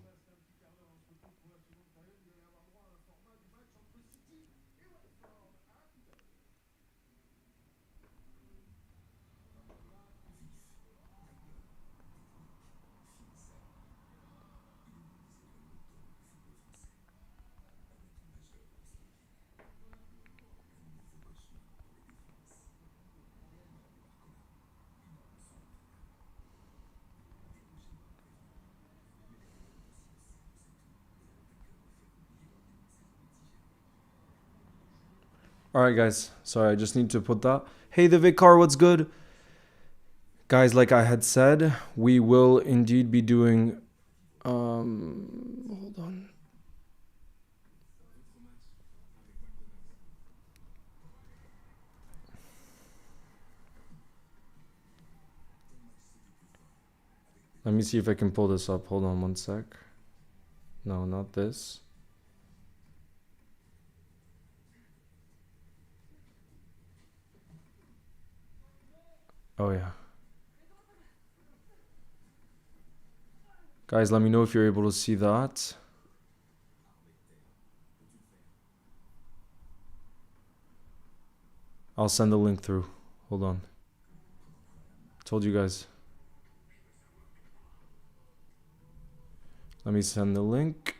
All right, guys. Sorry, I just need to put that. Hey, the Vicar, what's good? Guys, like I had said, we will indeed be doing... hold on. Let me see if I can pull this up. Hold on one sec. No, not this. Oh, yeah. Guys, let me know if you're able to see that. I'll send the link through. Hold on. Told you guys. Let me send the link.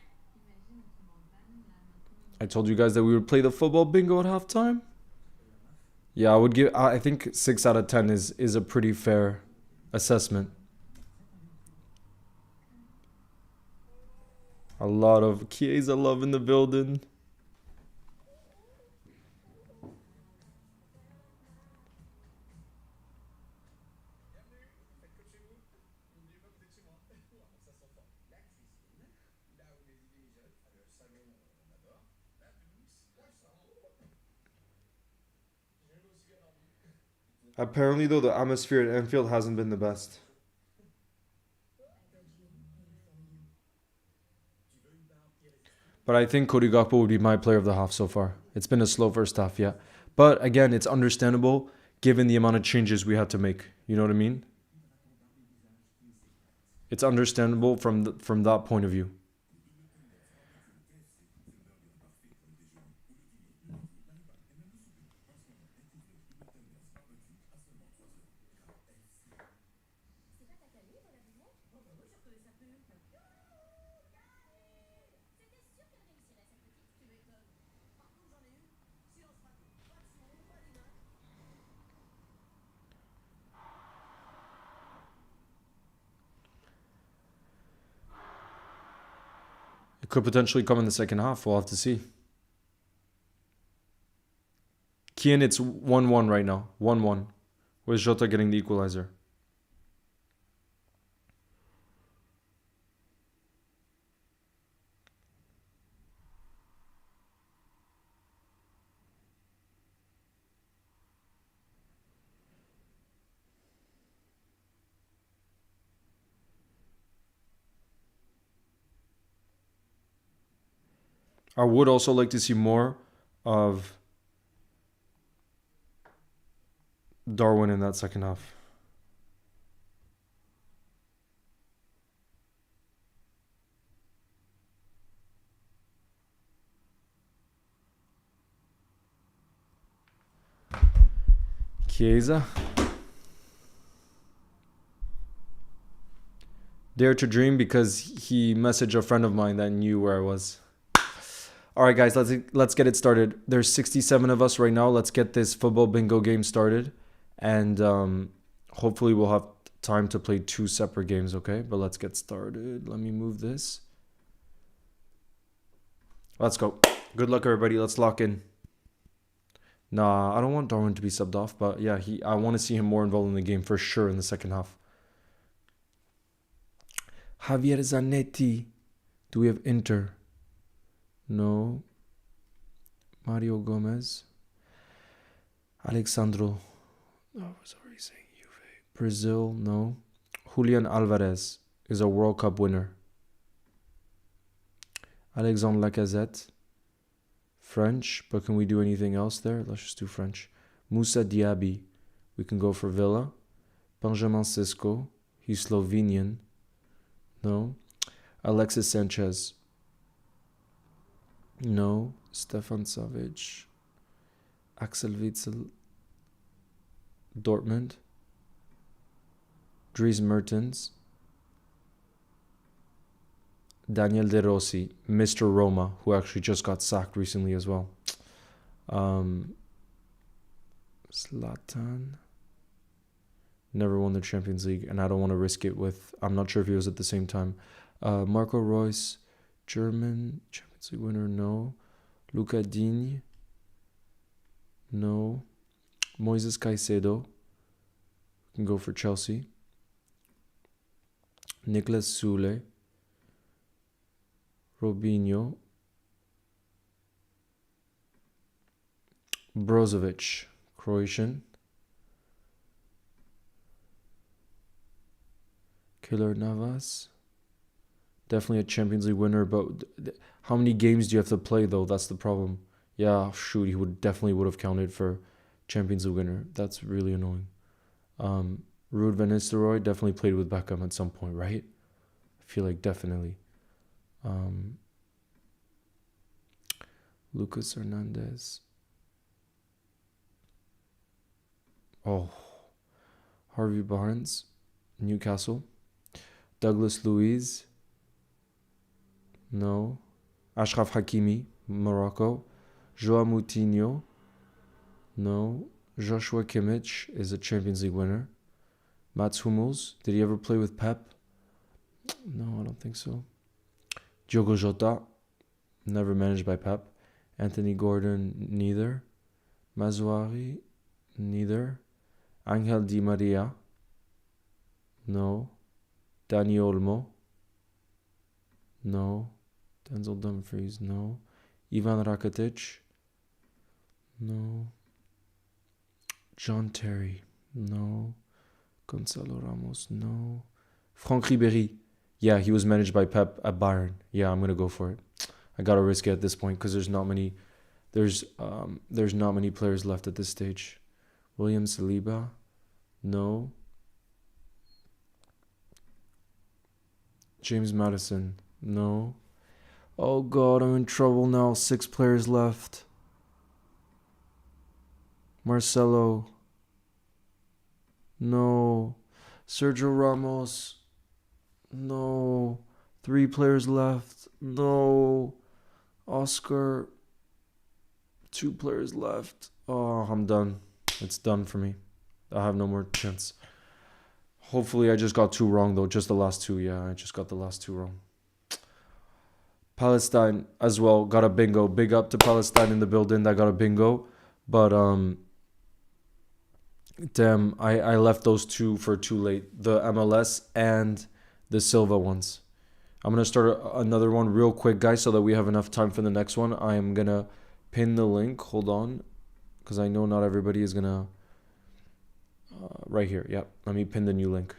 I told you guys that we would play the football bingo at halftime. Yeah, I would give... I think 6 out of 10 is a pretty fair assessment. A lot of Chiesa love in the building. Apparently, though, the atmosphere at Anfield hasn't been the best. But I think Cody Gakpo would be my player of the half so far. It's been a slow first half, yeah. But again, it's understandable given the amount of changes we had to make. You know what I mean? It's understandable from that point of view. It could potentially come in the second half. We'll have to see. Kian, it's 1-1 right now. 1-1. With Jota getting the equalizer. I would also like to see more of Darwin in that second half. Chiesa. Dare to dream because he messaged a friend of mine that knew where I was. All right, guys, let's get it started. There's 67 of us right now. Let's get this football bingo game started. And hopefully we'll have time to play 2 separate games, okay? But let's get started. Let me move this. Let's go. Good luck, everybody. Let's lock in. Nah, I don't want Darwin to be subbed off. But yeah, I want to see him more involved in the game for sure in the second half. Javier Zanetti. Do we have Inter? No. Mario Gomez. Alexandro. Oh, I was already saying Juve. Brazil, no. Julian Alvarez is a World Cup winner. Alexandre Lacazette. French, but can we do anything else there? Let's just do French. Moussa Diaby. We can go for Villa. Benjamin Sesko. He's Slovenian. No. Alexis Sanchez. No. Stefan Savic. Axel Witsel. Dortmund. Dries Mertens. Daniel De Rossi, Mr. Roma, who actually just got sacked recently as well. Zlatan. Never won the Champions League, and I don't want to risk it with... I'm not sure if he was at the same time. Marco Reus, German, Champions League winner, no. Luca Digne, no. Moises Caicedo, can go for Chelsea. Nicolas Soule. Robinho. Brozovic, Croatian. Keylor Navas. Definitely a Champions League winner, but how many games do you have to play though? That's the problem. Yeah, shoot, he definitely would have counted for Champions League winner. That's really annoying. Ruud van Nistelrooy definitely played with Beckham at some point, right? I feel like definitely. Lucas Hernandez. Oh, Harvey Barnes, Newcastle. Douglas Luiz. No. Ashraf Hakimi, Morocco. Joao Moutinho. No. Joshua Kimmich is a Champions League winner. Mats Hummels. Did he ever play with Pep? No, I don't think so. Diogo Jota. Never managed by Pep. Anthony Gordon, neither. Mazouari, neither. Angel Di Maria. No. Dani Olmo. No. Denzel Dumfries, no. Ivan Rakitic. No. John Terry, no. Gonzalo Ramos, no. Franck Ribéry. Yeah, he was managed by Pep at Bayern. Yeah, I'm gonna go for it. I gotta risk it at this point because there's not many players left at this stage. William Saliba, no. James Madison, no. Oh God, I'm in trouble now. 6 players left. Marcelo, no. Sergio Ramos, no. 3 players left, no. Oscar, 2 players left. Oh, I'm done. It's done for me. I have no more chance. Hopefully I just got 2 wrong though. Just the last 2. Yeah, I just got the last 2 wrong. Palestine as well got a bingo. Big up to Palestine in the building that got a bingo. But damn, I left those two for too late. The MLS and the Silva ones. I'm going to start another one real quick, guys, so that we have enough time for the next one. I am going to pin the link. Hold on. Because I know not everybody is going to... right here. Yep. Let me pin the new link.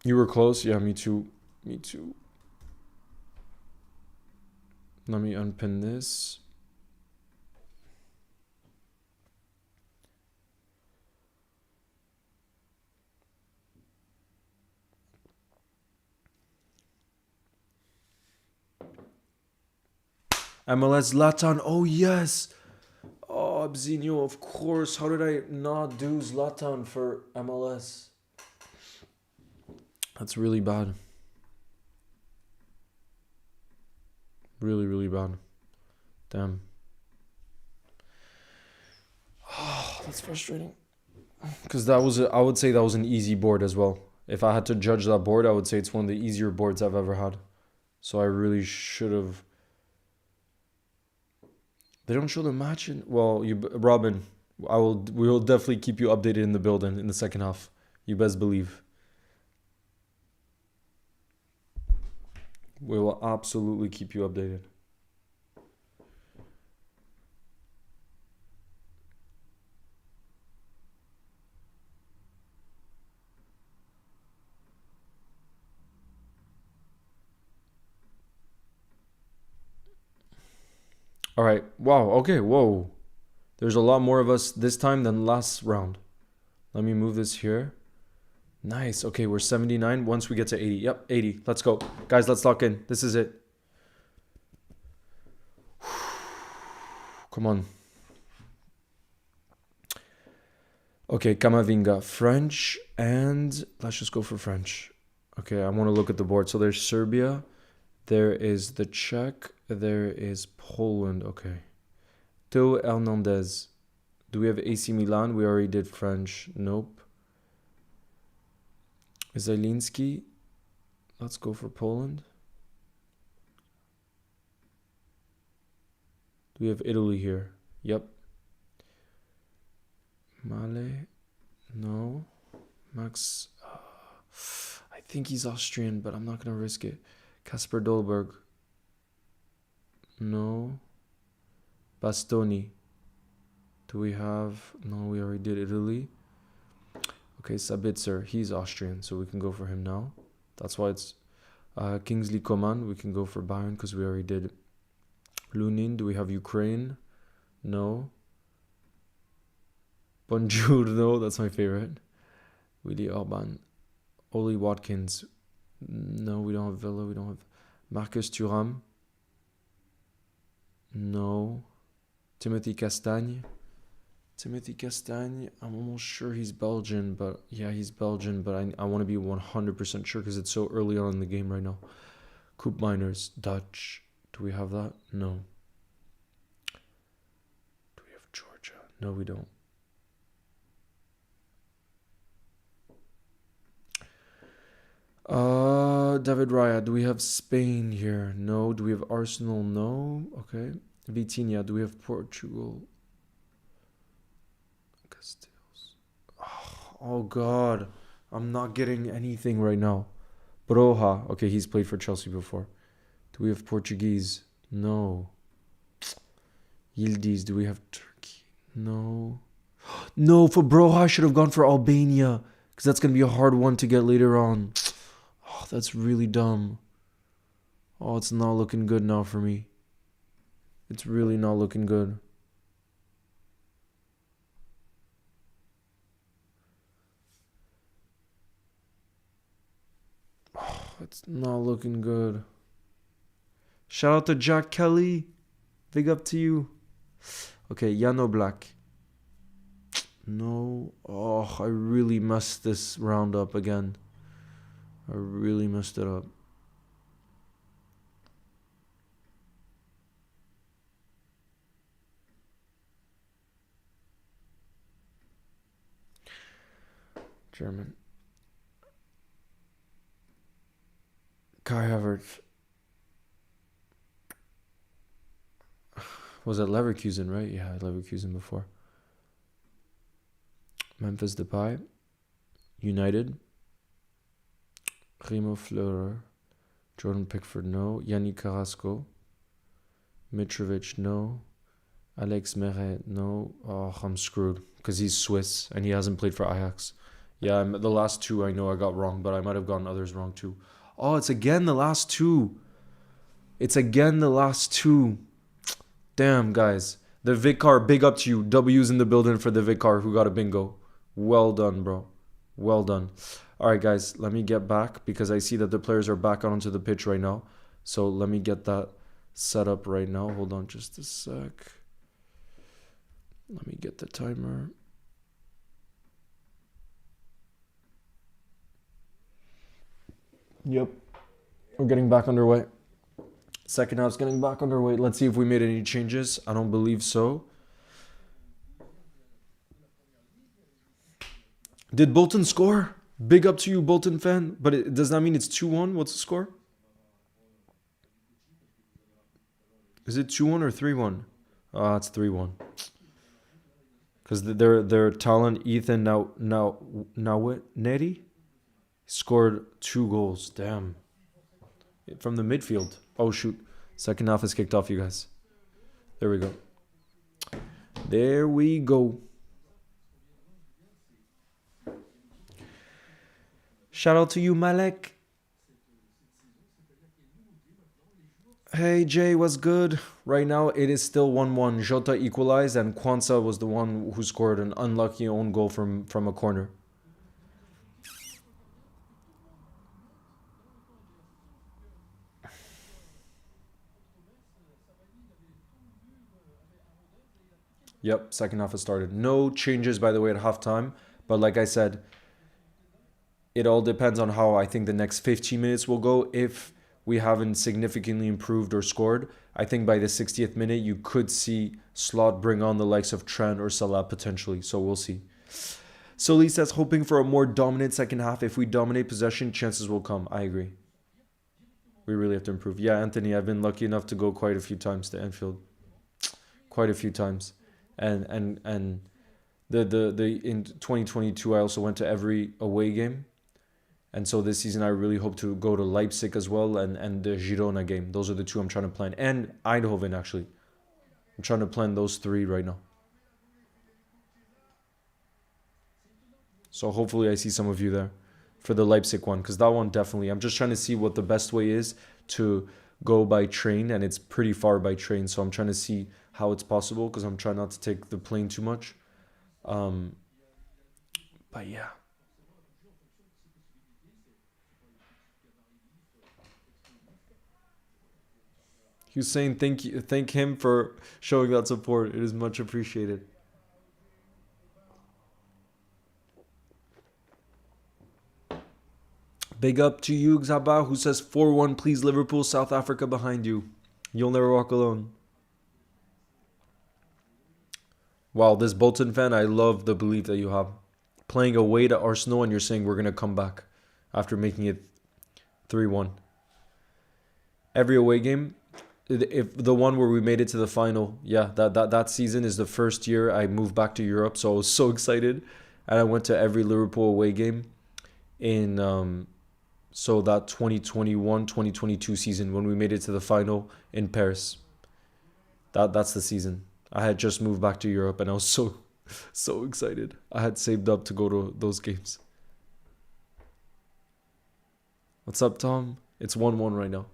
You were close? Yeah, me too. Me too. Let me unpin this. MLS Zlatan. Oh, yes. Oh, Abzinho, of course. How did I not do Zlatan for MLS? That's really bad. Really, really bad. Damn. Oh, that's frustrating. Because that was, I would say that was an easy board as well. If I had to judge that board, I would say it's one of the easier boards I've ever had. So I really should have. They don't show the match in. Well, Robin, we will definitely keep you updated in the building in the second half. You best believe. We will absolutely keep you updated. All right. Wow. Okay. Whoa. There's a lot more of us this time than last round. Let me move this here. Nice. Okay, we're 79 once we get to 80. Yep, 80. Let's go. Guys, let's lock in. This is it. Come on. Okay, Kamavinga. French and... Let's just go for French. Okay, I want to look at the board. So there's Serbia. There is the Czech. There is Poland. Okay. Teo Hernandez. Do we have AC Milan? We already did French. Nope. Zielinski. Let's go for Poland. Do we have Italy here? Yep. Male. No. Max. I think he's Austrian, but I'm not going to risk it. Kasper Dolberg. No. Bastoni. Do we have... No, we already did Italy. Okay, Sabitzer. He's Austrian, so we can go for him now. That's why it's... Kingsley Coman. We can go for Bayern because we already did Lunin. Do we have Ukraine? No. Bonjour, no. That's my favorite. Willy Orban. Oli Watkins. No, we don't have Villa. We don't have... Marcus Thuram. No. Timothy Castagne. Timothy Castagne. I'm almost sure he's Belgian, but... Yeah, he's Belgian, but I want to be 100% sure because it's so early on in the game right now. Coop Miners. Dutch. Do we have that? No. Do we have Georgia? No, we don't. David Raya. Do we have Spain here? No. Do we have Arsenal? No. Okay. Vitinha. Do we have Portugal? Castells. Oh God. I'm not getting anything right now. Broha. Okay, he's played for Chelsea before. Do we have Portuguese? No. Yildiz. Do we have Turkey? No. No, for Broha, I should have gone for Albania. Because that's going to be a hard one to get later on. Oh, that's really dumb. Oh, it's not looking good now for me. It's really not looking good. Oh, it's not looking good. Shout out to Jack Kelly. Big up to you. Okay, Yano Black. No. Oh, I really messed this round up again. I really messed it up. German. Kai Havertz. Was it Leverkusen, right? Yeah, Leverkusen before. Memphis Depay. United. Remo Fleurer. Jordan Pickford, no. Yannick Carrasco. Mitrovic, no. Alex Meret, no. Oh, I'm screwed because he's Swiss and he hasn't played for Ajax. Yeah, the last two I know I got wrong, but I might have gotten others wrong too. Oh, it's again the last two. It's again the last two. Damn, guys. The Vicar, big up to you. W's in the building for the Vicar who got a bingo. Well done, bro. Well done. All right, guys, let me get back because I see that the players are back onto the pitch right now. So let me get that set up right now. Hold on just a sec. Let me get the timer. Yep. We're getting back underway. Second half's getting back underway. Let's see if we made any changes. I don't believe so. Did Bolton score? Big up to you, Bolton fan. But it does not mean it's 2-1. What's the score? Is it 2-1 or 3-1? Ah, it's 3-1. Because their talent, Ethan Neri, scored 2 goals. Damn. From the midfield. Oh, shoot. Second half is kicked off, you guys. There we go. There we go. Shout out to you, Malek. Hey, Jay, what's good? Right now, it is still 1-1. Jota equalized, and Kwanzaa was the one who scored an unlucky own goal from a corner. Yep, second half has started. No changes, by the way, at halftime. But like I said, it all depends on how I think the next 15 minutes will go. If we haven't significantly improved or scored, I think by the 60th minute, you could see Slot bring on the likes of Trent or Salah potentially. So we'll see. So Lee says, hoping for a more dominant second half. If we dominate possession, chances will come. I agree. We really have to improve. Yeah, Anthony, I've been lucky enough to go quite a few times to Anfield. Quite a few times. And the in 2022, I also went to every away game. And so this season, I really hope to go to Leipzig as well and the Girona game. Those are the two I'm trying to plan. And Eindhoven, actually. I'm trying to plan those 3 right now. So hopefully I see some of you there for the Leipzig one. Because that one definitely, I'm just trying to see what the best way is to go by train. And it's pretty far by train. So I'm trying to see how it's possible. Because I'm trying not to take the plane too much. But yeah. Hussein, thank him for showing that support. It is much appreciated. Big up to you, Xaba, who says 4-1, please Liverpool, South Africa behind you. You'll never walk alone. Wow, this Bolton fan, I love the belief that you have. Playing away to Arsenal and you're saying we're going to come back after making it 3-1. Every away game, if the one where we made it to the final, yeah, that season is the first year I moved back to Europe, so I was so excited. And I went to every Liverpool away game in so that 2021-2022 season when we made it to the final in Paris. That's the season. I had just moved back to Europe and I was so excited. I had saved up to go to those games. What's up, Tom? It's 1-1 right now.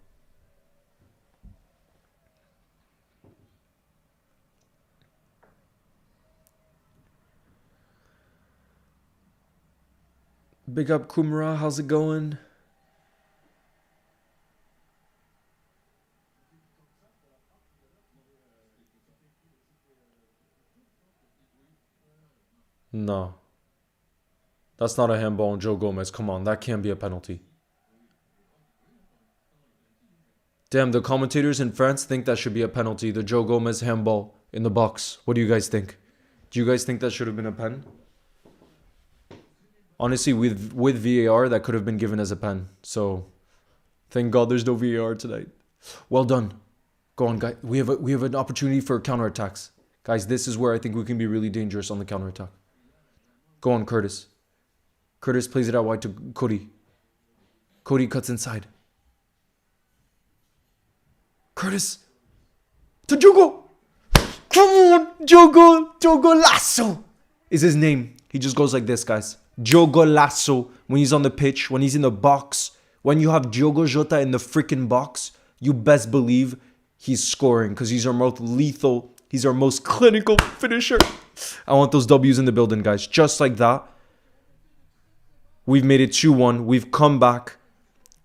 Big up Kumra, how's it going? No. That's not a handball on Joe Gomez. Come on, that can't be a penalty. Damn, the commentators in France think that should be a penalty. The Joe Gomez handball in the box. What do you guys think? Do you guys think that should have been a pen? Honestly, with VAR, that could have been given as a pen. So, thank God there's no VAR tonight. Well done. Go on, guys. We have an opportunity for counterattacks. Guys, this is where I think we can be really dangerous on the counterattack. Go on, Curtis. Curtis plays it out wide to Cody. Cody cuts inside. Curtis. To Jogo. Come on, Jogo. Jogo Lasso is his name. He just goes like this, guys. Jogo Lasso. When he's on the pitch, when he's in the box, when you have Diogo Jota in the freaking box, you best believe he's scoring because he's our most lethal, he's our most clinical finisher. I want those W's in the building, guys. Just like that. We've made it 2-1. We've come back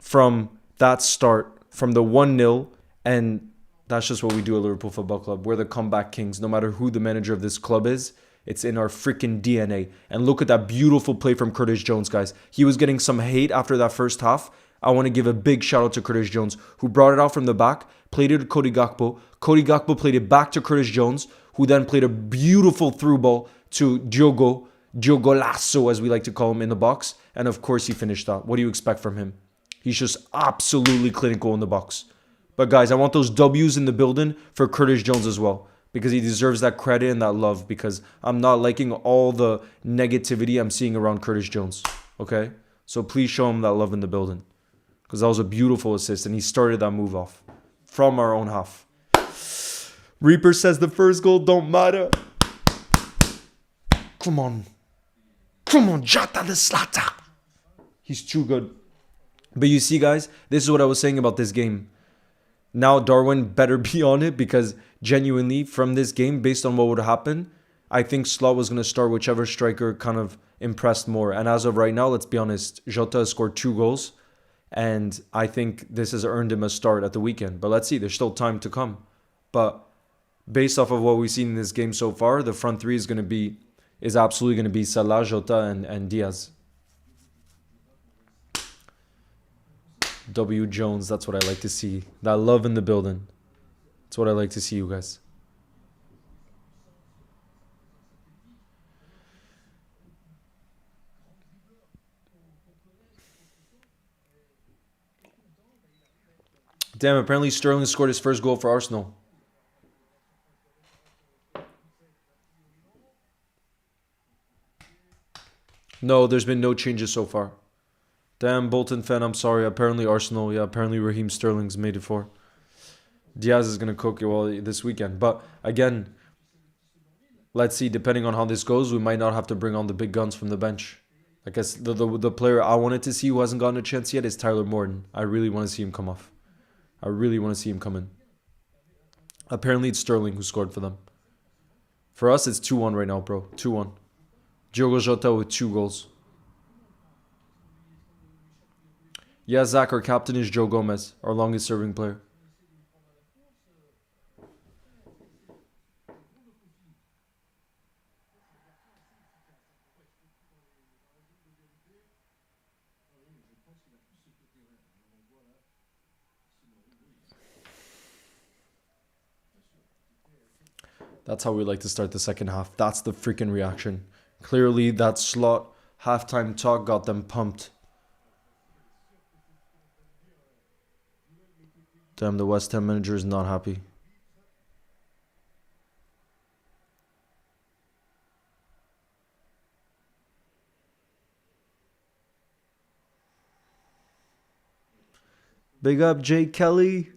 from that start, from the 1-0, and that's just what we do at Liverpool Football Club. We're the comeback kings. No matter who the manager of this club is, it's in our freaking DNA. And look at that beautiful play from Curtis Jones, guys. He was getting some hate after that first half. I want to give a big shout out to Curtis Jones, who brought it out from the back, played it to Cody Gakpo. Cody Gakpo played it back to Curtis Jones, who then played a beautiful through ball to Diogo Lasso, as we like to call him, in the box. And of course, he finished that. What do you expect from him? He's just absolutely clinical in the box. But guys, I want those W's in the building for Curtis Jones as well, because he deserves that credit and that love, because I'm not liking all the negativity I'm seeing around Curtis Jones. Okay? So please show him that love in the building, because that was a beautiful assist, and he started that move off from our own half. Reaper says the first goal don't matter. Come on. Come on, Jota the Slata. He's too good. But you see, guys, this is what I was saying about this game. Now Darwin better be on it, because genuinely from this game, based on what would happen, I think Slot was going to start whichever striker kind of impressed more. And as of right now, let's be honest, Jota has scored 2 goals. And I think this has earned him a start at the weekend. But let's see, there's still time to come. But based off of what we've seen in this game so far, the front three is absolutely going to be Salah, Jota, and Diaz. W. Jones, that's what I like to see. That love in the building. That's what I like to see, you guys. Damn, apparently Sterling scored his first goal for Arsenal. No, there's been no changes so far. Damn, Bolton fan, I'm sorry. Apparently Arsenal, yeah, apparently Raheem Sterling's made it for. Diaz is going to cook it well this weekend. But again, let's see, depending on how this goes, we might not have to bring on the big guns from the bench. I guess the player I wanted to see who hasn't gotten a chance yet is Tyler Morton. I really want to see him come off. I really want to see him come in. Apparently it's Sterling who scored for them. For us, it's 2-1 right now, bro. 2-1. Diogo Jota with 2 goals. Yeah, Zach, our captain is Joe Gomez, our longest serving player. That's how we like to start the second half. That's the freaking reaction. Clearly, that Slot halftime talk got them pumped. Damn, the West Ham manager is not happy. Big up, Jay Kelly.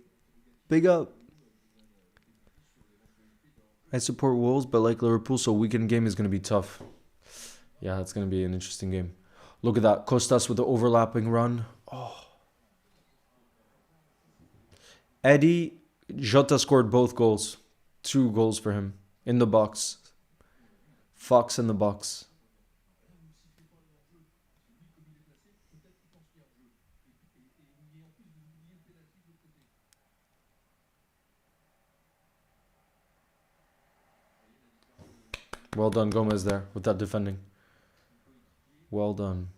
Big up. I support Wolves, but like Liverpool, so weekend game is going to be tough. Yeah, it's going to be an interesting game. Look at that. Costas with the overlapping run. Oh. Eddie, Jota scored both goals. 2 goals for him. In the box. Fox in the box. Well done, Gomez, there, with that defending. Well done.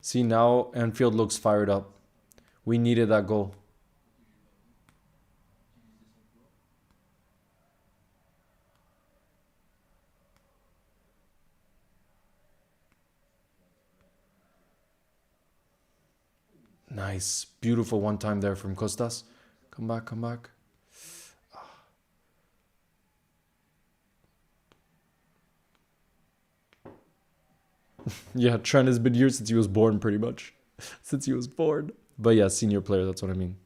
See, now Anfield looks fired up. We needed that goal. Nice. Beautiful one time there from Costas. Come back, come back. Yeah, Trent has been here since he was born, pretty much. Since he was born. But yeah, senior player, that's what I mean.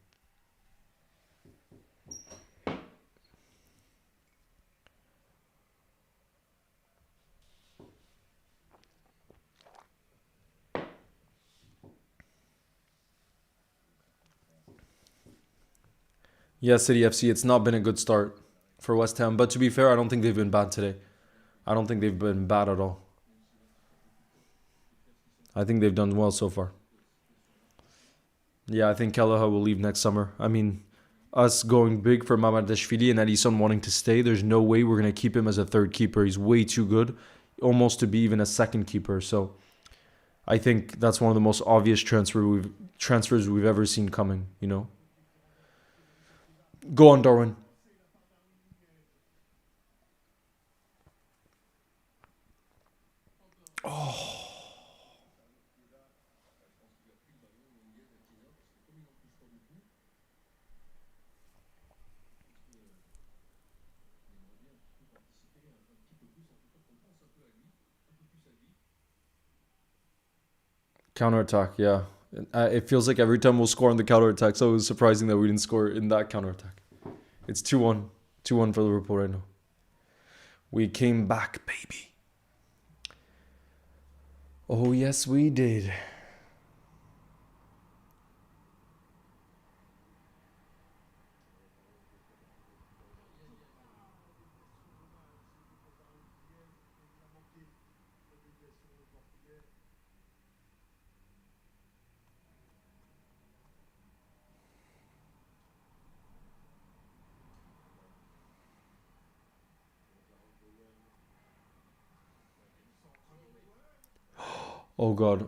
Yeah, City FC, it's not been a good start for West Ham. But to be fair, I don't think they've been bad today. I don't think they've been bad at all. I think they've done well so far. Yeah, I think Kelleher will leave next summer. I mean, us going big for Mamardashvili and Alisson wanting to stay, there's no way we're going to keep him as a third keeper. He's way too good, almost to be even a second keeper. So I think that's one of the most obvious transfers we've ever seen coming, you know? Go on, Darwin. Counter-attack, yeah. It feels like every time we'll score on the counter-attack, so it was surprising that we didn't score in that counter-attack. It's 2-1. 2-1 for Liverpool right now. We came back, baby. Oh, yes, we did. Oh, God.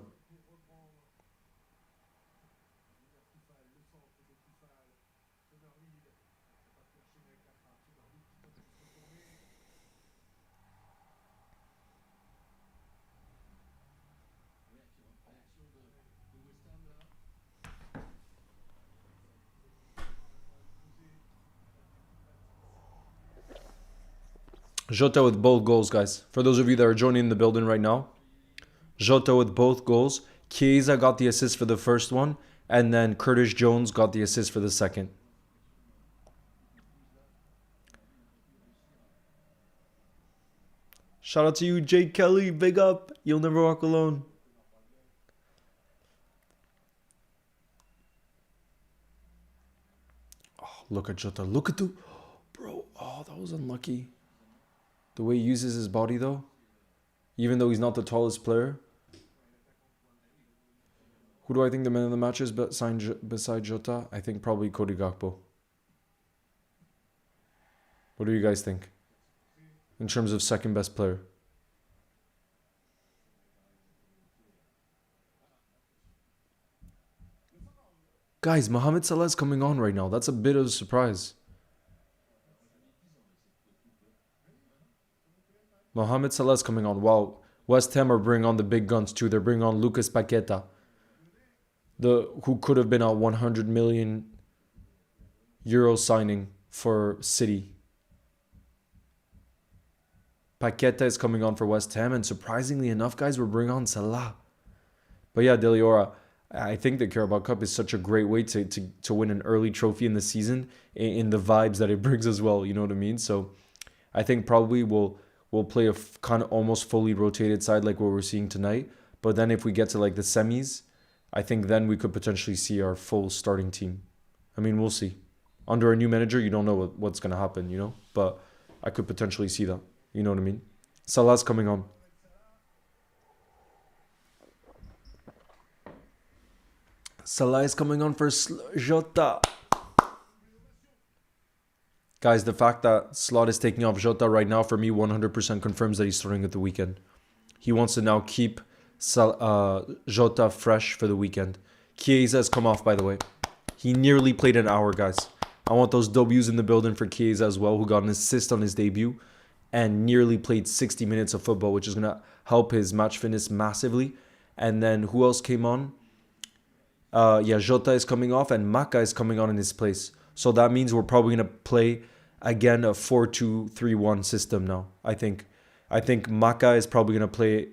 Jota with both goals, guys. For those of you that are joining the building right now, Jota with both goals. Chiesa got the assist for the first one, and then Curtis Jones got the assist for the second. Shout out to you, Jake Kelly. Big up. You'll never walk alone. Oh, look at Jota. Look at the... Bro, oh, that was unlucky. The way he uses his body, though. Even though he's not the tallest player. Who do I think the man of the match is beside Jota? I think probably Cody Gakpo. What do you guys think? In terms of second best player. Guys, Mohamed Salah is coming on right now. That's a bit of a surprise. Mohamed Salah is coming on. Wow. West Ham are bringing on the big guns too. They're bringing on Lucas Paqueta. Who could have been a 100 million euro signing for City. Paqueta is coming on for West Ham. And surprisingly enough, guys, we're bringing on Salah. But yeah, Deliora, I think the Carabao Cup is such a great way to win an early trophy in the season in the vibes that it brings as well. You know what I mean? So I think probably we'll play a kind of almost fully rotated side like what we're seeing tonight. But then if we get to like the semis, I think then we could potentially see our full starting team. I mean, we'll see. Under a new manager, you don't know what's going to happen, you know? But I could potentially see that. You know what I mean? Salah's coming on. Salah is coming on for Jota. Guys, the fact that Slot is taking off Jota right now, for me, 100% confirms that he's starting at the weekend. He wants to now keep Jota fresh for the weekend. Chiesa has come off, by the way. He nearly played an hour, guys. I want those W's in the building for Chiesa as well, who got an assist on his debut and nearly played 60 minutes of football, which is going to help his match fitness massively. And then who else came on? Jota is coming off and Maka is coming on in his place. So that means we're probably going to play again a 4-2-3-1 system now. I think Maka is probably going to play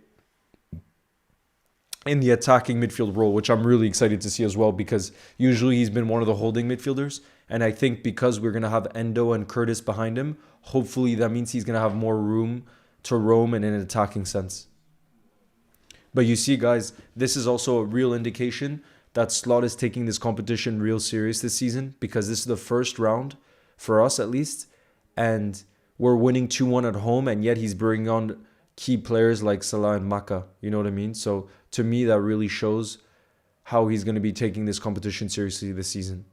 in the attacking midfield role, which I'm really excited to see as well, because usually he's been one of the holding midfielders. And I think because we're going to have Endo and Curtis behind him, hopefully that means he's going to have more room to roam in an attacking sense. But you see, guys, this is also a real indication that Slot is taking this competition real serious this season, because this is the first round, for us at least, and we're winning 2-1 at home, and yet he's bringing on key players like Salah and Maka. You know what I mean? So to me, that really shows how he's going to be taking this competition seriously this season.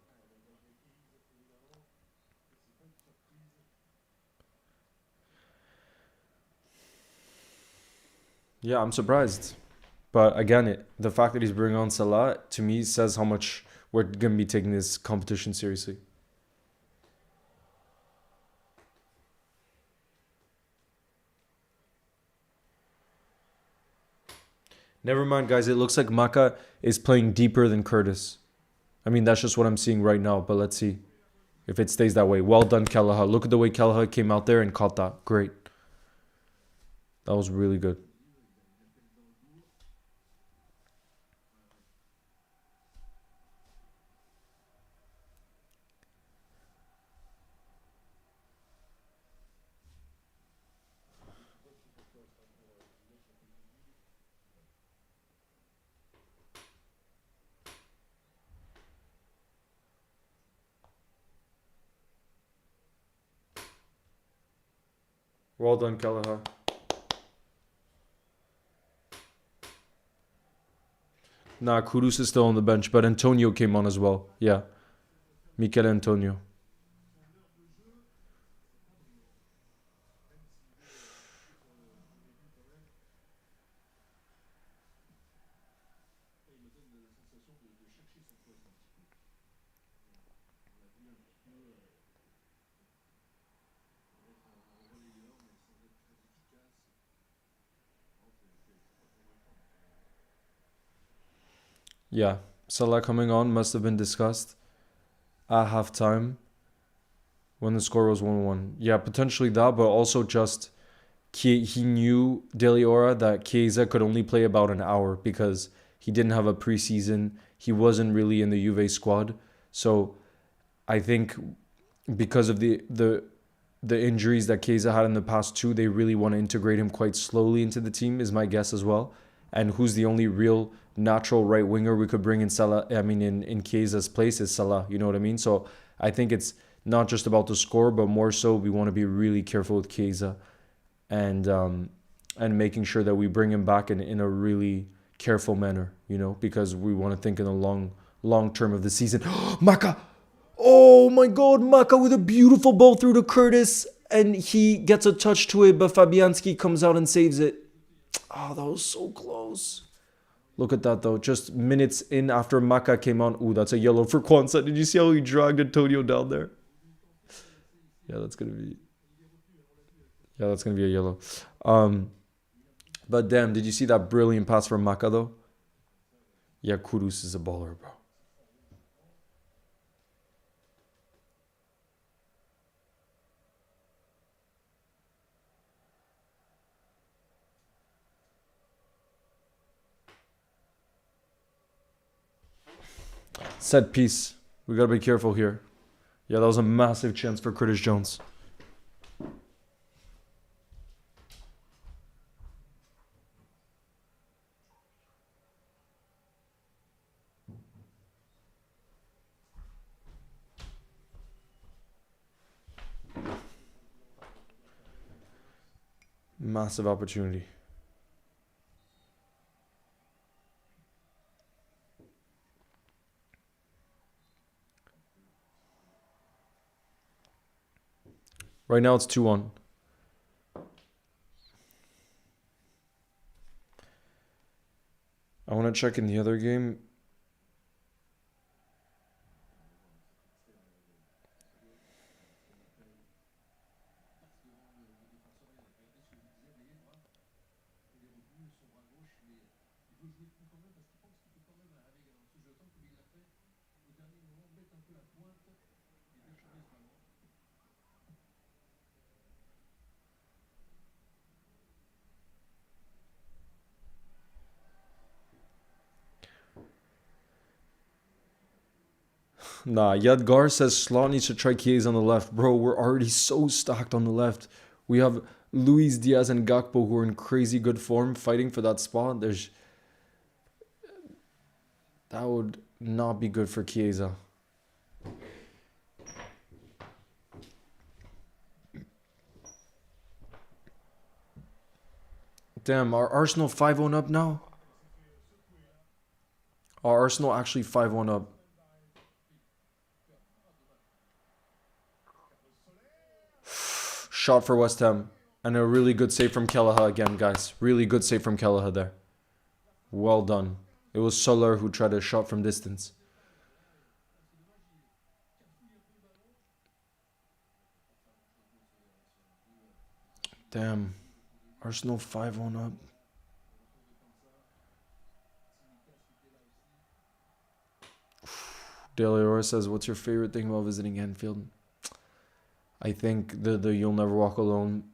Yeah, I'm surprised. But again, the fact that he's bringing on Salah, to me, says how much we're going to be taking this competition seriously. Never mind, guys. It looks like Maka is playing deeper than Curtis. I mean, that's just what I'm seeing right now. But let's see if it stays that way. Well done, Kalaha. Look at the way Kalaha came out there and caught that. Great. That was really good. Well done, Kalaha. Nah, Kudus is still on the bench, but Antonio came on as well. Yeah. Mikel Antonio. Yeah. Salah coming on must have been discussed at halftime when the score was 1-1. Yeah, potentially that, but also just he knew Dele Ora that Chiesa could only play about an hour because he didn't have a preseason. He wasn't really in the Juve squad. So I think because of the injuries that Chiesa had in the past two, they really want to integrate him quite slowly into the team, is my guess as well. And who's the only real natural right winger we could bring in Salah? I mean, in Chiesa's place is Salah. You know what I mean? So I think it's not just about the score, but more so we want to be really careful with Chiesa and making sure that we bring him back in a really careful manner. You know, because we want to think in the long term of the season. Maka. Oh my God, Maka with a beautiful ball through to Curtis, and he gets a touch to it, but Fabianski comes out and saves it. Oh, that was so close. Look at that though. Just minutes in after Maka came on. Ooh, that's a yellow for Kwanzaa. Did you see how he dragged Antonio down there? Yeah, that's gonna be a yellow. But damn, did you see that brilliant pass from Maka though? Yeah, Kudus is a baller, bro. Set piece. We gotta be careful here. Yeah, that was a massive chance for Curtis Jones. Massive opportunity. Right now it's 2-1. I want to check in the other game. Nah, Yadgar says Slot needs to try Chiesa on the left. Bro, we're already so stacked on the left. We have Luis Diaz and Gakpo who are in crazy good form fighting for that spot. That would not be good for Chiesa. Damn, are Arsenal 5-1 up now? Are Arsenal actually 5-1 up? Shot for West Ham. And a really good save from Kelleher again, guys. Really good save from Kelleher there. Well done. It was Salah who tried a shot from distance. Damn. Arsenal 5-1 up. Deliora says, what's your favorite thing about visiting Anfield? I think the You'll Never Walk Alone,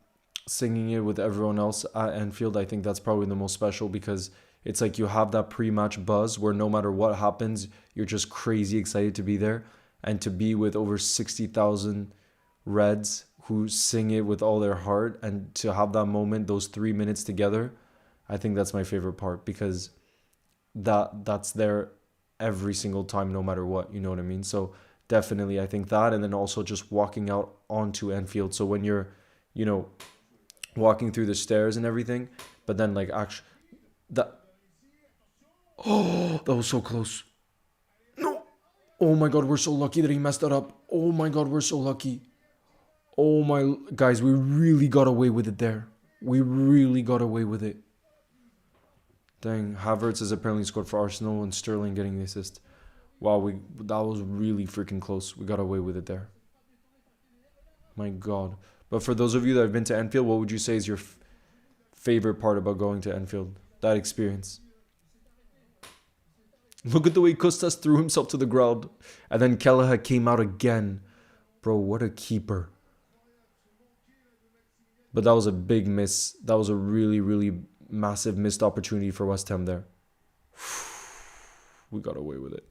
singing it with everyone else at Anfield, I think that's probably the most special because it's like you have that pre-match buzz where no matter what happens, you're just crazy excited to be there. And to be with over 60,000 Reds who sing it with all their heart and to have that moment, those 3 minutes together, I think that's my favorite part because that's there every single time, no matter what, you know what I mean? So definitely, I think that, and then also just walking out onto Anfield. So when you're, walking through the stairs and everything, but then like actually, that was so close. No, oh my God, we're so lucky that he messed that up. Oh my God, we're so lucky. Oh my, guys, we really got away with it there. We really got away with it. Dang, Havertz has apparently scored for Arsenal and Sterling getting the assist. Wow, that was really freaking close. We got away with it there. My God. But for those of you that have been to Anfield, what would you say is your favorite part about going to Anfield? That experience. Look at the way Costas threw himself to the ground. And then Kelleher came out again. Bro, what a keeper. But that was a big miss. That was a really, really massive missed opportunity for West Ham there. We got away with it.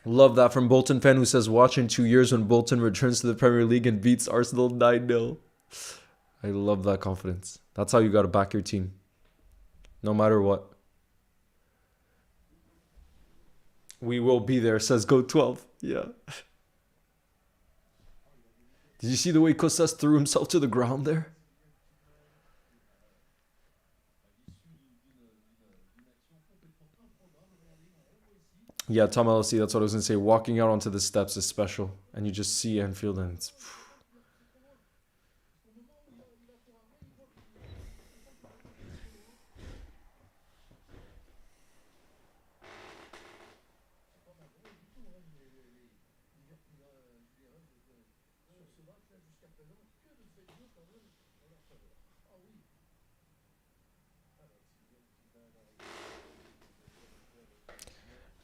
Love that from Bolton fan who says, watch in 2 years when Bolton returns to the Premier League and beats Arsenal 9-0. I love that confidence. That's how you got to back your team. No matter what. We will be there, says Go 12. Yeah. Did you see the way Costas threw himself to the ground there? Yeah, Tom LLC, that's what I was going to say. Walking out onto the steps is special. And you just see Anfield and it's...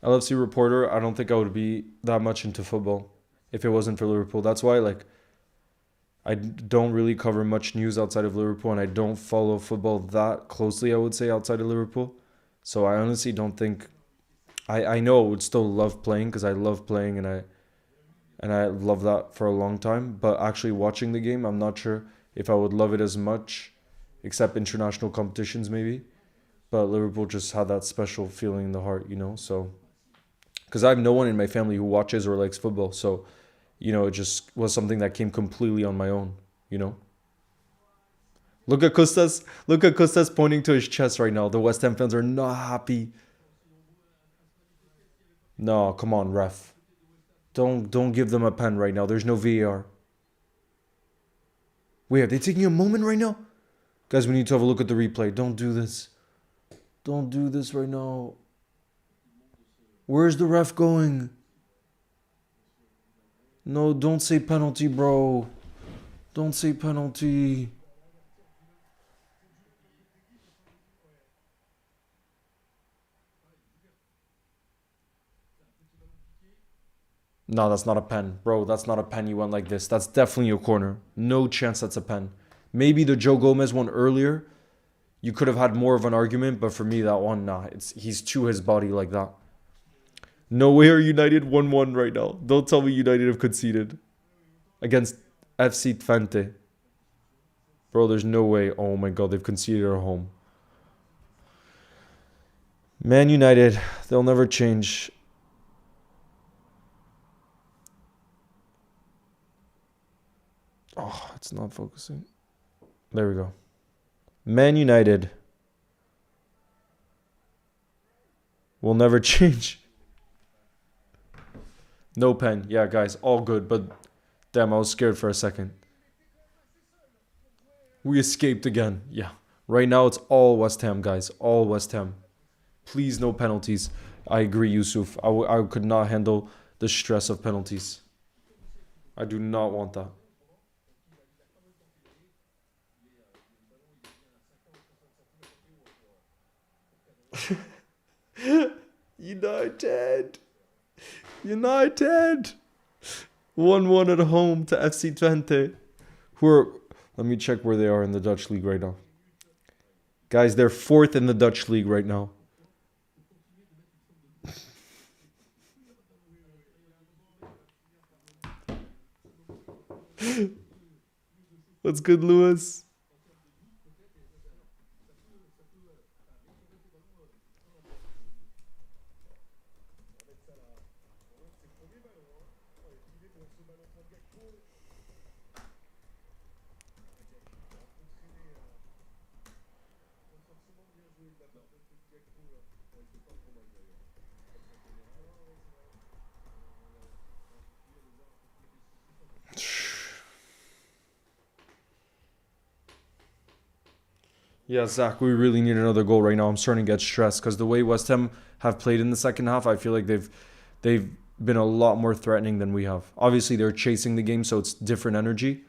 LFC reporter, I don't think I would be that much into football if it wasn't for Liverpool. That's why, I don't really cover much news outside of Liverpool, and I don't follow football that closely, I would say, outside of Liverpool. So I honestly don't think... I know I would still love playing because I love playing and I love that for a long time. But actually watching the game, I'm not sure if I would love it as much, except international competitions maybe. But Liverpool just had that special feeling in the heart, so... Because I have no one in my family who watches or likes football. So, it just was something that came completely on my own, Look at Costas. Look at Costas pointing to his chest right now. The West Ham fans are not happy. No, come on, ref. Don't give them a pen right now. There's no VAR. Wait, are they taking a moment right now? Guys, we need to have a look at the replay. Don't do this. Don't do this right now. Where's the ref going? No, don't say penalty, bro. Don't say penalty. No, that's not a pen. Bro, that's not a pen. You went like this. That's definitely a corner. No chance that's a pen. Maybe the Joe Gomez one earlier, you could have had more of an argument, but for me, that one, nah. He's to his body like that. No way are United 1-1 right now. Don't tell me United have conceded. Against FC Twente. Bro, there's no way. Oh my god, they've conceded at home. Man United, they'll never change. Oh, it's not focusing. There we go. Man United will never change. No pen. Yeah, guys, all good. But damn, I was scared for a second. We escaped again. Yeah. Right now, it's all West Ham, guys. All West Ham. Please, no penalties. I agree, Yusuf. I could not handle the stress of penalties. I do not want that. United. 1-1 at home to FC Twente. Let me check where they are in the Dutch league right now. Guys, they're 4th in the Dutch league right now. What's good, Lewis? Yeah, Zach, we really need another goal right now. I'm starting to get stressed because the way West Ham have played in the second half, I feel like they've been a lot more threatening than we have. Obviously, they're chasing the game, so it's different energy.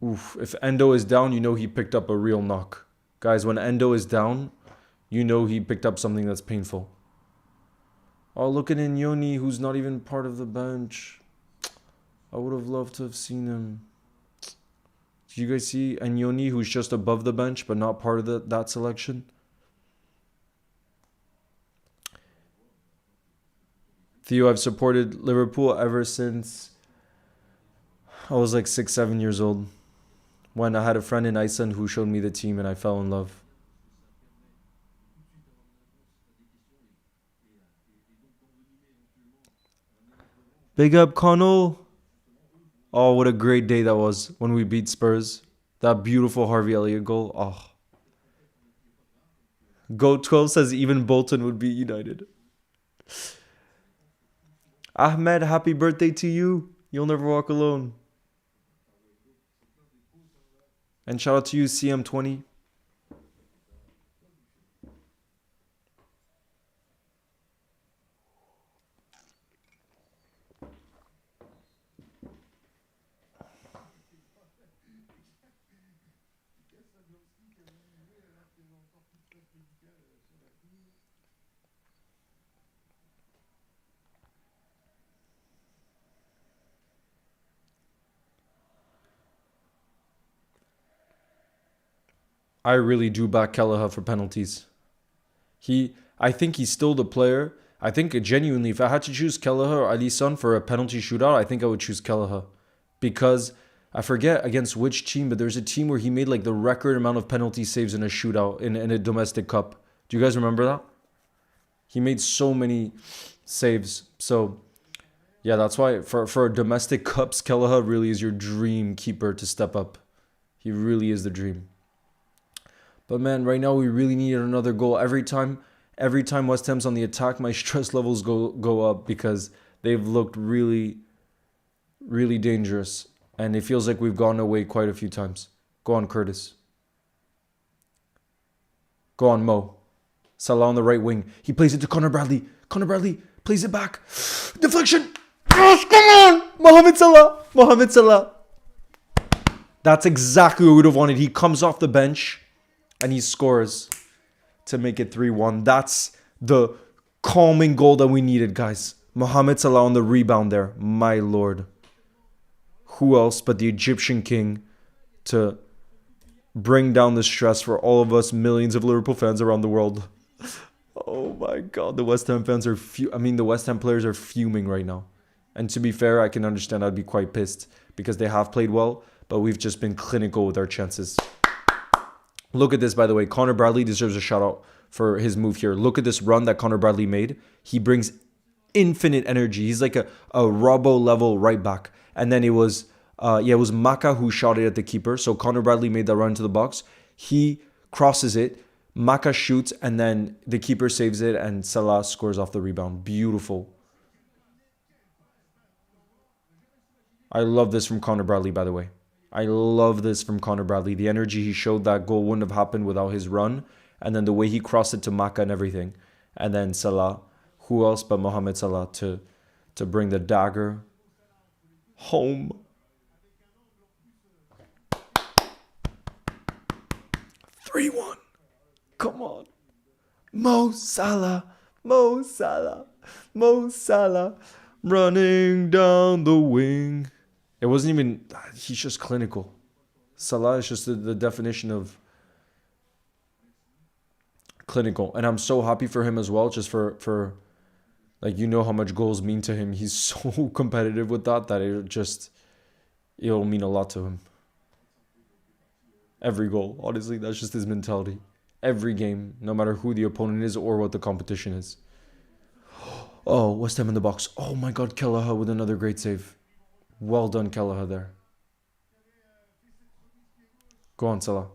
Oof, if Endo is down, you know he picked up a real knock. Guys, when Endo is down, you know he picked up something that's painful. Oh, look at Inyoni, who's not even part of the bench. I would have loved to have seen him. Did you guys see Inyoni, who's just above the bench, but not part of that selection? Theo, I've supported Liverpool ever since I was like 6, 7 years old. When I had a friend in Iceland who showed me the team and I fell in love. Big up, Connell. Oh, what a great day that was when we beat Spurs. That beautiful Harvey Elliott goal. Oh. Goat12 says even Bolton would beat United. Ahmed, happy birthday to you. You'll never walk alone. And shout out to you, CM20. I really do back Kelleher for penalties. I think he's still the player. I think genuinely, if I had to choose Kelleher or Alisson for a penalty shootout, I think I would choose Kelleher. Because I forget against which team, but there's a team where he made like the record amount of penalty saves in a shootout in a domestic cup. Do you guys remember that? He made so many saves. So, yeah, that's why for domestic cups, Kelleher really is your dream keeper to step up. He really is the dream. But man, right now we really need another goal. Every time West Ham's on the attack, my stress levels go up because they've looked really, really dangerous. And it feels like we've gone away quite a few times. Go on, Curtis. Go on, Mo. Salah on the right wing. He plays it to Connor Bradley. Connor Bradley. Plays it back. Deflection. Yes, come on. Mohamed Salah. Mohamed Salah. That's exactly what we would have wanted. He comes off the bench and he scores to make it 3-1. That's the calming goal that we needed, guys. Mohamed Salah on the rebound there. My lord. Who else but the Egyptian king to bring down the stress for all of us millions of Liverpool fans around the world. Oh my god, the West Ham fans are the West Ham players are fuming right now. And to be fair, I can understand I'd be quite pissed because they have played well, but we've just been clinical with our chances. Look at this, by the way. Connor Bradley deserves a shout out for his move here. Look at this run that Connor Bradley made. He brings infinite energy. He's like a Robbo level right back. And then it was Maka who shot it at the keeper. So Connor Bradley made that run to the box. He crosses it. Maka shoots and then the keeper saves it and Salah scores off the rebound. Beautiful. I love this from Connor Bradley, by the way. I love this from Connor Bradley. The energy he showed, that goal wouldn't have happened without his run. And then the way he crossed it to Maka and everything. And then Salah. Who else but Mohamed Salah to bring the dagger home. 3-1. Come on. Mo Salah. Mo Salah. Mo Salah. Running down the wing. It wasn't even... He's just clinical. Salah is just the definition of clinical. And I'm so happy for him as well. Just for like, you know how much goals mean to him. He's so competitive with that it'll mean a lot to him. Every goal. Honestly, that's just his mentality. Every game, no matter who the opponent is or what the competition is. Oh, West Ham in the box. Oh my god, Kelleher with another great save. Well done, Kelleher there. Go on, Salah.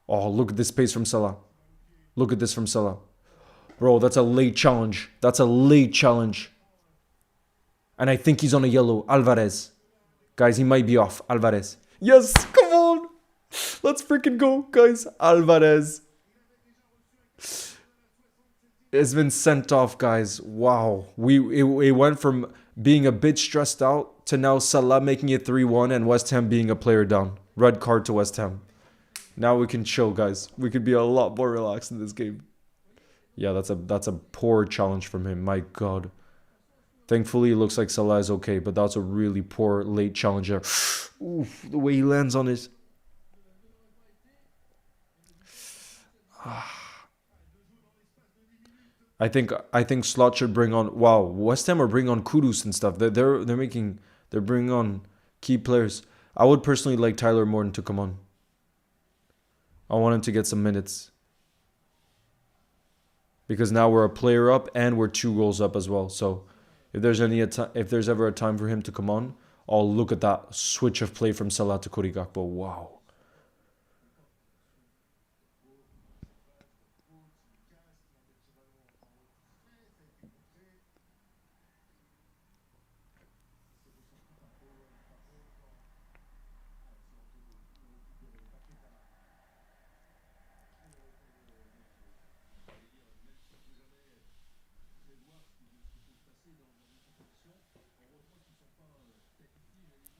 Oh, look at this pace from Salah. Look at this from Salah. Bro, that's a late challenge. That's a late challenge. And I think he's on a yellow. Alvarez. Guys, he might be off. Alvarez. Yes, come on. Let's freaking go, guys. Alvarez has been sent off, guys. Wow. It went from being a bit stressed out to now Salah making it 3-1 and West Ham being a player down. Red card to West Ham. Now we can chill, guys. We could be a lot more relaxed in this game. Yeah, that's a poor challenge from him. My god. Thankfully, it looks like Salah is okay, but that's a really poor late challenger. Oof, the way he lands on it. I think Slot should bring on... Wow, West Ham are bringing on Kudus and stuff. They're bringing on key players. I would personally like Tyler Morton to come on. I want him to get some minutes. Because now we're a player up and we're 2 goals up as well. So if there's ever a time for him to come on, oh, look at that switch of play from Salah to Cody Gakpo. Wow.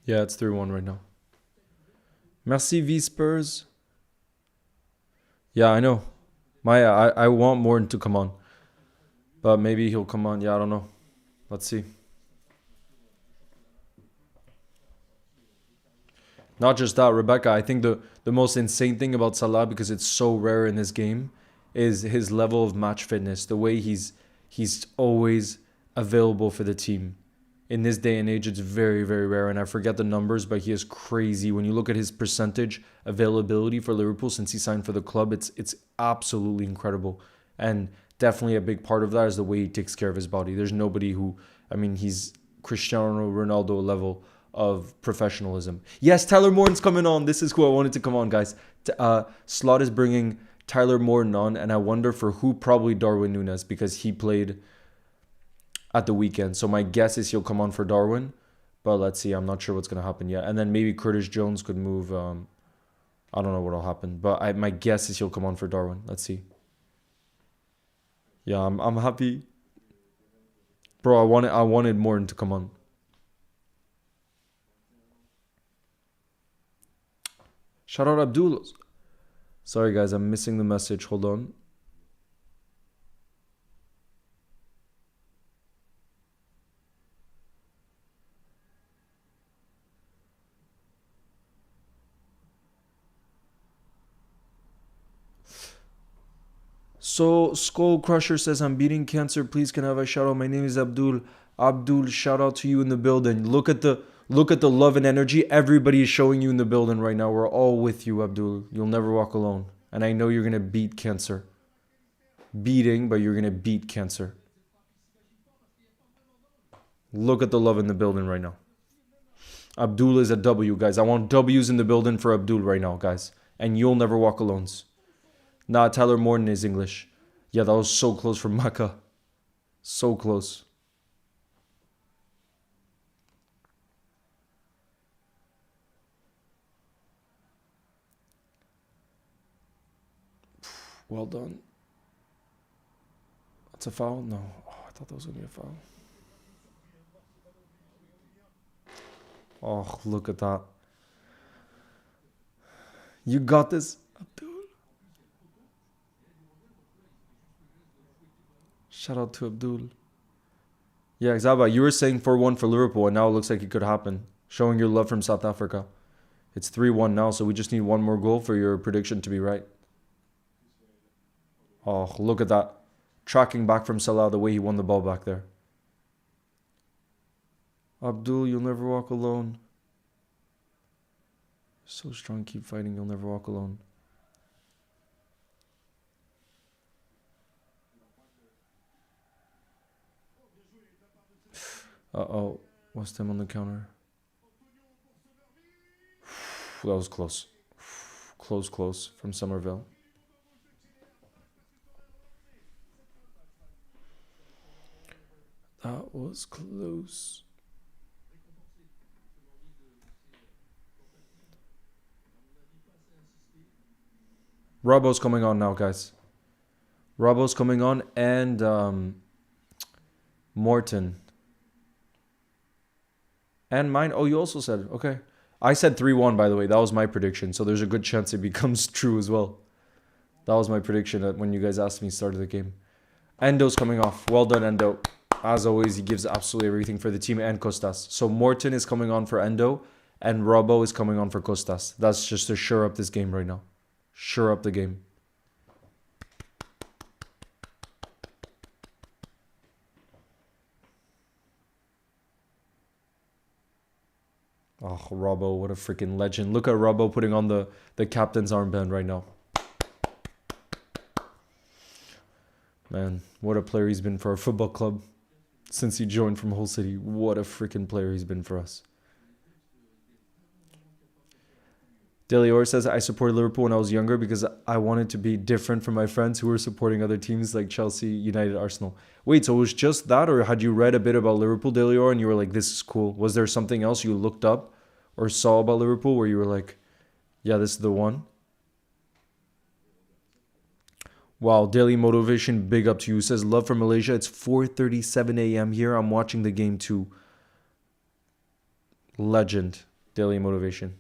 Yeah, it's 3-1 right now. Merci, V Spurs. Yeah, I know. I want Morton to come on. But maybe he'll come on. Yeah, I don't know. Let's see. Not just that, Rebecca. I think the most insane thing about Salah, because it's so rare in this game, is his level of match fitness. The way he's always available for the team. In this day and age, it's very, very rare. And I forget the numbers, but he is crazy. When you look at his percentage availability for Liverpool since he signed for the club, it's absolutely incredible. And definitely a big part of that is the way he takes care of his body. There's nobody who... he's Cristiano Ronaldo level of professionalism. Yes, Tyler Morton's coming on. This is who I wanted to come on, guys. Slot is bringing Tyler Morton on, and I wonder for who. Probably Darwin Núñez, because he played at the weekend. So my guess is he'll come on for Darwin. But let's see. I'm not sure what's going to happen yet. And then maybe Curtis Jones could move. I don't know what will happen. But my guess is he'll come on for Darwin. Let's see. Yeah, I'm happy. Bro, I wanted Morton to come on. Shout out Abdul. Sorry guys, I'm missing the message. Hold on. So Skull Crusher says I'm beating cancer. Please can I have a shout out? My name is Abdul. Abdul, shout out to you in the building. Look at the love and energy. Everybody is showing you in the building right now. We're all with you, Abdul. You'll never walk alone. And I know you're gonna beat cancer. Beating, but you're gonna beat cancer. Look at the love in the building right now. Abdul is a W, guys. I want W's in the building for Abdul right now, guys. And you'll never walk alones. Nah, Tyler Morton is English. Yeah, that was so close from Mecca. So close. Well done. That's a foul? No. Oh, I thought that was going to be a foul. Oh, look at that. You got this, Abdul. Shout out to Abdul. Yeah, Zaba, you were saying 4-1 for Liverpool, and now it looks like it could happen. Showing your love from South Africa. It's 3-1 now, so we just need one more goal for your prediction to be right. Oh, look at that. Tracking back from Salah, the way he won the ball back there. Abdul, you'll never walk alone. So strong, keep fighting, you'll never walk alone. Uh-oh. West Ham on the counter. That was close. Close from Somerville. That was close. Robbo's coming on now, guys. Robbo's coming on and Morton. And mine. Oh, you also said. Okay. I said 3-1, by the way. That was my prediction. So there's a good chance it becomes true as well. That was my prediction when you guys asked me start of the game. Endo's coming off. Well done, Endo. As always, he gives absolutely everything for the team and Costas. So Morton is coming on for Endo. And Robbo is coming on for Costas. That's just to sure up this game right now. Sure up the game. Oh, Robbo, what a freaking legend. Look at Robbo putting on the captain's armband right now. Man, what a player he's been for our football club since he joined from Hull City. What a freaking player he's been for us. Delior says, I supported Liverpool when I was younger because I wanted to be different from my friends who were supporting other teams like Chelsea, United, Arsenal. Wait, so it was just that, or had you read a bit about Liverpool, Delior, and you were like, this is cool? Was there something else you looked up or saw about Liverpool where you were like, yeah, this is the one? Wow, daily motivation, big up to you. Says, love from Malaysia. It's 4:37 a.m. here. I'm watching the game too. Legend, daily motivation.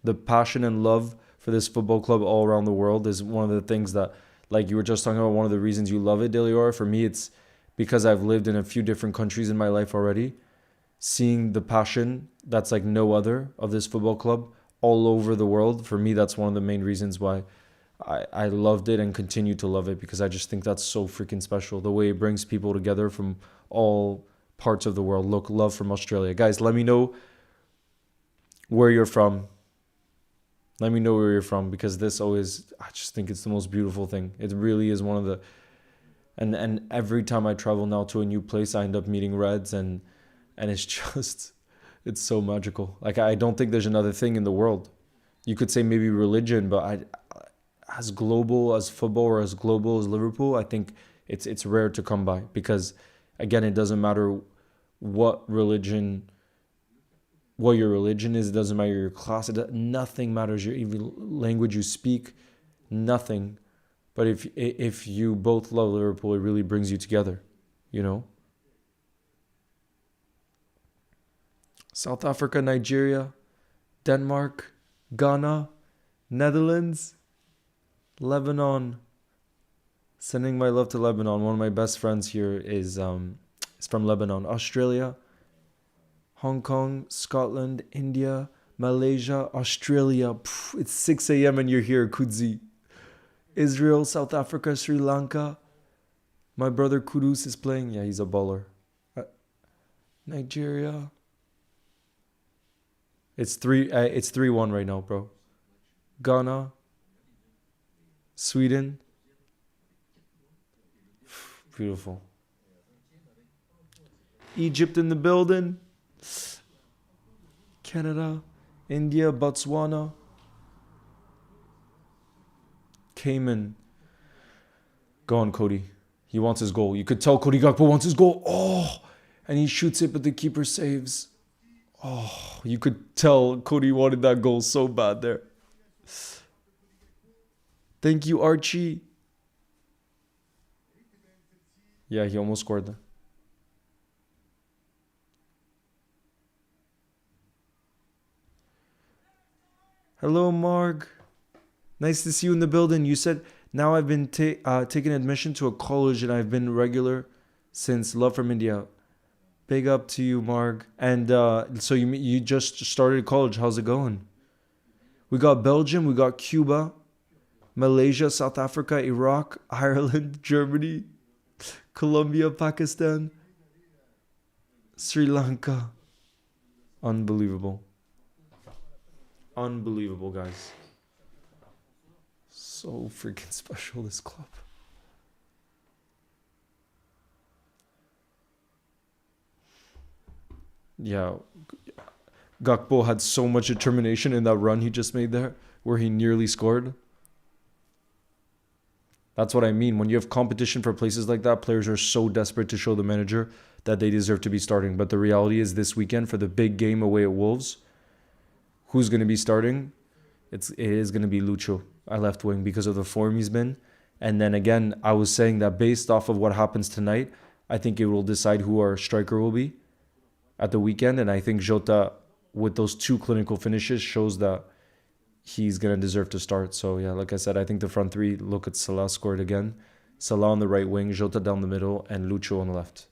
The passion and love for this football club all around the world is one of the things that, like you were just talking about, one of the reasons you love it, Delior. For me, it's because I've lived in a few different countries in my life already. Seeing the passion that's like no other of this football club all over the world. For me, that's one of the main reasons why I loved it and continue to love it, because I just think that's so freaking special. The way it brings people together from all parts of the world. Look, love from Australia. Guys, let me know where you're from. Let me know where you're from, because this always, I just think it's the most beautiful thing. It really is one of the, and every time I travel now to a new place, I end up meeting Reds, and it's just, it's so magical. Like, I don't think there's another thing in the world. You could say maybe religion, but as global as football or as global as Liverpool, I think it's rare to come by, because again, it doesn't matter what your religion is. It doesn't matter your class. Nothing matters. Your even language you speak, nothing. But if you both love Liverpool, it really brings you together, you know? South Africa, Nigeria, Denmark, Ghana, Netherlands, Lebanon. Sending my love to Lebanon. One of my best friends here is from Lebanon. Australia, Hong Kong, Scotland, India, Malaysia, Australia. It's 6 a.m. and you're here, Kudzi. Israel, South Africa, Sri Lanka. My brother Kudus is playing. Yeah, he's a baller. Nigeria. It's 3-1 right now, bro. Ghana, Sweden. Beautiful. Egypt in the building. Canada, India, Botswana, Cayman. Go on, Cody. He wants his goal. You could tell Cody Gakpo wants his goal. Oh, and he shoots it, but the keeper saves. Oh, you could tell Cody wanted that goal so bad there. Thank you, Archie. Yeah, he almost scored there. Hello, Marg. Nice to see you in the building. You said, now I've been taking admission to a college and I've been regular since Love from India. Big up to you, Marg. And so you just started college. How's it going? We got Belgium. We got Cuba, Malaysia, South Africa, Iraq, Ireland, Germany, Colombia, Pakistan, Sri Lanka. Unbelievable. Unbelievable, guys. So freaking special, this club. Yeah. Gakpo had so much determination in that run he just made there, where he nearly scored. That's what I mean. When you have competition for places like that, players are so desperate to show the manager that they deserve to be starting. But the reality is this weekend, for the big game away at Wolves, who's going to be starting? It is going to be Lucho at left wing because of the form he's been. And then again, I was saying that based off of what happens tonight, I think it will decide who our striker will be at the weekend. And I think Jota, with those 2 clinical finishes, shows that he's going to deserve to start. So yeah, like I said, I think the front 3, look at Salah scored again. Salah on the right wing, Jota down the middle, and Lucho on the left.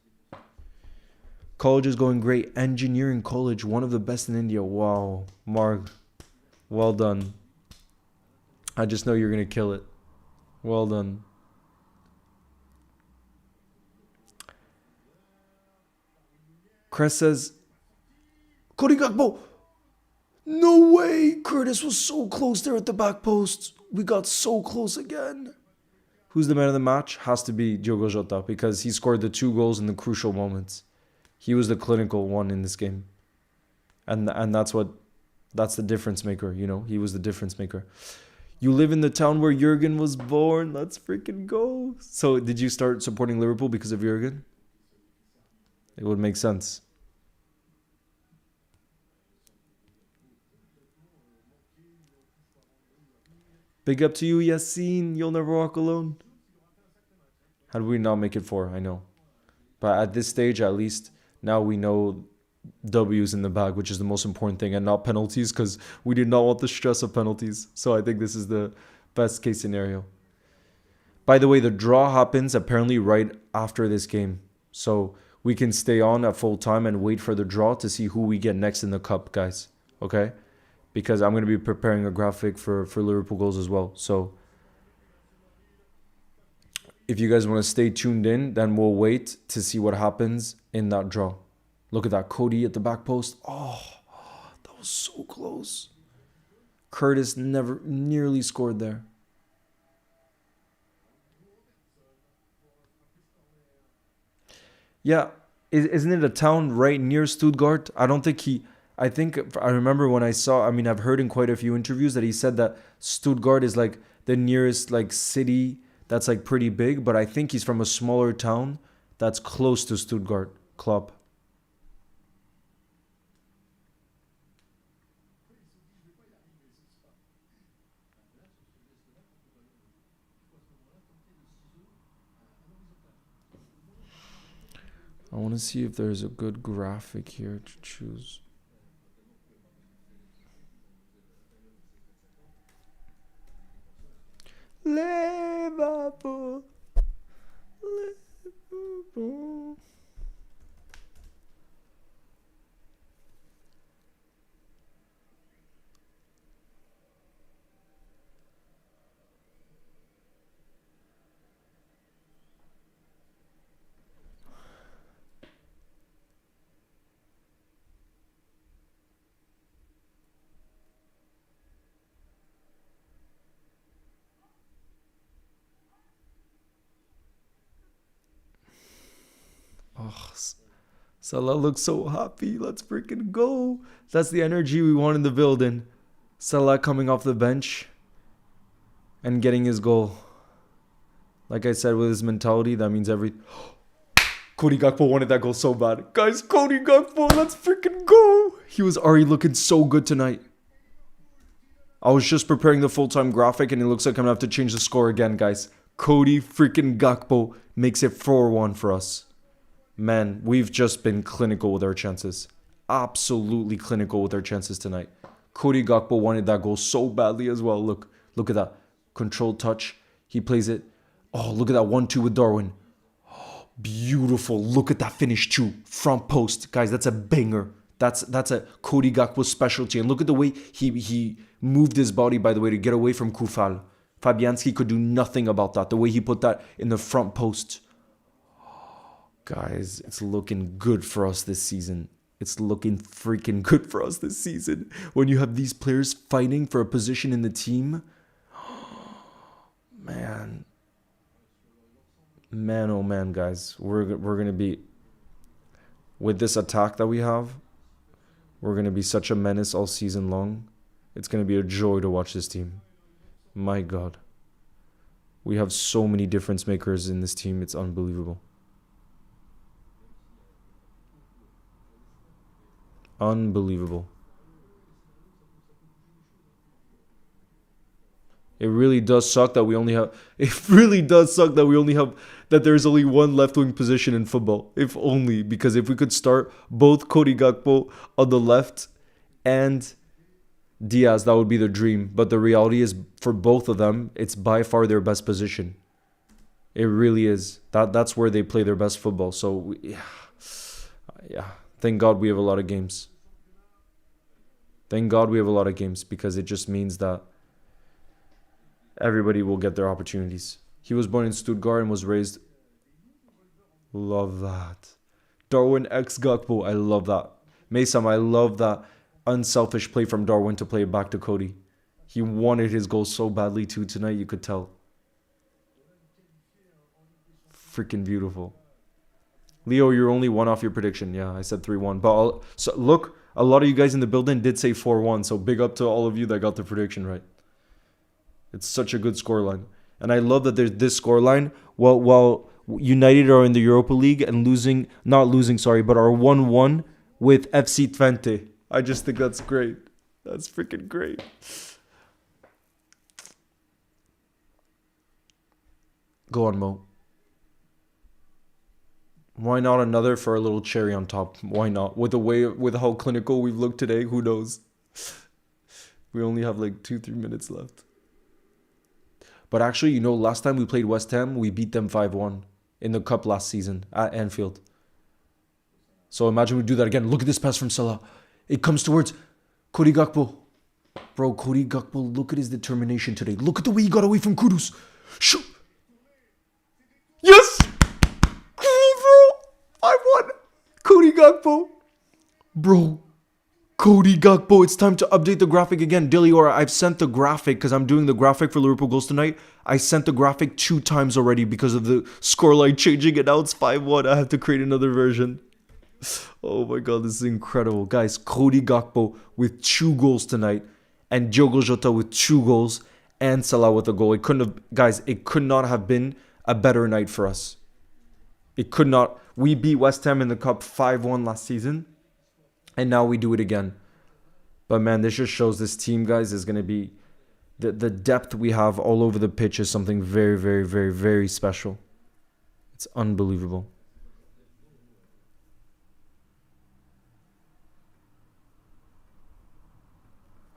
College is going great. Engineering college, one of the best in India. Wow. Marg, well done. I just know you're going to kill it. Well done. Cress says, Cody Gakpo. No way. Curtis was so close there at the back post. We got so close again. Who's the man of the match? Has to be Diogo Jota because he scored the 2 goals in the crucial moments. He was the clinical one in this game. And that's the difference maker, you know. He was the difference maker. You live in the town where Jurgen was born. Let's freaking go. So did you start supporting Liverpool because of Jurgen? It would make sense. Big up to you, Yassine. You'll never walk alone. How did we not make it 4? I know. But at this stage, at least, now we know W's in the bag, which is the most important thing, and not penalties, because we did not want the stress of penalties. So I think this is the best case scenario. By the way, the draw happens apparently right after this game. So we can stay on at full time and wait for the draw to see who we get next in the cup, guys. Okay? Because I'm going to be preparing a graphic for Liverpool goals as well. So if you guys want to stay tuned in, then we'll wait to see what happens in that draw. Look at that. Cody at the back post. Oh, that was so close. Curtis never nearly scored there. Yeah. Isn't it a town right near Stuttgart? I remember when I've heard in quite a few interviews that he said that Stuttgart is like the nearest like city that's like pretty big, but I think he's from a smaller town that's close to Stuttgart club. I want to see if there's a good graphic here to choose. Liverpool. Liverpool. Oh, Salah looks so happy. Let's freaking go. That's the energy we want in the building. Salah coming off the bench and getting his goal. Like I said, with his mentality, that means Cody Gakpo wanted that goal so bad. Guys, Cody Gakpo, let's freaking go. He was already looking so good tonight. I was just preparing the full-time graphic and it looks like I'm going to have to change the score again, guys. Cody freaking Gakpo makes it 4-1 for us. Man, we've just been clinical with our chances. Absolutely clinical with our chances tonight. Cody Gakpo wanted that goal so badly as well. Look at that. Controlled touch. He plays it. Oh, look at that 1-2 with Darwin. Oh, beautiful. Look at that finish too. Front post. Guys, that's a banger. That's a Cody Gakpo specialty. And look at the way he moved his body, by the way, to get away from Kufal. Fabianski could do nothing about that. The way he put that in the front post. Guys, it's looking good for us this season. It's looking freaking good for us this season. When you have these players fighting for a position in the team. Man. Man, oh man, guys. We're going to be... With this attack that we have, we're going to be such a menace all season long. It's going to be a joy to watch this team. My God. We have so many difference makers in this team. It's unbelievable. Unbelievable. It really does suck that we only have... It really does suck that we only have... That there's only one left-wing position in football. If only. Because if we could start both Cody Gakpo on the left and Diaz, that would be the dream. But the reality is, for both of them, it's by far their best position. It really is. That's where they play their best football. So, yeah. Thank God we have a lot of games. Thank God we have a lot of games because it just means that everybody will get their opportunities. He was born in Stuttgart and was raised... Love that. Darwin X Gakpo. I love that. Mason, I love that unselfish play from Darwin to play it back to Cody. He wanted his goal so badly too tonight, you could tell. Freaking beautiful. Leo, you're only one off your prediction. Yeah, I said 3-1. But so look, a lot of you guys in the building did say 4-1. So big up to all of you that got the prediction right. It's such a good scoreline. And I love that there's this scoreline while United are in the Europa League and but are 1-1 with FC Twente. I just think that's great. That's freaking great. Go on, Mo. Why not another for a little cherry on top? Why not? With how clinical we've looked today, who knows? We only have like 2-3 minutes left. But actually, last time we played West Ham, we beat them 5-1 in the cup last season at Anfield. So imagine we do that again. Look at this pass from Salah. It comes towards Cody Gakpo. Bro, Cody Gakpo, look at his determination today. Look at the way he got away from Kudus. Shoot. Yes! I won. Cody Gakpo. Bro. Cody Gakpo. It's time to update the graphic again. Diliora, I've sent the graphic because I'm doing the graphic for Liverpool goals tonight. I sent the graphic 2 times already because of the scoreline changing. And now it's 5-1. I have to create another version. Oh my God, this is incredible. Guys, Cody Gakpo with 2 goals tonight. And Diogo Jota with 2 goals. And Salah with a goal. It could not have been a better night for us. It could not. We beat West Ham in the Cup 5-1 last season. And now we do it again. But man, this just shows this team, guys, is going to be... The depth we have all over the pitch is something very, very, very, very special. It's unbelievable.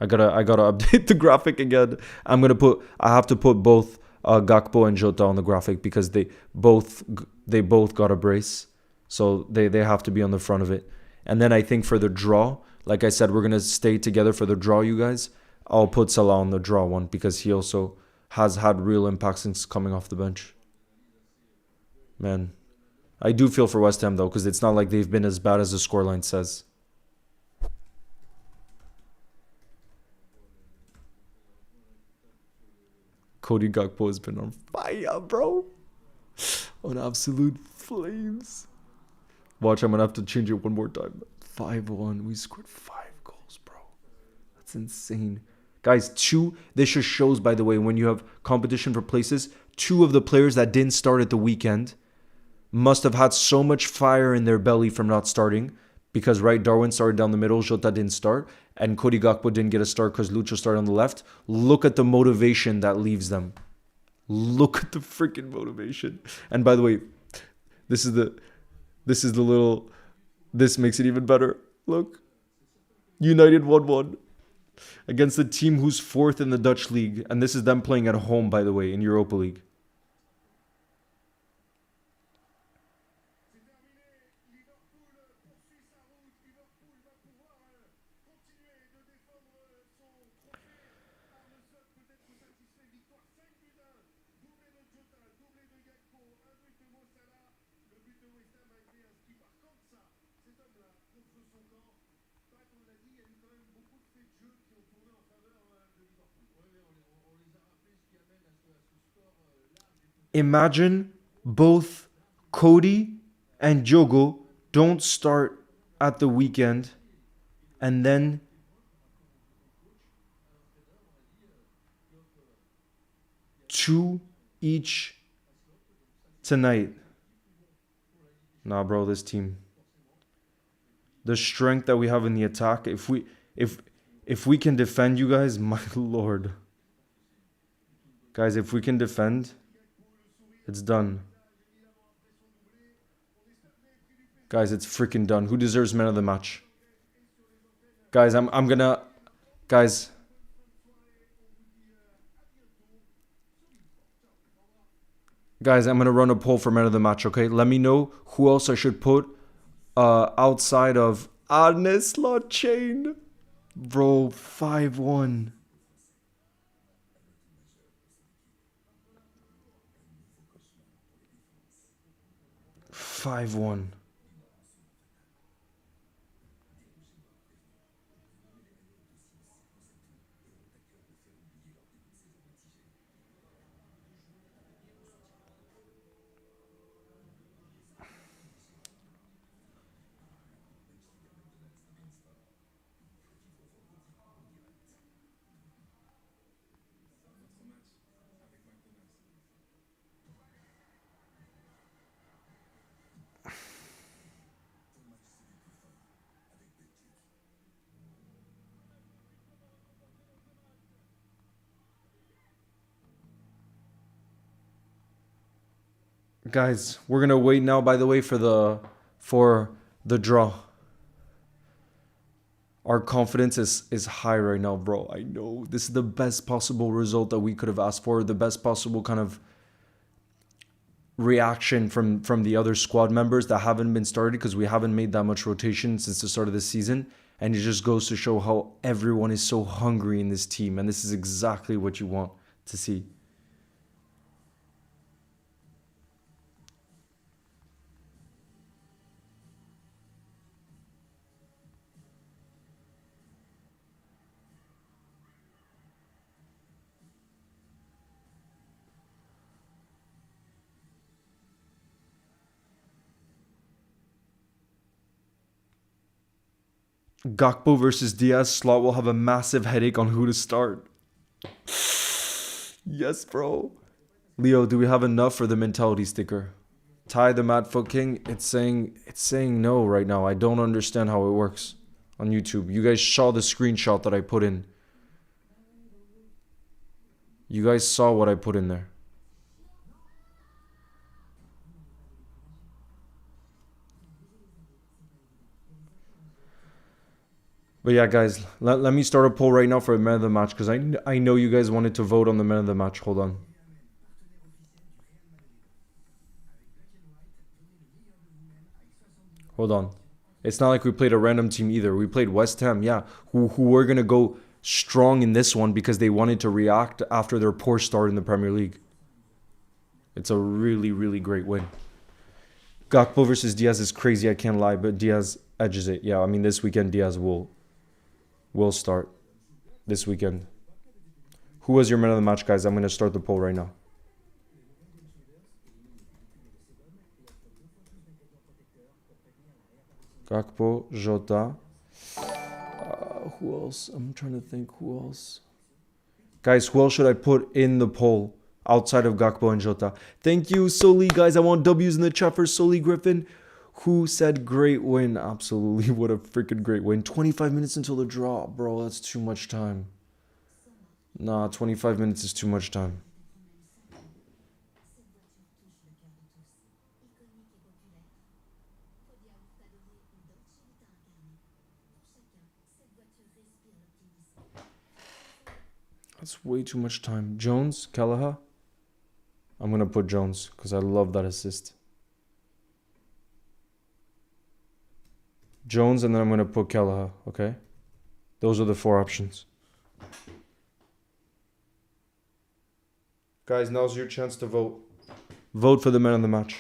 I gotta update the graphic again. I have to put both Gakpo and Jota on the graphic because they both got a brace, so they have to be on the front of it. And then I think for the draw, like I said, we're gonna stay together for the draw, you guys. I'll put Salah on the draw one because he also has had real impact since coming off the bench. Man, I do feel for West Ham though, because it's not like they've been as bad as the scoreline says. Cody Gakpo has been on fire, bro. On absolute flames. Watch, I'm gonna have to change it one more time. 5-1. We scored 5 goals, bro. That's insane. Guys, this just shows, by the way, when you have competition for places, 2 of the players that didn't start at the weekend must have had so much fire in their belly from not starting. Because, right, Darwin started down the middle, Jota didn't start, and Cody Gakpo didn't get a start because Lucho started on the left. Look at the motivation that leaves them. Look at the freaking motivation. And by the way, this makes it even better. Look. United 1-1 against the team who's 4th in the Dutch league. And this is them playing at home, by the way, in Europa League. Imagine both Cody and Diogo don't start at the weekend and then two each tonight. Nah, bro, this team. The strength that we have in the attack, if we can defend, you guys, my lord. Guys, if we can defend, it's done. Guys, it's freaking done. Who deserves man of the match? Guys, I'm gonna... Guys... Guys, I'm gonna run a poll for man of the match, okay? Let me know who else I should put outside of Arne Slot Chain. Bro, 5-1. Guys, we're gonna wait now, by the way, for the draw. Our confidence is high right now, bro. I know this is the best possible result that we could have asked for, the best possible kind of reaction from the other squad members that haven't been started because we haven't made that much rotation since the start of the season. And it just goes to show how everyone is so hungry in this team, and this is exactly what you want to see. Gakpo versus Diaz. Slot will have a massive headache on who to start. Yes, bro. Leo, do we have enough for the mentality sticker? Ty the Mad Foot King, it's saying no right now. I don't understand how it works on YouTube. You guys saw the screenshot that I put in. You guys saw what I put in there. But yeah, guys, let me start a poll right now for a man of the match because I know you guys wanted to vote on the man of the match. Hold on. Hold on. It's not like we played a random team either. We played West Ham, yeah, who were going to go strong in this one because they wanted to react after their poor start in the Premier League. It's a really, really great win. Gakpo versus Diaz is crazy, I can't lie, but Diaz edges it. Yeah, I mean, this weekend Diaz will start this weekend. Who was your man of the match, guys? I'm going to start the poll right now. Gakpo, Jota. Who else? I'm trying to think who else. Guys, who else should I put in the poll outside of Gakpo and Jota? Thank you, Soli. Guys, I want W's in the chat for Soli Griffin, who said great win. Absolutely, what a freaking great win. 25 minutes until the draw. Bro, that's too much time. Nah, 25 minutes is too much time. That's way too much time. Jones, Kelleher. I'm going to put Jones because I love that assist. Jones, and then I'm going to put Kelleher, okay? Those are the 4 options. Guys, now's your chance to vote. Vote for the man of the match.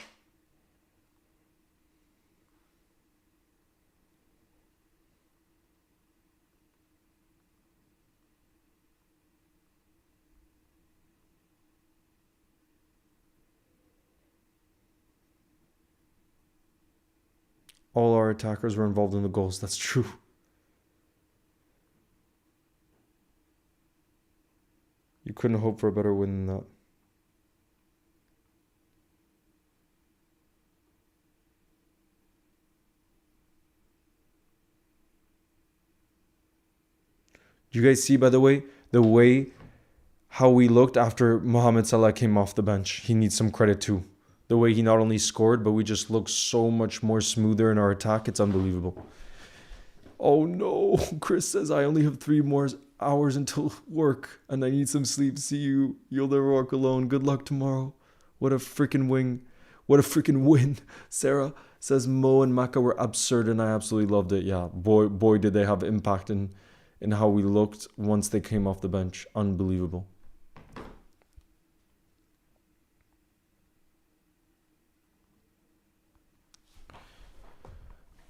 All our attackers were involved in the goals. That's true. You couldn't hope for a better win than that. Do you guys see, by the way how we looked after Mohamed Salah came off the bench? He needs some credit too. The way he not only scored, but we just look so much more smoother in our attack. It's unbelievable. Oh no, Chris says I only have 3 more hours until work and I need some sleep. See you. You'll never walk alone. Good luck tomorrow. What a freaking win. What a freaking win. Sarah says Mo and Maka were absurd and I absolutely loved it. Yeah, boy did they have impact in how we looked once they came off the bench. Unbelievable.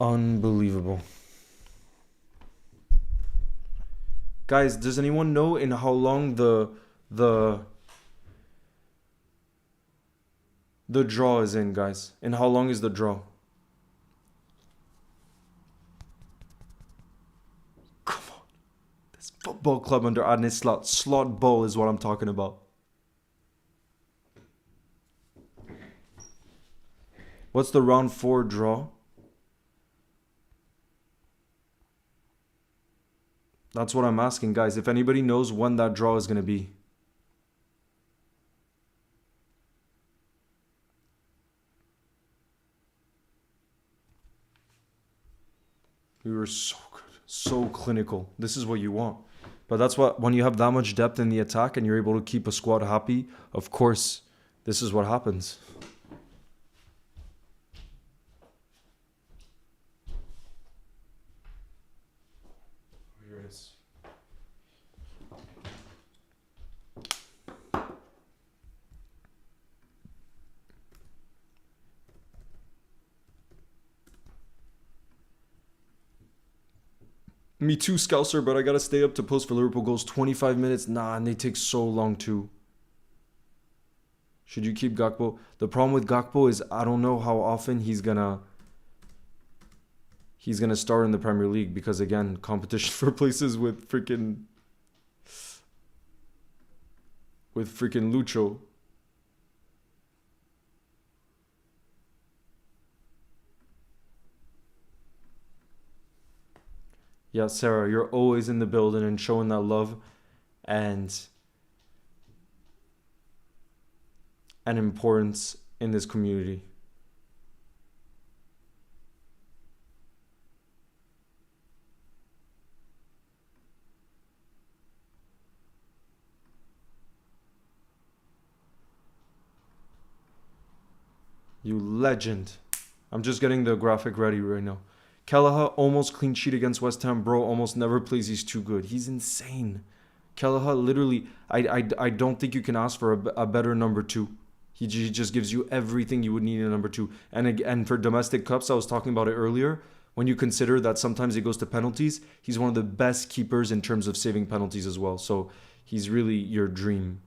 Unbelievable. Guys, does anyone know in how long the draw is in, guys? In how long is the draw? Come on. This football club under Adne Slot. Slot Bowl is what I'm talking about. What's the round 4 draw? That's what I'm asking, guys. If anybody knows when that draw is going to be. We were so good. So clinical. This is what you want. But that's what, when you have that much depth in the attack and you're able to keep a squad happy, of course, this is what happens. Me too, Scouser, but I gotta stay up to post for Liverpool goals. 25 minutes? Nah, and they take so long too. Should you keep Gakpo? The problem with Gakpo is I don't know how often he's gonna start in the Premier League because, again, competition for places with freaking Lucho. Yeah, Sarah, you're always in the building and showing that love and importance in this community. You legend. I'm just getting the graphic ready right now. Kelleher almost clean sheet against West Ham. Bro almost never plays. He's too good. He's insane. Kelleher literally, I don't think you can ask for a better number 2. He just gives you everything you would need in a number 2. And for domestic cups, I was talking about it earlier. When you consider that sometimes it goes to penalties, he's one of the best keepers in terms of saving penalties as well. So he's really your dream.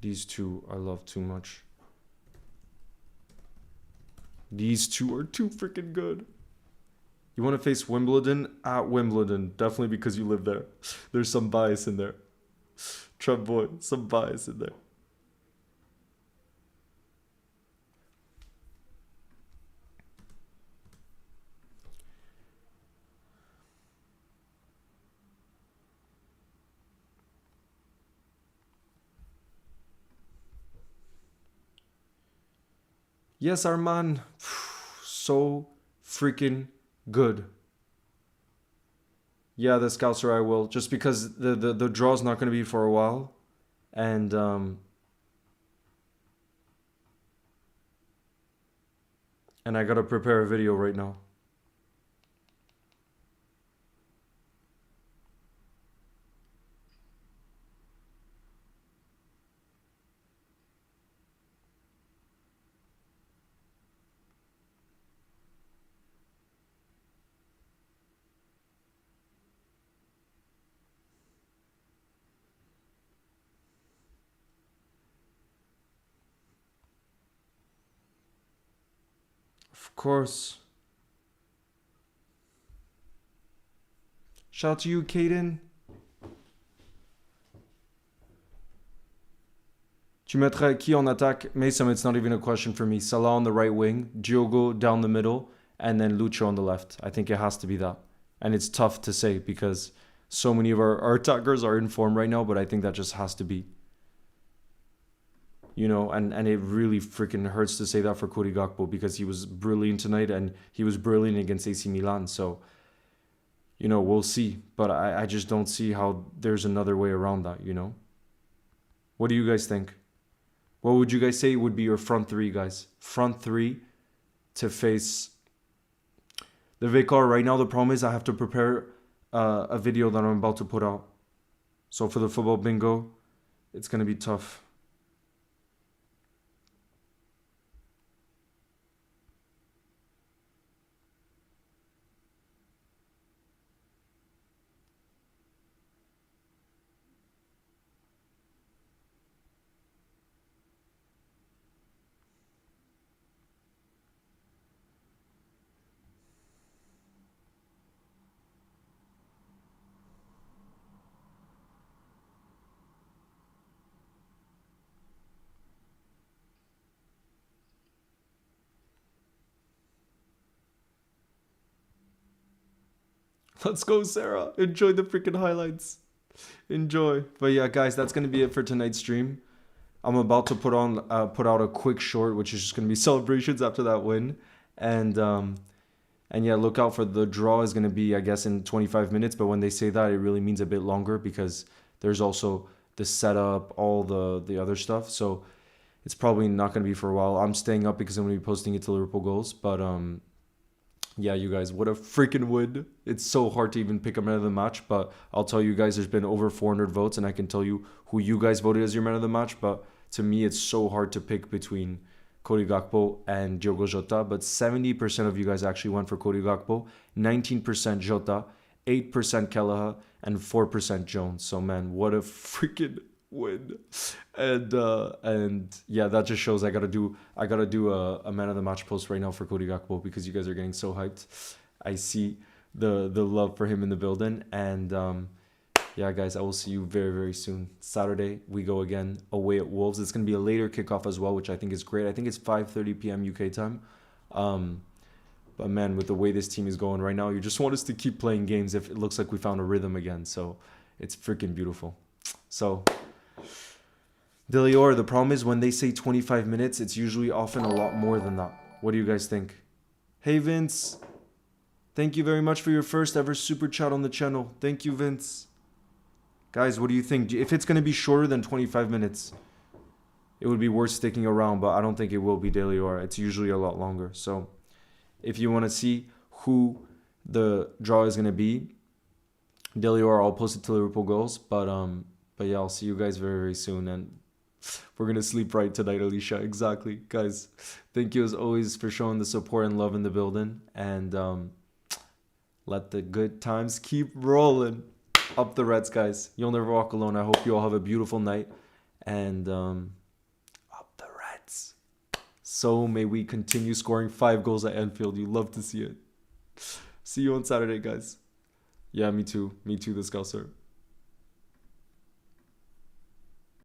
These two I love too much. These two are too freaking good. You want to face Wimbledon? At Wimbledon. Definitely because you live there. There's some bias in there. Trev boy, some bias in there. Yes, Arman. So freaking good. Yeah, the Scouser I will. Just because the draw's not going to be for a while. And I got to prepare a video right now. Of course. Shout out to you, Caden. Tu mettrais qui en attaque? Mason, it's not even a question for me. Salah on the right wing, Diogo down the middle, and then Lucho on the left. I think it has to be that. And it's tough to say because so many of our attackers are in form right now, but I think that just has to be. You know, and it really freaking hurts to say that for Cody Gakpo because he was brilliant tonight and he was brilliant against AC Milan. So, you know, we'll see. But I just don't see how there's another way around that, you know? What do you guys think? What would you guys say would be your front 3, guys? Front 3 to face the Vicar. Right now, the problem is I have to prepare a video that I'm about to put out. So for the football bingo, it's going to be tough. Let's go, Sarah. Enjoy the freaking highlights. Enjoy. But yeah, guys, that's going to be it for tonight's stream. I'm about to put out a quick short, which is just going to be celebrations after that win. And yeah, look out for the draw is going to be, I guess, in 25 minutes. But when they say that, it really means a bit longer because there's also the setup, all the other stuff. So it's probably not going to be for a while. I'm staying up because I'm going to be posting it to Liverpool goals. But yeah, you guys, what a freaking win. It's so hard to even pick a man of the match, but I'll tell you guys, there's been over 400 votes, and I can tell you who you guys voted as your man of the match, but to me, it's so hard to pick between Cody Gakpo and Diogo Jota, but 70% of you guys actually went for Cody Gakpo, 19% Jota, 8% Kelleher, and 4% Jones. So, man, what a freaking win. And yeah, that just shows I gotta do a man of the match post right now for Cody Gakpo because you guys are getting so hyped. I see the love for him in the building, and yeah, guys, I will see you very, very soon. Saturday we go again away at Wolves. It's gonna be a later kickoff as well, which I think is great. I think it's 5:30 p.m. UK time. But man, with the way this team is going right now, you just want us to keep playing games. If it looks like we found a rhythm again, so it's freaking beautiful. So. Delior, the problem is when they say 25 minutes, it's usually often a lot more than that. What do you guys think? Hey, Vince. Thank you very much for your first ever super chat on the channel. Thank you, Vince. Guys, what do you think? If it's going to be shorter than 25 minutes, it would be worth sticking around, but I don't think it will be daily or it's usually a lot longer. So if you want to see who the draw is going to be, daily or I'll post it to Liverpool goals. But yeah, I'll see you guys very, very soon. And we're going to sleep right tonight, Alicia. Exactly. Guys, thank you as always for showing the support and love in the building. And let the good times keep rolling. Up the Reds, guys. You'll never walk alone. I hope you all have a beautiful night. And up the Reds. So may we continue scoring 5 goals at Anfield. You love to see it. See you on Saturday, guys. Yeah, me too. Me too, the Scouser.